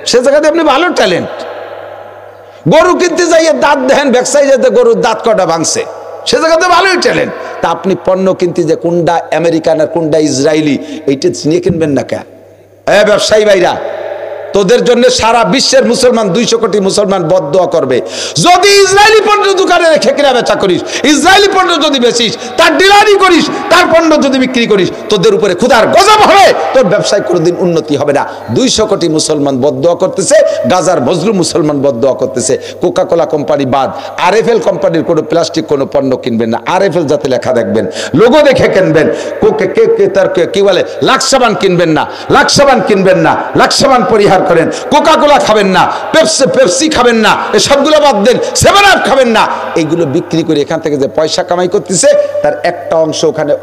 S1: সে জায়গাতে আপনি ভালো ট্যালেন্ট। গরু কিনতে যাইয়ে দাঁত দেখেন, ব্যবসায়ী যাতে গরুর দাঁত কটা ভাঙছে, সে জায়গাতে ভালোই ট্যালেন্ট। তা আপনি পণ্য কিনতে যে কোনটা আমেরিকান আর কোনটা ইসরায়েলি এইটা চিনিয়ে কিনবেন না কে? ব্যবসায়ী ভাইরা, তোদের জন্য সারা বিশ্বের মুসলমান 200 কোটি মুসলমান বদদোয়া করবে। যদি ইসরায়েলি পণ্য দোকানে রেখে কেনা বেচা করিস, ইসরায়েলি পণ্য যদি বেচিস, তার ডিলারি করিস, তার পণ্য যদি বিক্রি করিস, তোদের উপরে খোদার গজব হবে, তোর ব্যবসায় কোনোদিন উন্নতি হবে না। 200 কোটি মুসলমান বদদোয়া করতেছে, গাজার মজলুম মুসলমান বদদোয়া করতেছে। কোকা কোলা কোম্পানি বাদ, RFL কোম্পানির কোনো প্লাস্টিক কোনো পণ্য কিনবেন না। RFL যাতে লেখা দেখবেন, লোগো দেখে কিনবেন। তার কি বলে লাক্সাবান কিনবেন না, লাক্সাবান কিনবেন না, লাক্সাবান পরিহার করেন। কোকা কোলা খাবেন না, পেপসি খাবেন না, এসবগুলো বাদ দেন। 7 আপ খাবেন না। এইগুলো বিক্রি করে এখান থেকে যে পয়সা কামাই করতেছে, তার একটা অংশ ওখানে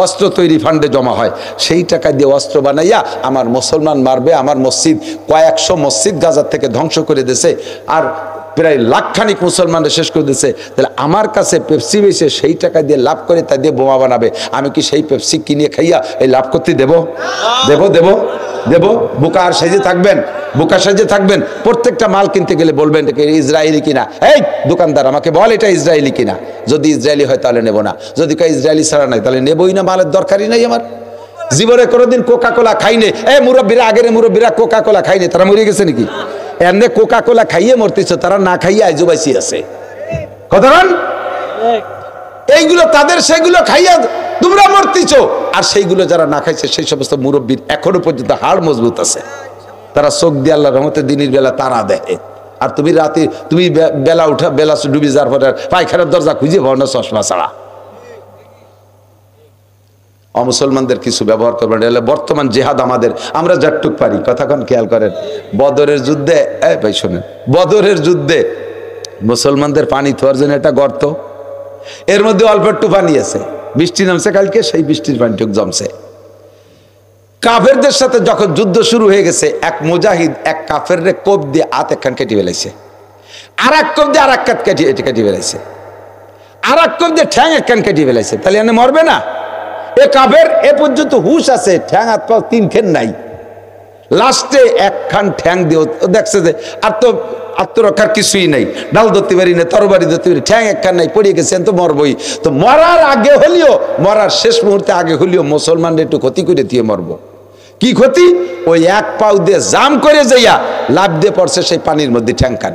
S1: অস্ত্র তৈরি ফান্ডে জমা হয়। সেই টাকা দিয়ে অস্ত্র বানাইয়া আমার মুসলমান মারবে। আমার মসজিদ, কয়েকশো মসজিদ গাজার থেকে ধ্বংস করে দিয়েছে, আর প্রায় লাখখানিক মুসলমানরা শেষ করে দিচ্ছে। তাহলে আমার কাছে পেপসি বেশি, সেই টাকা দিয়ে লাভ করে তা দিয়ে বোমা বানাবে। আমি কি সেই পেপসি কিনে খাইয়া এই লাভ করতে দেব? দেব দেব দেব? বোকা আর সেজে থাকবেন, বোকা সেজে থাকবেন। প্রত্যেকটা মাল কিনতে গেলে বলবেন ইসরায়েলি কিনা। এই দোকানদার আমাকে বল এটা ইসরায়েলি কিনা। যদি ইসরায়েলি হয় তাহলে নেব না, যদি কয় ইসরায়েলি ছাড়া নাই তাহলে নেবই না। মালের দরকারই নাই আমার। জীবনে কোনোদিন কোকা কোলা খাইনি। মুরব্বীরা, আগের মুরব্বীরা কোকা কোলা খাইনি, তারা মরে গেছে নাকি? এমনি কোকা কোলা খাইয়ে মরতেছে, তারা না খাইয়ে আইজো বাইসি আছে। কথা বলেন? এইগুলো তাদের, সেগুলো খাইয়া তোমরা মরতেছ। আর সেইগুলো যারা না খাইছে, সেই সমস্ত মুরব্বীর এখনো পর্যন্ত হাড় মজবুত আছে। তারা চোখ দিয়ে আল্লাহর রহমতে দিনের বেলা তারা দেখে। আর তুমি রাতে, তুমি বেলা উঠা, বেলা ডুবি যাওয়ার পরে পায়খানার দরজা খুঁজে পাও না চশমা ছাড়া। অমুসলমানদের কিছু ব্যবহার করবেন। বর্তমান জেহাদ আমাদের, আমরা যাটুক পারি। কথাক্ষণ খেয়াল করেন। বদরের যুদ্ধে, ভাই শোনেন, বদরের যুদ্ধে মুসলমানদের পানি থোয়ার জন্য একটা গর্ত, এর মধ্যে অল্প একটু পানি আছে। বৃষ্টি নামছে কালকে, সেই বৃষ্টির পানিটুক জমছে। কাফেরদের সাথে যখন যুদ্ধ শুরু হয়ে গেছে, এক মুজাহিদ এক কাফের কোপ দিয়ে হাত একখান কেটে ফেলাইছে, আর এক কোপ দিয়ে আর এক কাত কেটে ফেলাইছে, আর এক কোপ দিয়ে ঠ্যাং একখান কেটে ফেলাইছে। তাহলে এনে মরবে না? এ কাফের এ পর্যন্ত হুশ আছে, ঠ্যাং হাত পাও 3 খেন নাই। লাস্টে একখান ঠ্যাং দিয়ে দেখছে যে আর তো আত্মরক্ষার কিছুই নাই, ডাল ধরতে পারি না, তরবারি ধরতে পারি, ঠ্যাং একখান নাই, পড়ে গেছে, তো মরবই। তো মরার আগে হলেও, মরার শেষ মুহূর্তে আগে হলেও মুসলমানদের একটু ক্ষতি করে দিয়ে মরবো। কি ক্ষতি? ওই এক পাও দিয়ে জাম করে যাইয়া লাভ দিয়ে পড়ছে সেই পানির মধ্যে ঠ্যাং খান।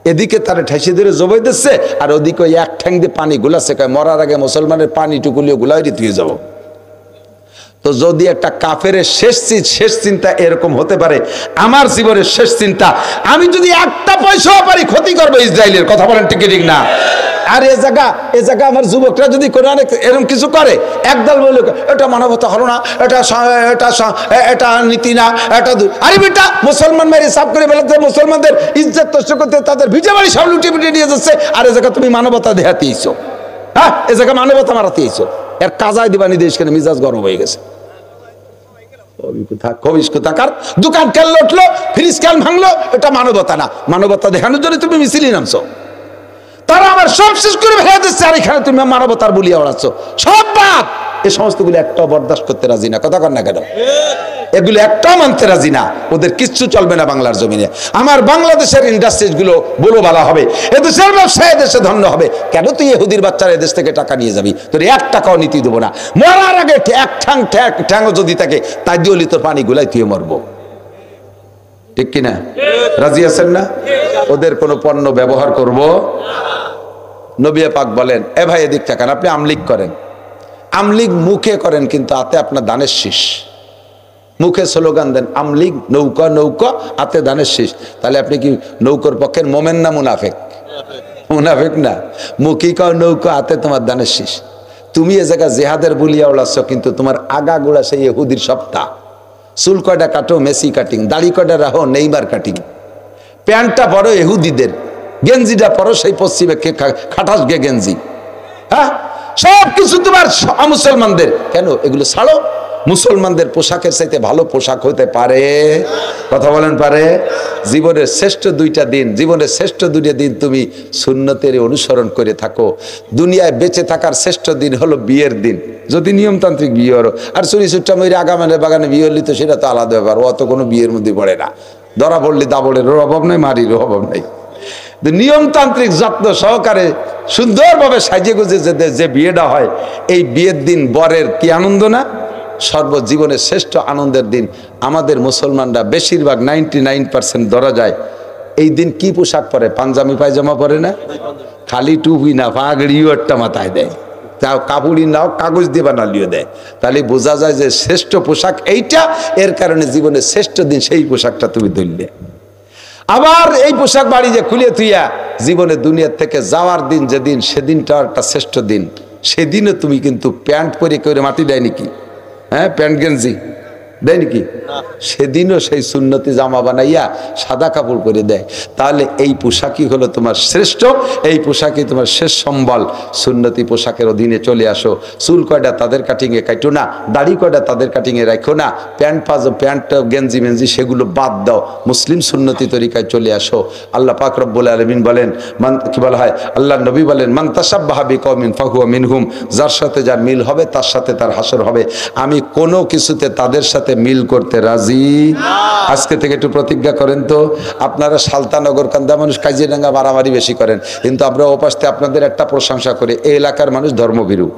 S1: এদিকে তারা ঠেসে ধরে জবাই দিচ্ছে, আর ওদিকে ওই এক ঠ্যাং দিয়ে পানি গুলাচ্ছে, কয় মরার আগে মুসলমানের পানি টুকুলিও গুলাই দিয়ে যাবো। তো যদি একটা কাফেরের শেষ চিন্তা এরকম হতে পারে, আমার জীবনের শেষ চিন্তা, আমি যদি একটা পয়সাও পারি ক্ষতি করবো ইসরায়েলের। কথা বলেন ঠিক ঠিক না? আর এ জায়গা আমার যুবকরা যদি কোরআনে এরকম কিছু করে, একদল বলে এটা মানবতা হলো না, এটা নীতি না, এটা আরে বেটা মুসলমান মেরে সাফ করে বেলাতে মুসলমানদের ইজ্জত নষ্ট করতে তাদের ভিজে বাড়ি সব লুটে পিটে নিয়ে যাচ্ছে। আর এ জায়গা তুমি মানবতা দেখাতে ইছো, হ্যাঁ এ জায়গা মানবতা মারাতে ইছো। এর কাজায় দিবানি দেশ কেন মিজাজ গরম হয়ে গেছে। দোকান কেন লুটলো, ফ্রিজ কেন ভাঙলো, এটা মানবতা না। মানবতা দেখানোর জন্য তুমি মিছিলে নামছো, তারা আমার সব শেষ করে ফেলে দিচ্ছে, আর এখানে তুমি মানবতার বলিয়া ওড়াচ্ছ। সব বাদ, এই সমস্তগুলো একটাও বরদাস্ত করতে রাজি না। কথা কর না কেন? এগুলো একটাও মানতে রাজি না। ওদের কিচ্ছু চলবে না বাংলার জমিনে। আমার বাংলাদেশের ইন্ডাস্ট্রিজ গুলো বলো বলা হবে, এদেশের ব্যবসায় দেশে ধন্য হবে। কেন তুই ইহুদির বাচ্চারা এদেশ থেকে টাকা নিয়ে যাবি? তোর 1 টাকাও নীতি দেবো না। মরার আগে এক ঠ্যাংও যদি থাকে তাই দিওলি তোর পানি গুলাই তুই মরবো। ঠিক কিনা? রাজি আছেন না? ওদের কোনো পণ্য ব্যবহার করব। নবী পাক বলেন, এ ভাই এদিক তাকান, আপনি আমলিগ করেন, আমলিগ মুখে করেন কিন্তু হাতে আপনার দানের শীষ। মুখে স্লোগান দেন আমলিগ নৌকা নৌকা, হাতে দানের শীষ। তাহলে আপনি কি নৌকার পক্ষের মোমেন না মুনাফেক? মুনাফেক না। মুখে কাও নৌকা, হাতে তোমার দানের শীষ। তুমি এ জায়গা জেহাদের বলিয়া ওড়াচ্ছ, কিন্তু তোমার আগা গোড়া সেই ইহুদির সপ্তাহ। চুল কয়টা কাটো মেসি কাটিং, দাড়ি কয়টা রাখো নেইমার কাটিং, প্যান্টটা পরো ইহুদিদের, গেঞ্জিটা পরো সেই পশ্চিমে খাটাস গে গেঞ্জি। হ্যাঁ সব কিছু তোমার মুসলমানদের। কেন এগুলো ছাড়ো? মুসলমানদের পোশাকের চাইতে ভালো পোশাক হতে পারে? কথা বলেন পারে? জীবনের শ্রেষ্ঠ 2টা দিন, জীবনের শ্রেষ্ঠ 2টা দিন তুমি সুন্নতের অনুসরণ করে থাকো। দুনিয়ায় বেঁচে থাকার শ্রেষ্ঠ দিন হলো বিয়ের দিন, যদি নিয়মতান্ত্রিক বিয়ে হলো। আর চুরি চুট্টা ময়ূরে আগামানের বাগানে বিয়ে হলি তো সেটা তো আলাদা ব্যাপার, অত কোনো বিয়ের মধ্যে পড়ে না। ধরা পড়লি দাবড়েরও অভাব নাই, মারিরও অভাব নাই। নিয়মতান্ত্রিক যত্ন সহকারে সুন্দরভাবে সাজিয়ে গুজে যে বিয়েটা হয়, এই বিয়ের দিন বরের কি আনন্দ না? সর্বজীবনের শ্রেষ্ঠ আনন্দের দিন। আমাদের মুসলমানরা বেশিরভাগ 99% ধরা যায় এই দিন কি পোশাক পরে? পাঞ্জাবি পায়জামা পরে না, খালি টুপি না, পাগড়িও একটা মাথায় দেয়, তাও কাপড়ি নাও কাগজ দিয়ে বানালিও দেয়। তাহলে বোঝা যায় যে শ্রেষ্ঠ পোশাক এইটা। এর কারণে জীবনের শ্রেষ্ঠ দিন সেই পোশাকটা তুমি ধরলে। আবার এই পোশাক বাড়ি যে খুলে থুইয়া জীবনে দুনিয়ার থেকে যাওয়ার দিন যেদিন, সেদিনটা একটা শ্রেষ্ঠ দিন। সেদিনও তুমি কিন্তু প্যান্ট পরে করে মাটি দেয় নাকি? হ্যাঁ প্যান্ট গেঞ্জি দেয় নাকি? সেদিনও সেই সুন্নতি জামা বানাইয়া সাদা কাপড় করে দেয়। তাহলে এই পোশাকই হলো তোমার শ্রেষ্ঠ, এই পোশাকই তোমার শেষ সম্বল। সুন্নতি পোশাকের অধীনে চলে আসো। চুল কয়টা তাদের কাটিংয়ে কাটো না, দাড়ি কয়টা তাদের কাটিংয়ে রাখো না, প্যান্ট গেঞ্জি মেঞ্জি সেগুলো বাদ দাও, মুসলিম সুন্নতি তরিকায় চলে আসো। আল্লাহ পাক রব্বুল আলামিন বলেন, কি বলা হয়, আল্লাহ নবী বলেন, মান তাশাব্বাহা বিকওমিন ফাহুয়া মিনহুম, যার সাথে যার মিল হবে তার সাথে তার হাসর হবে। আমি কোনো কিছুতে তাদের সাথে মিল করতে রাজি। আজকে থেকে একটু প্রতিজ্ঞা করেন তো। আপনারা সালতানগর কান্দা মানুষ কাজিরাঙ্গা মারামারি বেশি করেন, কিন্তু আমরা ওপাশে আপনাদের একটা প্রশংসা করি, এই এলাকার মানুষ ধর্মভীরু।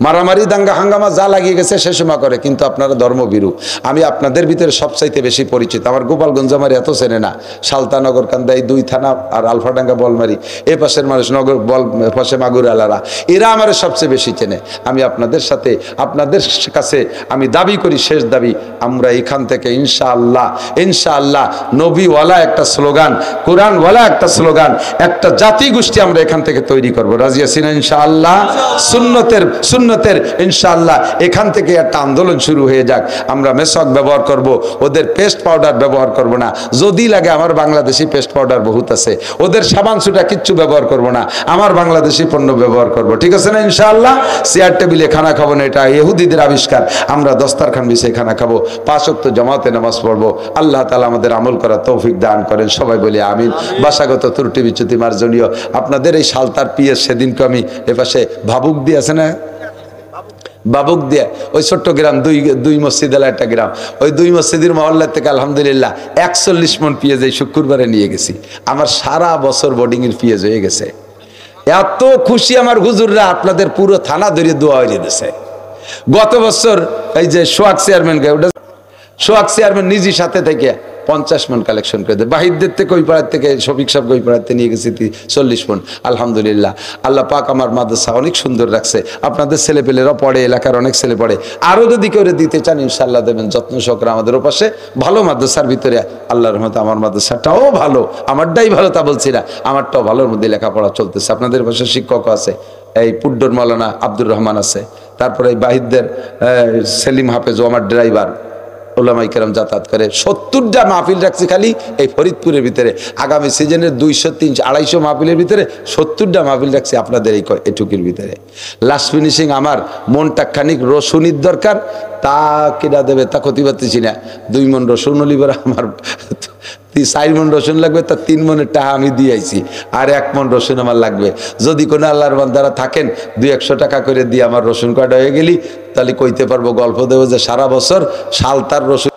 S1: মারামারি দাঙ্গা হাঙ্গামা যা লাগিয়ে গেছে সে সময় করে, কিন্তু আপনারা ধর্মভীরু। আমি আপনাদের ভিতরে সবচাইতে বেশি পরিচিত। আমার গোপালগঞ্জ আমার এত চেনে না, সালতানগর কান্দা এই 2 থানা আর আলফাডাঙ্গা বলমারি, এ পাশের মানুষ নগর পাশে মাগুর আলারা, এরা আমার সবচেয়ে বেশি চেনে। আমি আপনাদের সাথে, আপনাদের কাছে আমি দাবি করি, শেষ দাবি, আমরা এখান থেকে ইনশাআল্লাহ নবীওয়ালা একটা স্লোগান, কোরআনওয়ালা একটা স্লোগান, একটা জাতি গোষ্ঠী আমরা এখান থেকে তৈরি করব। রাজি আছি না ইনশাআল্লাহ? সুন্নতের ইনশাআল্লাহ এখান থেকে একটা আন্দোলন শুরু হয়ে যাক। আমরা মেসক ব্যবহার করব, ওদের পেস্ট পাউডার ব্যবহার করব না। যদি লাগে আমার বাংলাদেশি পেস্ট পাউডার বহুত আছে, ওদের সাবান সুটা কিচ্ছু ব্যবহার করব না, আমার বাংলাদেশি পণ্য ব্যবহার করব। ঠিক আছে না ইনশাআল্লাহ? চেয়ার টেবিলে খানা খাবো না, এটা ইহুদিদের আবিষ্কার। আমরা দস্তারখান বিছিয়ে খানা খাবো, 5 ওয়াক্ত জামাতে নামাজ পড়বো। আল্লাহ তাআলা আমাদের আমল করার তৌফিক দান করেন। সবাই বলি আমিন। ভাষাগত ত্রুটি বিচ্যুতি মার্জনীয়। আপনাদের এই সালতার পিএস সেদিনকে আমি এপাশে ভাবুক দিয়ে আছে না, বাবুক দিয়ে ওই ছোট্ট গ্রাম, দুই মসজিদ এলা একটা গ্রাম, ওই 2 মসজিদের মহল্লা থেকে আলহামদুলিল্লাহ 41 মন পেঁয়াজ এই শুক্রবারে নিয়ে গেছি। আমার সারা বছর বোর্ডিং এর পেঁয়াজ হয়ে গেছে। এত খুশি আমার হুজুররা, আপনাদের পুরো থানা ধরে দোয়া হয়ে দিয়েছে। গত বছর এই যে সোহাগ চেয়ারম্যান নিজের সাথে থেকে 50 মণ কালেকশন করে দেয়। বাহিরদের থেকে ওই পাড়ার থেকে শফিক সাহেব ওই পাড়াতে নিয়ে গেছি 40 মণ। আলহামদুলিল্লাহ, আল্লাহ পাক আমার মাদ্রাসা অনেক সুন্দর রাখছে। আপনাদের ছেলেপেলেরা পড়ে, এলাকার অনেক ছেলে পড়ে। আরও যদি কেউ দিতে চান ইনশাআল্লাহ দেবেন, যত্ন সহকারে আমাদের ওপাশে ভালো মাদ্রাসার ভিতরে। আল্লাহর রহমতে আমার মাদ্রাসাটাও ভালো, আমারটাই ভালো তা বলছি না, আমারটাও ভালোর মধ্যে লেখাপড়া চলতেছে। আপনাদের পাশে শিক্ষকও আছে, এই পুড্ডর মাওলানা আব্দুর রহমান আছে, তারপরে এই বাহিরদের সেলিম হাফেজ ও আমার ড্রাইভার, ওলামাই কেরাম যাতায়াত করে। 70টা মাহফিল রাখছি খালি এই ফরিদপুরের ভিতরে। আগামী সিজনের 200, 300, 250 মাহফিলের ভিতরে 70টা মাহফিল রাখছি আপনাদের এটুকির ভিতরে। লাস্ট ফিনিশিং আমার মনটা খানিক রসুনির দরকার, তা কেনা দেবে তা ক্ষতি পারতেছি না। 2 মণ রসুন লিবার আমার 4 মণ রসুন লাগবে, তা 3 মণের টাকা আমি দিয়ে আইছি, আর 1 মণ রসুন আমার লাগবে। যদি কোনো আল্লাহর বান্দারা থাকেন 200-100 টাকা করে দিয়ে আমার রসুন কাটা হয়ে গেলি, তাহলে কইতে পারবো, গল্প দেবো যে সারা বছর সালতার রসুন